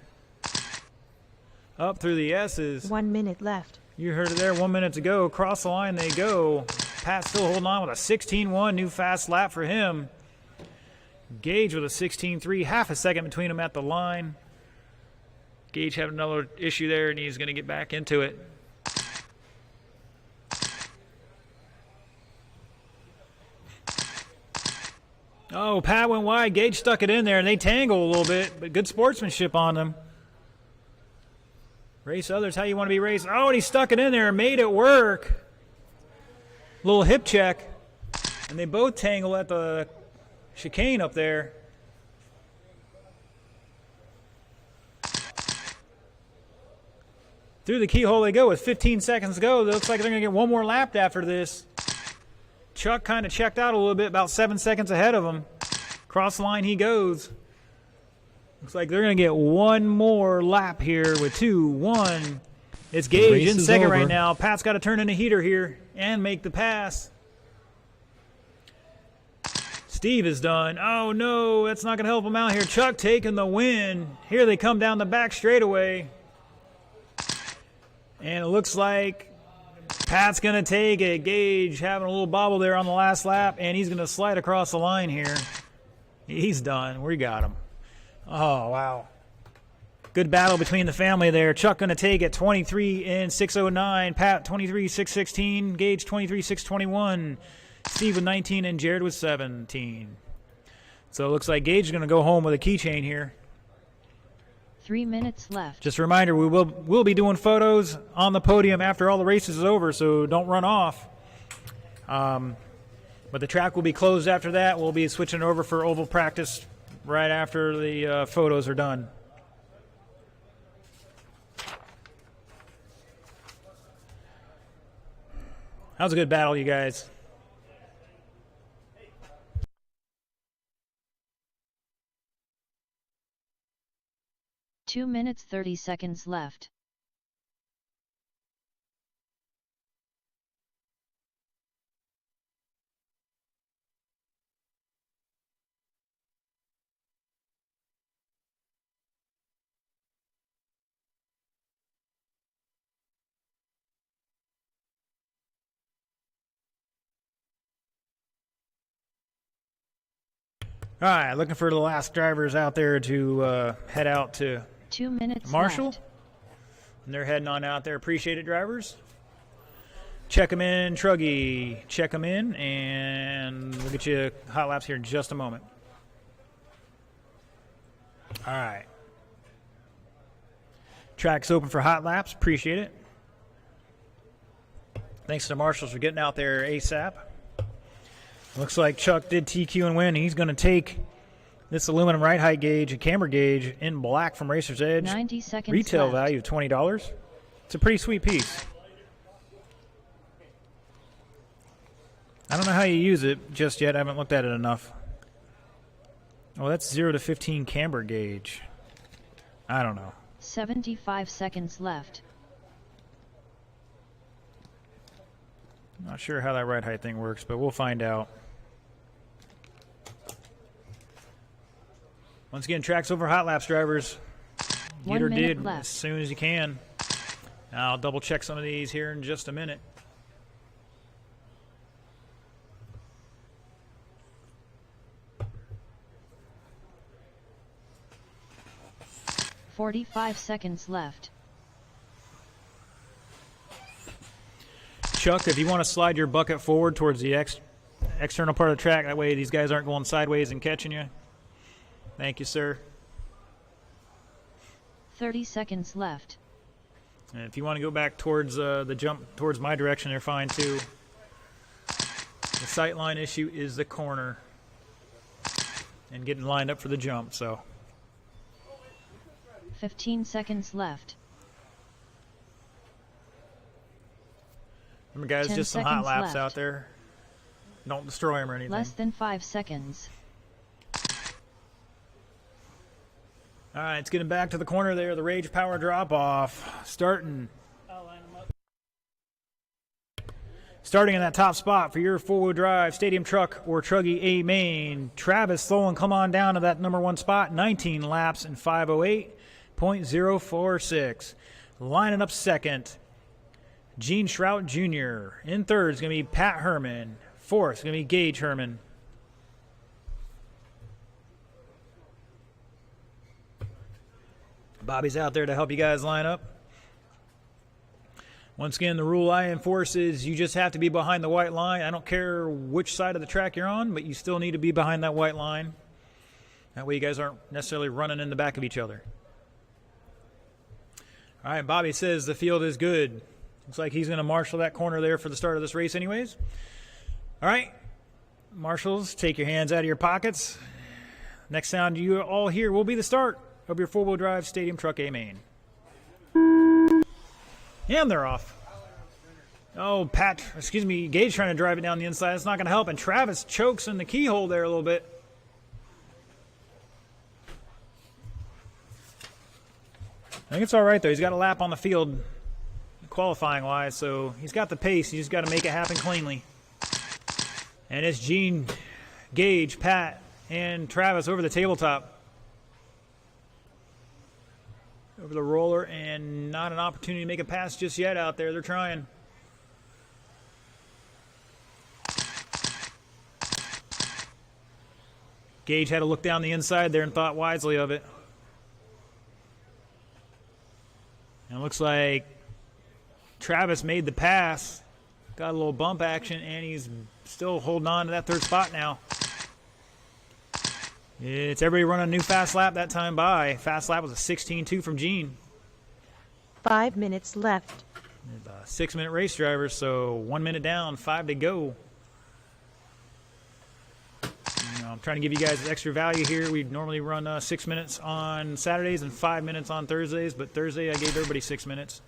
Up through the S's. 1 minute left. You heard it there, 1 minute to go. Across the line they go. Pat still holding on with a 16.1, new fast lap for him. Gage with a 16.3, half a second between them at the line. Gage having another issue there, and he's going to get back into it. Oh, Pat went wide. Gage stuck it in there, and they tangle a little bit, but good sportsmanship on them. Race others how you want to be raced. Oh, and he stuck it in there and made it work. Little hip check. And they both tangle at the chicane up there. Through the keyhole they go with 15 seconds to go. It looks like they're going to get one more lap after this. Chuck kind of checked out a little bit, about 7 seconds ahead of him. Cross the line he goes. Looks like they're going to get one more lap here with 2-1. It's Gage in second right now. Pat's got to turn in a heater here and make the pass. Steve is done. Oh, no, that's not going to help him out here. Chuck taking the win. Here they come down the back straightaway. And it looks like Pat's going to take it. Gage having a little bobble there on the last lap, and he's going to slide across the line here. He's done. We got him. Oh, wow. Good battle between the family there. Chuck going to take it 23 in 6:09. Pat 23 6:16. Gage 23 6:21. Steve with 19 and Jared with 17. So it looks like Gage is going to go home with a keychain here. 3 minutes left. Just a reminder, we'll be doing photos on the podium after all the races is over, so don't run off. But the track will be closed after that. We'll be switching over for oval practice right after the photos are done. That was a good battle, you guys. Two minutes 30 seconds left. All right, looking for the last drivers out there to head out to 2 minutes Marshall. left. And they're heading on out there. Appreciate it, drivers. Check them in, Truggy. Check them in, and we'll get you hot laps here in just a moment. All right. Track's open for hot laps. Appreciate it. Thanks to the marshals for getting out there ASAP. Looks like Chuck did TQ and win. He's going to take this aluminum ride height gauge, a camber gauge in black from Racer's Edge. 90 seconds Retail left. value of $20. It's a pretty sweet piece. I don't know how you use it just yet. I haven't looked at it enough. Oh, that's 0 to 15 camber gauge. I don't know. 75 seconds left. Not sure how that ride height thing works, but we'll find out. Once again, track's over hot laps, drivers. Get 1 her minute did left. as soon as you can. I'll double check some of these here in just a minute. .45 seconds left. Chuck, if you want to slide your bucket forward towards the external part of the track, that way these guys aren't going sideways and catching you. Thank you, sir. 30 seconds left. And if you want to go back towards the jump, towards my direction, they're fine too. The sight line issue is the corner and getting lined up for the jump, so. 15 seconds left. Remember, guys, 10 just some hot seconds laps left. out there. Don't destroy them or anything. Less than 5 seconds. All right, it's getting back to the corner there. The Rage Power drop-off. Starting in that top spot for your four-wheel drive stadium truck or Truggy A main. Travis Tholen, come on down to that number 1 spot. 19 laps in 5:08.046. Lining up second, Gene Shrout Jr. In third is going to be Pat Herman. Fourth is going to be Gage Herman. Bobby's out there to help you guys line up. Once again, the rule I enforce is you just have to be behind the white line. I don't care which side of the track you're on, but you still need to be behind that white line. That way you guys aren't necessarily running in the back of each other. All right, Bobby says the field is good. Looks like he's going to marshal that corner there for the start of this race anyways. All right, marshals, take your hands out of your pockets. Next sound you all hear will be the start of your four-wheel drive stadium truck A main. And they're off. Oh, Gage trying to drive it down the inside. It's not going to help. And Travis chokes in the keyhole there a little bit. I think it's all right, though. He's got a lap on the field qualifying-wise, so he's got the pace. He's just got to make it happen cleanly. And it's Gene, Gage, Pat, and Travis over the tabletop. Over the roller, and not an opportunity to make a pass just yet out there. They're trying. Gage had to look down the inside there and thought wisely of it. And it looks like Travis made the pass, got a little bump action, and he's still holding on to that third spot now. It's everybody running a new fast lap that time by. Fast lap was a 16.2 from Gene. 5 minutes left. 6-minute race driver, so 1 minute down, 5 to go. I'm trying to give you guys extra value here. We normally run 6 minutes on Saturdays and 5 minutes on Thursdays, but Thursday I gave everybody 6 minutes.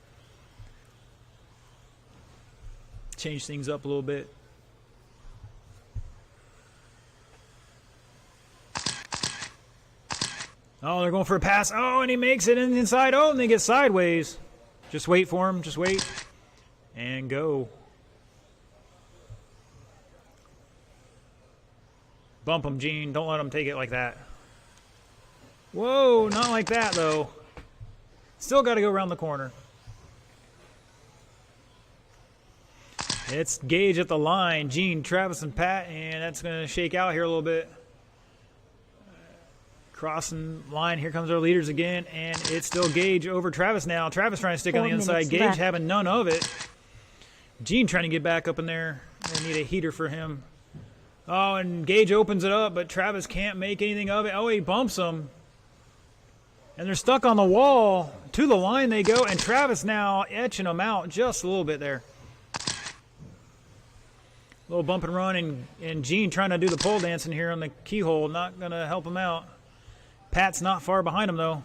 Change things up a little bit. Oh, they're going for a pass. Oh, and he makes it in the inside. Oh, and they get sideways. Just wait for him. Just wait. And go. Bump him, Gene. Don't let him take it like that. Whoa, not like that, though. Still got to go around the corner. It's Gage at the line. Gene, Travis, and Pat, and that's going to shake out here a little bit. Crossing line, here comes our leaders again, and it's still Gage over Travis now. Travis trying to stick on the inside. Gage left. having none of it. Gene trying to get back up in there. They need a heater for him. Oh, and Gage opens it up, but Travis can't make anything of it. Oh, he bumps him. And they're stuck on the wall. To the line they go, and Travis now etching them out just a little bit there. A little bump and run, and Gene trying to do the pole dancing here on the keyhole. Not going to help him out. Pat's not far behind him, though.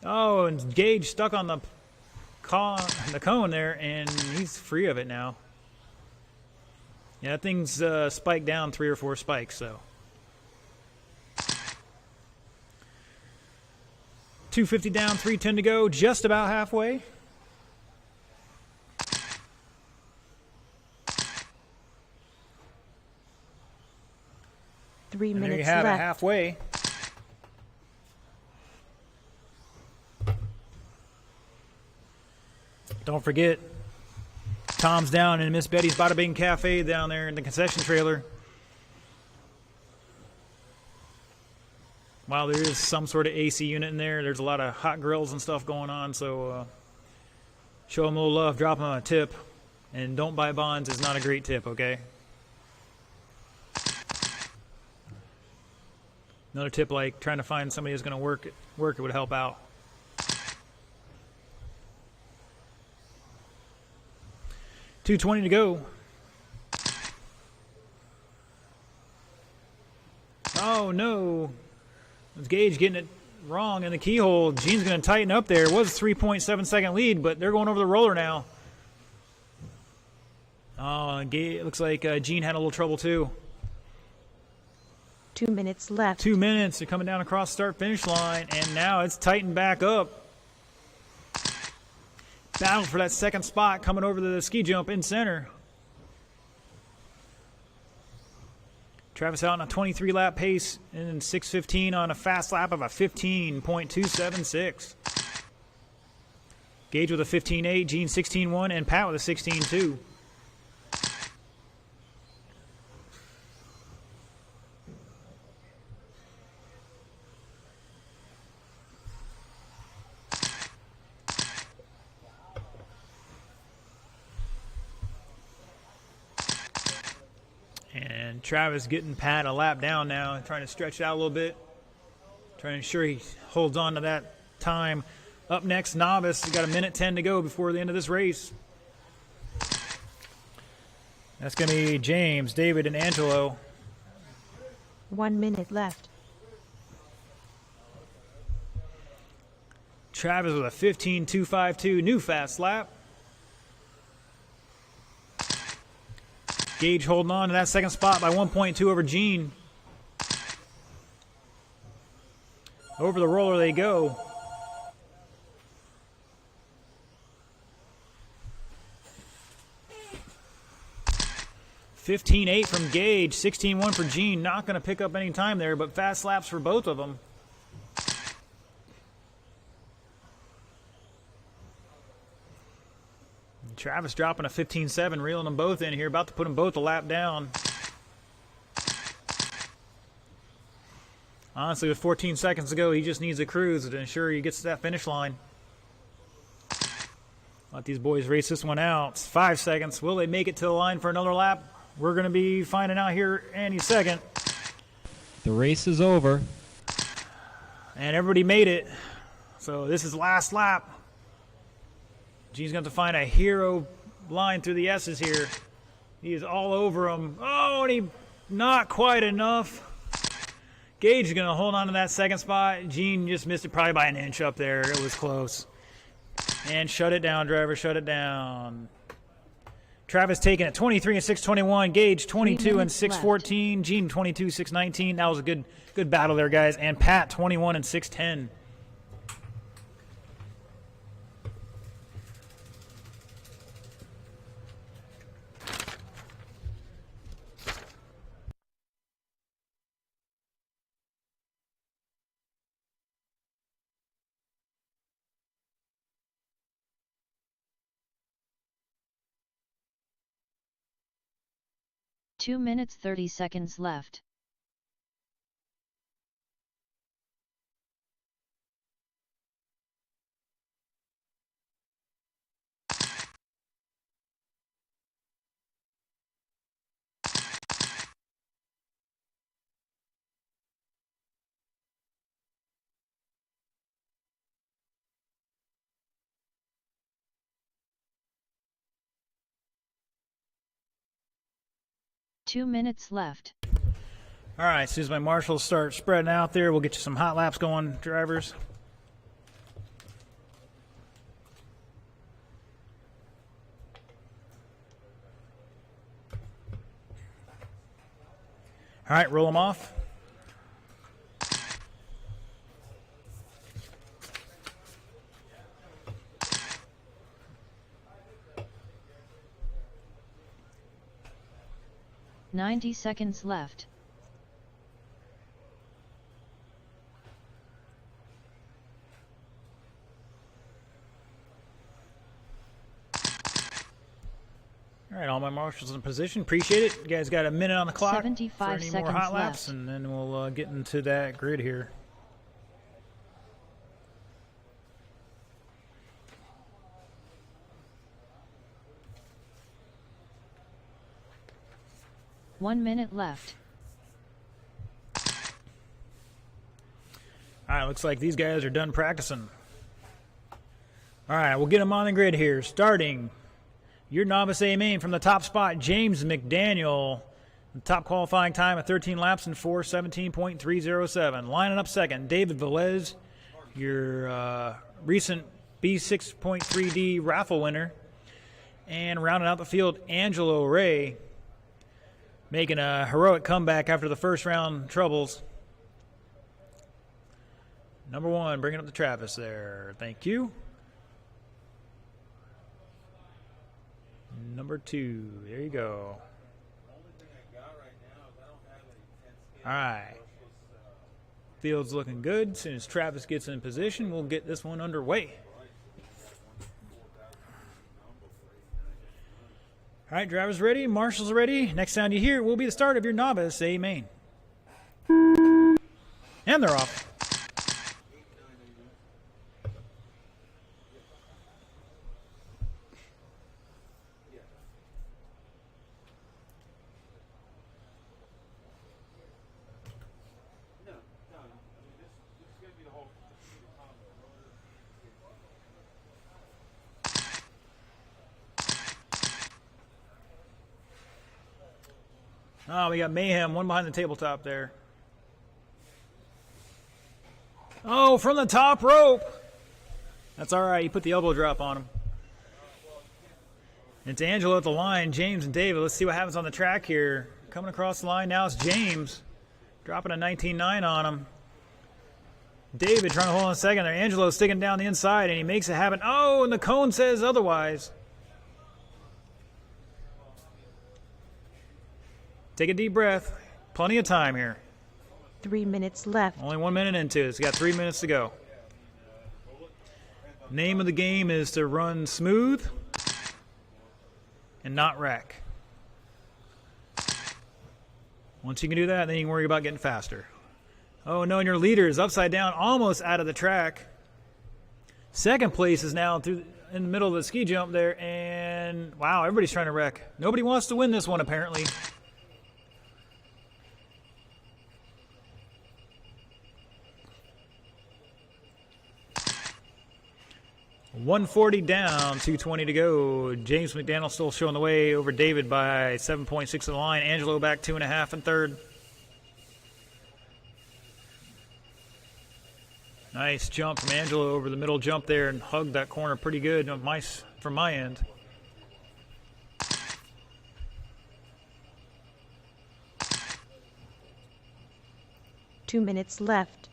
Oh, and Gage stuck on the cone there, and he's free of it now. Yeah, that thing's spiked down 3 or 4 spikes, so. 250 down, 310 to go, just about halfway. Three And there minutes you have left. it, halfway. Don't forget, Tom's down in Miss Betty's Bada Bing Cafe down there in the concession trailer. While there is some sort of AC unit in there, there's a lot of hot grills and stuff going on, so show them a little love, drop them a tip, and don't buy bonds is not a great tip, okay? Another tip, like trying to find somebody who's going to work it would help out. $220 to go. Oh no! It's Gage getting it wrong in the keyhole. Gene's going to tighten up there. It was a 3.7 second lead, but they're going over the roller now. Oh, it looks like Gene had a little trouble too. 2 minutes left. 2 minutes. They're coming down across start-finish line, and now it's tightened back up. Battle for that second spot coming over the ski jump in center. Travis out on a 23-lap pace and 6:15 on a fast lap of a 15.276. Gage with a 15.8, Gene 16.1, and Pat with a 16.2. And Travis getting Pat a lap down now, trying to stretch it out a little bit, trying to ensure he holds on to that time. Up next, Novice. We've got 1:10 to go before the end of this race. That's going to be James, David, and Angelo. 1 minute left. Travis with a 15.252, new fast lap. Gage holding on to that second spot by 1.2 over Gene. Over the roller they go. $15.8 from Gage, 16.1 for Gene. Not going to pick up any time there, but fast laps for both of them. Travis dropping a 15.7, reeling them both in here, about to put them both a lap down. Honestly, with 14 seconds to go, he just needs a cruise to ensure he gets to that finish line. Let these boys race this one out. It's 5 seconds. Will they make it to the line for another lap? We're going to be finding out here any second. The race is over. And everybody made it. So this is last lap. Gene's going to have to find a hero line through the S's here. He is all over him. Oh, and he not quite enough. Gage is going to hold on to that second spot. Gene just missed it probably by an inch up there. It was close. And shut it down, driver. Shut it down. Travis taking it 23 and 6:21. Gage 22 and 6:14. Gene 22, 6:19. That was a good battle there, guys. And Pat 21 and 6:10. Two minutes 30 seconds left. Two minutes left. All right, as soon as my marshals start spreading out there, we'll get you some hot laps going, drivers. All right, roll them off. $90 seconds left. All right, all my marshals in position. Appreciate it. You guys got a minute on the clock 75 for any more seconds hot laps, left. and then we'll get into that grid here. One minute left. All right, looks like these guys are done practicing. All right, we'll get them on the grid here. Starting your novice A main from the top spot, James McDaniel. The top qualifying time of 13 laps and 4:17.307. Lining up second, David Velez. your recent B6.3D raffle winner. And rounding out the field, Angelo Ray, making a heroic comeback after the first round troubles. Number 1, bringing up the Travis there. Thank you. Number 2, there you go. All right. Field's looking good. As soon as Travis gets in position, we'll get this one underway. All right, drivers ready, marshals ready. Next sound you hear will be the start of your novice A main. And they're off. Oh, we got Mayhem, one behind the tabletop there. Oh, from the top rope. That's all right. He put the elbow drop on him. It's Angelo at the line. James and David. Let's see what happens on the track here. Coming across the line now is James. Dropping a 19.9 on him. David trying to hold on a second there. Angelo sticking down the inside, and he makes it happen. Oh, and the cone says otherwise. Take a deep breath. Plenty of time here. 3 minutes left. Only 1 minute into it. It's got 3 minutes to go. Name of the game is to run smooth and not wreck. Once you can do that, then you can worry about getting faster. Oh, no, and your leader is upside down, almost out of the track. Second place is now in the middle of the ski jump there, and wow, everybody's trying to wreck. Nobody wants to win this one, apparently. 140 down, 220 to go. James McDaniel still showing the way over David by 7.6 of the line. Angelo back 2.5 in third. Nice jump from Angelo over the middle jump there and hugged that corner pretty good from my end. Two minutes left.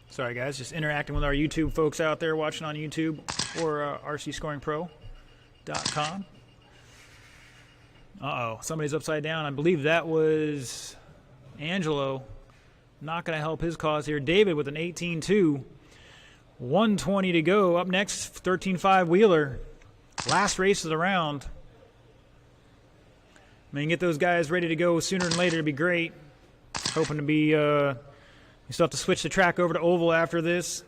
Sorry, guys, just interacting with our YouTube folks out there watching on YouTube or rcscoringpro.com. Uh-oh, somebody's upside down. I believe that was Angelo. Not going to help his cause here. David with an 18-2. 120 to go. Up next, 13.5 Wheeler. Last race of the round. I mean, get those guys ready to go sooner than later would be great. Hoping to be... You still have to switch the track over to oval after this.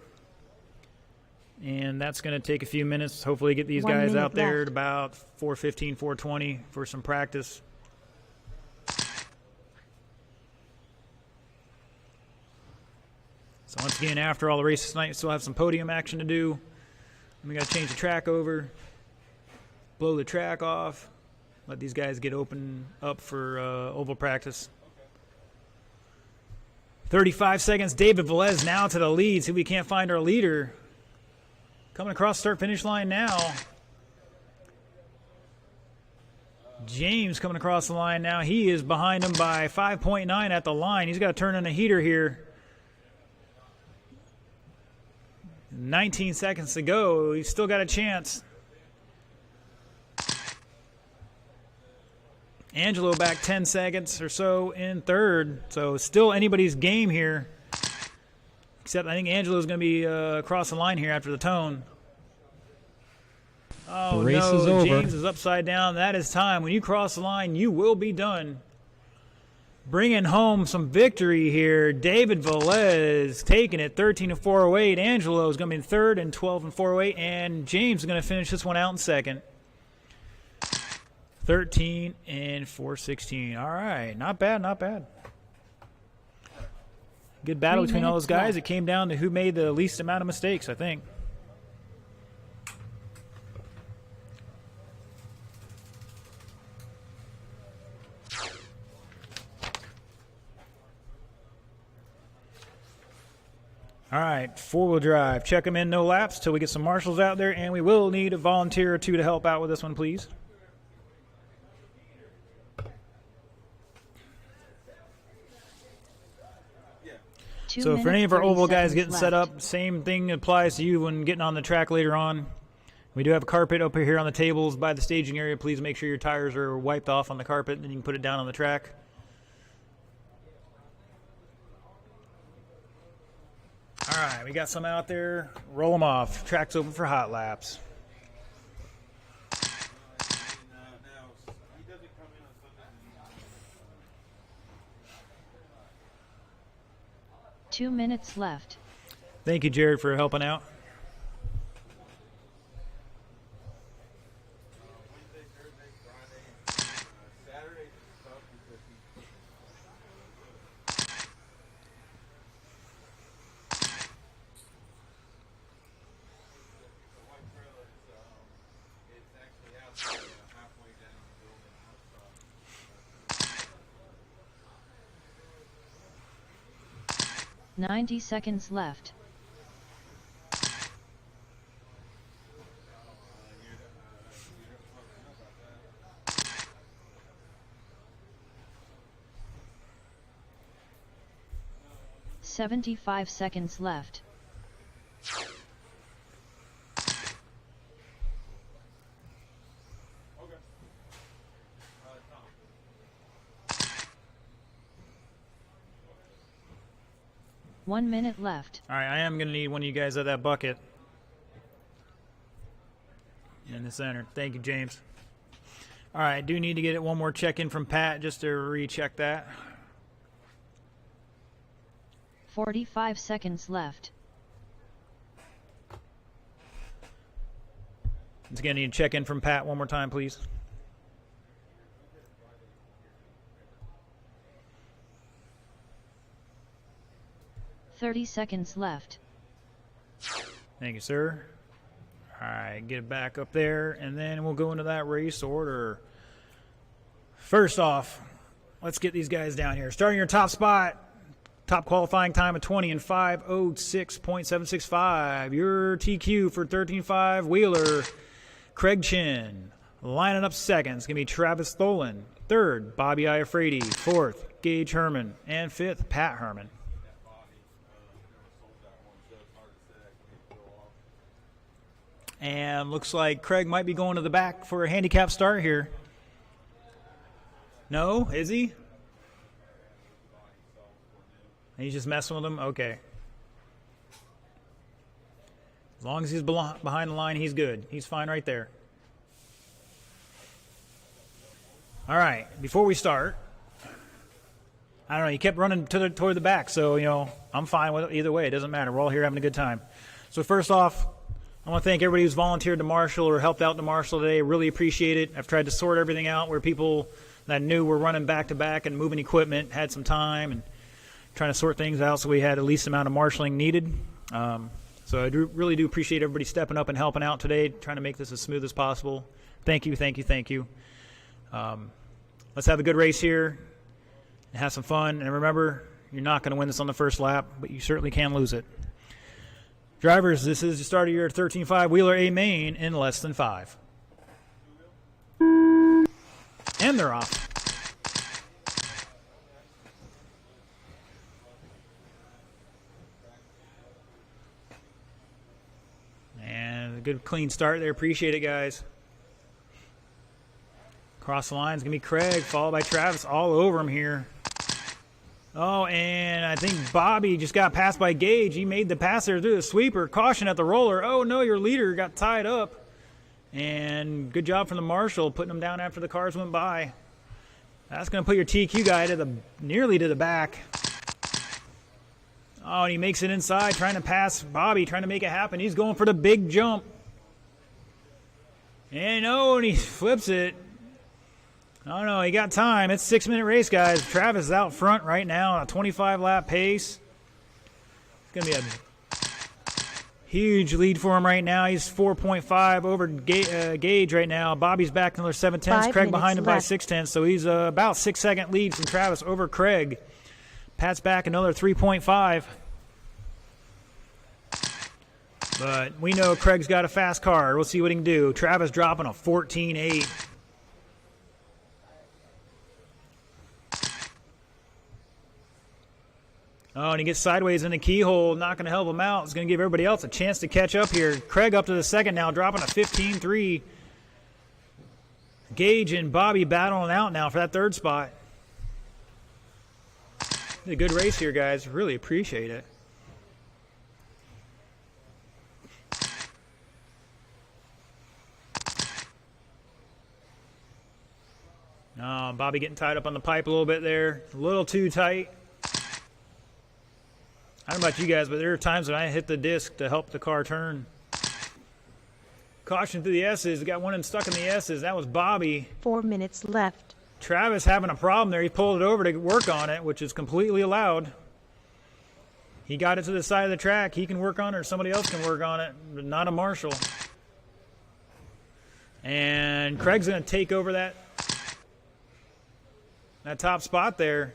And that's going to take a few minutes. Hopefully get these guys out there at about 4:15, 4:20 for some practice. So once again, after all the races tonight, we still have some podium action to do. And we got to change the track over, blow the track off, let these guys get open up for oval practice. 35 seconds. David Velez now to the lead. See if we can't find our leader. Coming across start-finish line now. James coming across the line now. He is behind him by 5.9 at the line. He's got to turn in a heater here. 19 seconds to go. He's still got a chance. Angelo back 10 seconds or so in third. So still anybody's game here. Except I think Angelo's going to be across the line here after the tone. Oh, the race no, is over. James is upside down. That is time. When you cross the line, you will be done. Bringing home some victory here. David Velez taking it 13-408. Angelo is going to be in third and 12-408. And James is going to finish this one out in second. 13 and 416. All right, not bad, not bad. Good battle 3 between all those minutes guys. left. It came down to who made the least amount of mistakes, I think. All right, four-wheel drive. Check them in, no laps, till we get some marshals out there, and we will need a volunteer or two to help out with this one, please. So for any of our oval guys getting set up, same thing applies to you when getting on the track later on. We do have a carpet up here on the tables by the staging area. Please make sure your tires are wiped off on the carpet, and then you can put it down on the track. All right, we got some out there. Roll them off. Track's open for hot laps. Now, he doesn't come in on Sunday. 2 minutes left. Thank you, Jared, for helping out. Wednesday, Thursday, Friday, Saturday is tough because he. The white trailer is it's actually out halfway down the building outside. 90 seconds left. "75 seconds left. Okay. 1 minute left. All right, I am going to need one of you guys at that bucket. In the center. Thank you, James. All right, do need to get it one more check-in from Pat just to recheck that. 45 seconds left. Once again, need to check in from Pat one more time, please. "30 seconds left. Thank you, sir. All right, get it back up there, and then we'll go into that race order. First off, let's get these guys down here. Starting your top spot, top qualifying time of 20 and 5:06.765. Your TQ for 13.5 Wheeler, Craig Chin. Lining up second is going to be Travis Tholen. Third, Bobby Iafredi. Fourth, Gage Herman. And fifth, Pat Herman. And looks like Craig might be going to the back for a handicap start here. No? Is he? He's just messing with him? Okay. As long as he's behind the line, he's good. He's fine right there. All right. Before we start, I don't know. He kept running toward the back, so, I'm fine with it either way. It doesn't matter. We're all here having a good time. So first off, I want to thank everybody who's volunteered to marshal or helped out to marshal today. Really appreciate it. I've tried to sort everything out where people that knew were running back-to-back and moving equipment had some time and trying to sort things out so we had the least amount of marshaling needed. So I really do appreciate everybody stepping up and helping out today, trying to make this as smooth as possible. Thank you, thank you, thank you. Let's have a good race here and have some fun. And remember, you're not going to win this on the first lap, but you certainly can lose it. Drivers, this is the start of your 13.5 Wheeler A main in less than 5. And they're off. And a good clean start there. Appreciate it, guys. Across the line is going to be Craig, followed by Travis all over him here. Oh, and I think Bobby just got passed by Gage. He made the pass there through the sweeper. Caution at the roller. Oh, no, your leader got tied up. And good job from the marshal putting him down after the cars went by. That's going to put your TQ guy nearly to the back. Oh, and he makes it inside, trying to pass Bobby, trying to make it happen. He's going for the big jump. And he flips it. Oh, no, he got time. It's a 6-minute race, guys. Travis is out front right now on a 25-lap pace. It's going to be a huge lead for him right now. He's 4.5 over Gage right now. Bobby's back another 7/10. 5 Craig behind him minutes by 6/10. So he's about 6-second lead from Travis over Craig. Pat's back another 3.5. But we know Craig's got a fast car. We'll see what he can do. Travis dropping a 14.8. Oh, and he gets sideways in the keyhole, not going to help him out. It's going to give everybody else a chance to catch up here. Craig up to the second now, dropping a 15.3. Gage and Bobby battling out now for that third spot. It's a good race here, guys. Really appreciate it. Oh, Bobby getting tied up on the pipe a little bit there. A little too tight. I don't know about you guys, but there are times when I hit the disc to help the car turn. Caution through the S's. Got one stuck in the S's. That was Bobby. 4 minutes left. Travis having a problem there. He pulled it over to work on it, which is completely allowed. He got it to the side of the track. He can work on it or somebody else can work on it, but not a marshal. And Craig's going to take over that top spot there.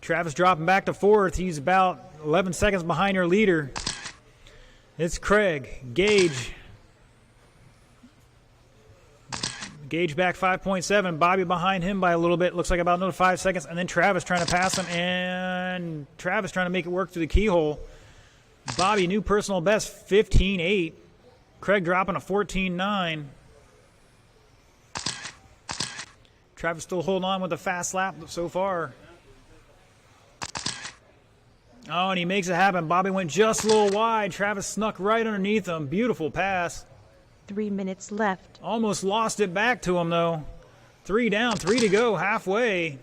Travis dropping back to fourth. He's about 11 seconds behind your leader. It's Craig. Gage back 5.7. Bobby behind him by a little bit. Looks like about another 5 seconds. And then Travis trying to pass him. And Travis trying to make it work through the keyhole. Bobby, new personal best, 15.8. Craig dropping a 14.9. Travis still holding on with a fast lap so far. Oh, and he makes it happen. Bobby went just a little wide. Travis snuck right underneath him. Beautiful pass. 3 minutes left. Almost lost it back to him, though. 3 down, 3 to go, halfway.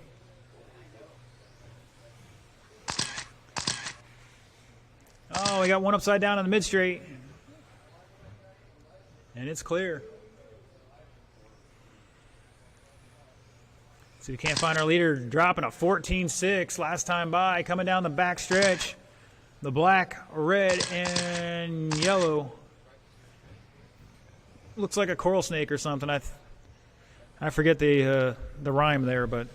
Oh, we got one upside down in the mid-straight. And it's clear. So we can't find our leader, dropping a 14.6 last time by, coming down the back stretch. The black, red, and yellow. Looks like a coral snake or something. I forget the rhyme there, but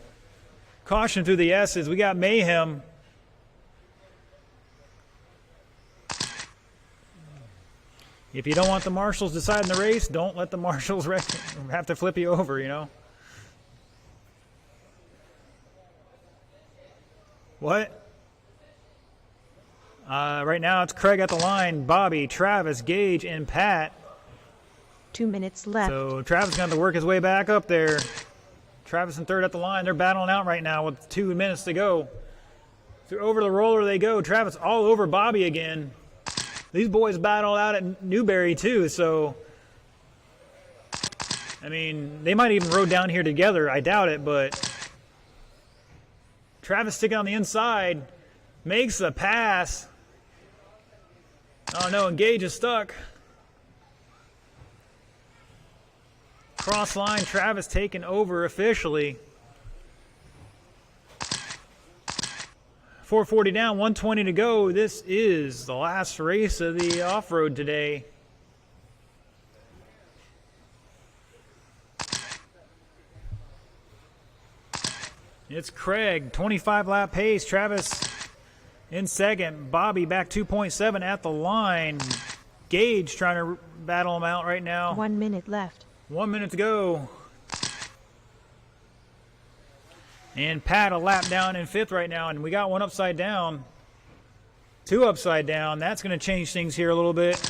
caution through the S's. We got Mayhem. If you don't want the marshals deciding the race, don't let the marshals have to flip you over, you know. What? Right now it's Craig at the line, Bobby, Travis, Gage, and Pat. 2 minutes left. So Travis is going to have to work his way back up there. Travis in third at the line. They're battling out right now with 2 minutes to go. So over the roller they go. Travis all over Bobby again. These boys battled out at Newberry too, so I mean, they might even rode down here together. I doubt it, but Travis sticking on the inside, makes the pass. Oh no, and Gage is stuck. Cross line, Travis taking over officially. 440 down, 120 to go. This is the last race of the off-road today. It's Craig, 25-lap pace. Travis in second. Bobby back 2.7 at the line. Gage trying to battle him out right now. 1 minute left. 1 minute to go. And Pat a lap down in fifth right now, and we got one upside down. 2 upside down. That's going to change things here a little bit.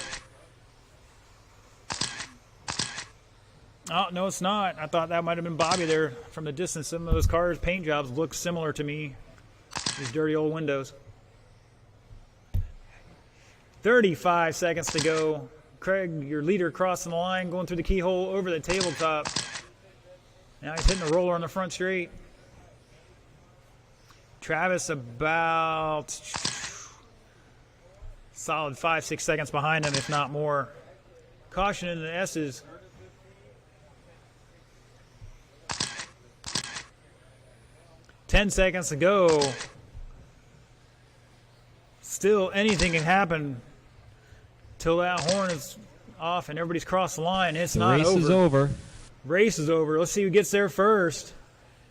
Oh, no, it's not. I thought that might have been Bobby there from the distance. Some of those cars' paint jobs look similar to me. These dirty old windows. 35 seconds to go. Craig, your leader, crossing the line, going through the keyhole over the tabletop. Now he's hitting the roller on the front straight. Travis about solid 5-6 seconds behind him, if not more. Caution in the S's. 10 seconds to go. Still, anything can happen till that horn is off and everybody's crossed the line. It's The not race over. is over. Race is over. Let's see who gets there first.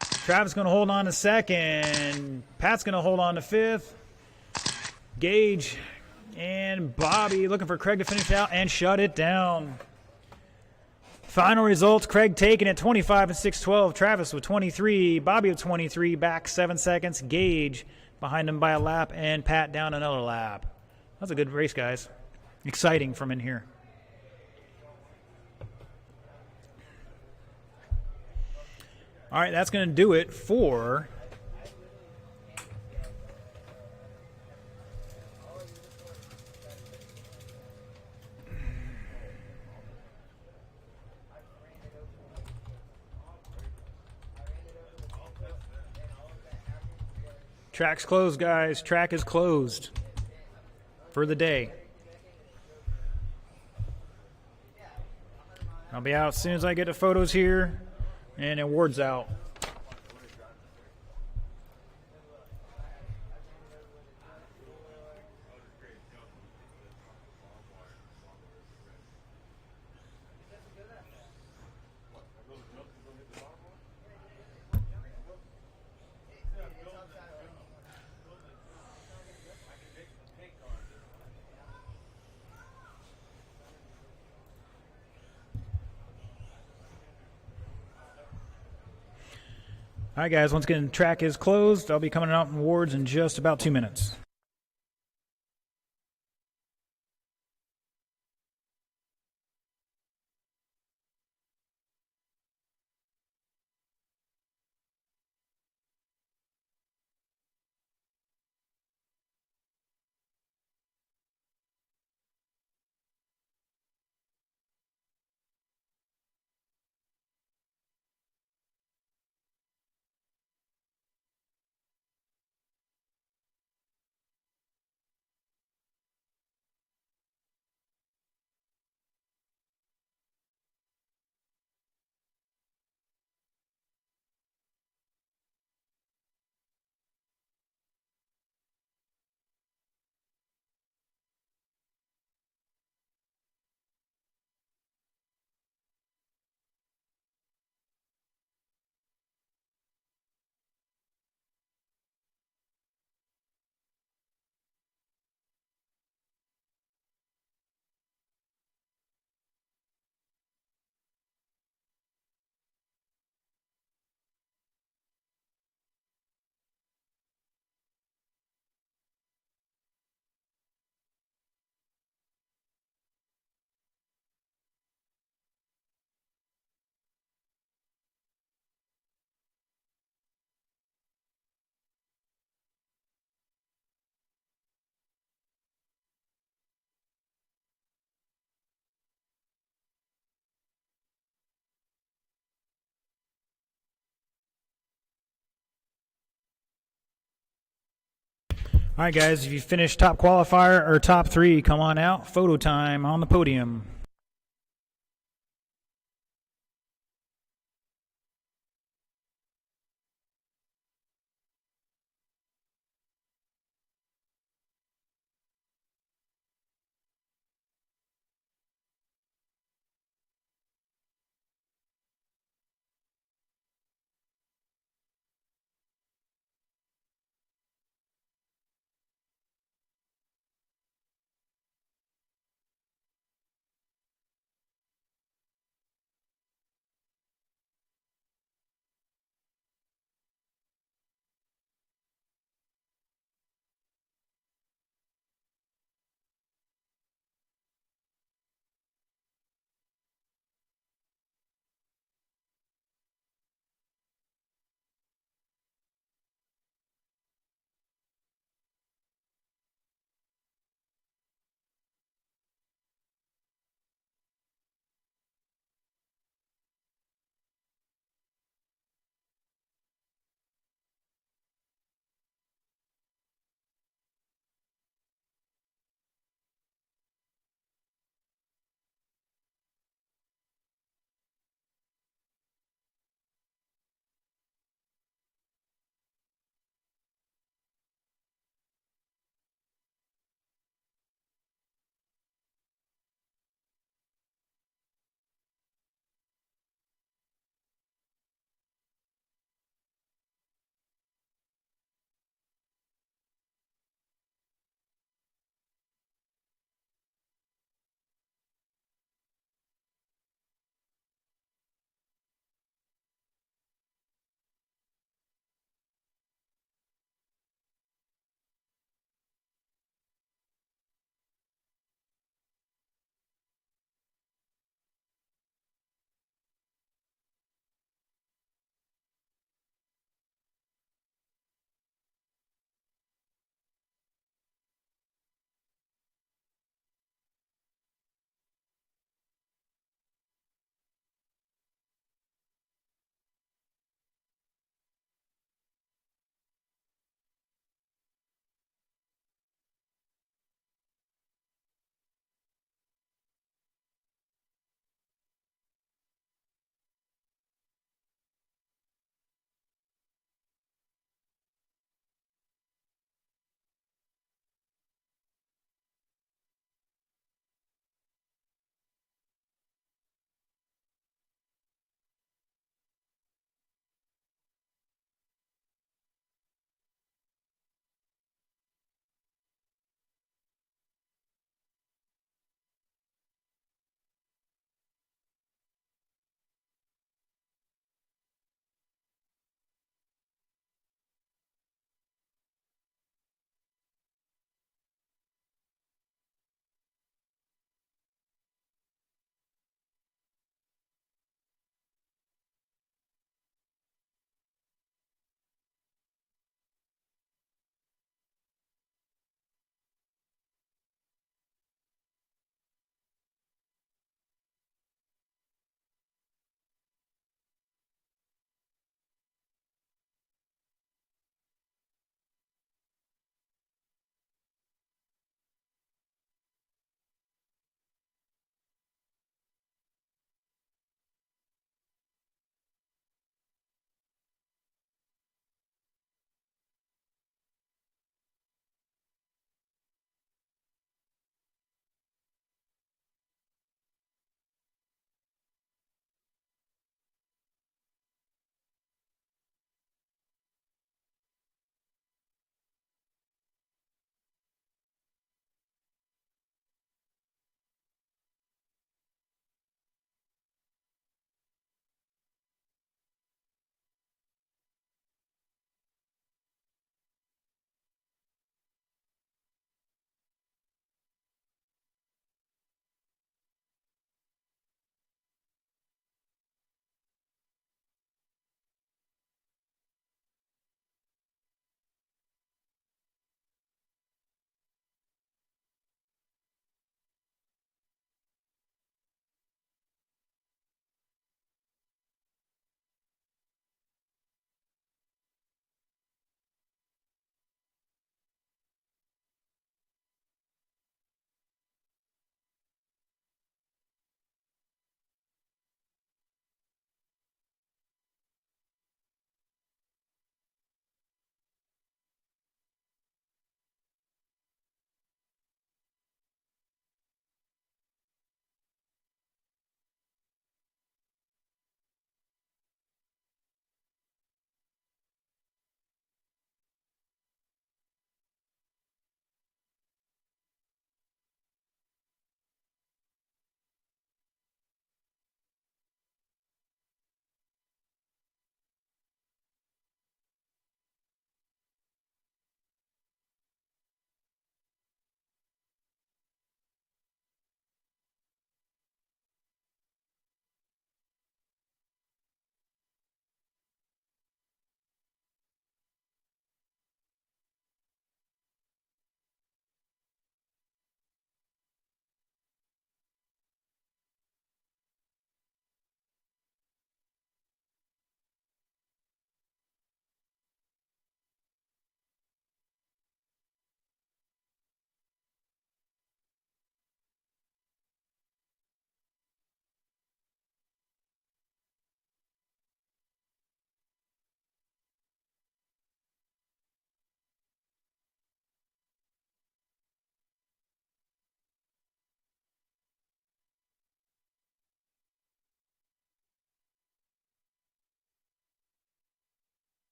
Travis going to hold on to second. Pat's going to hold on to fifth. Gage and Bobby looking for Craig to finish out and shut it down. Final results, Craig taking it 25 and 6-12. Travis with 23. Bobby with 23, back 7 seconds. Gage behind him by a lap, and Pat down another lap. That was a good race, guys. Exciting from in here. All right, that's going to do it for track's closed, guys. Track is closed for the day. I'll be out as soon as I get the photos here and awards out. All right, guys, once again, track is closed. I'll be coming out in awards in just about 2 minutes. All right, guys, if you finished top qualifier or top 3, come on out. Photo time on the podium.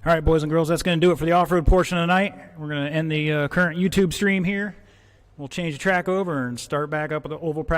All right, boys and girls, that's going to do it for the off-road portion of the night. We're going to end the current YouTube stream here. We'll change the track over and start back up with the oval practice.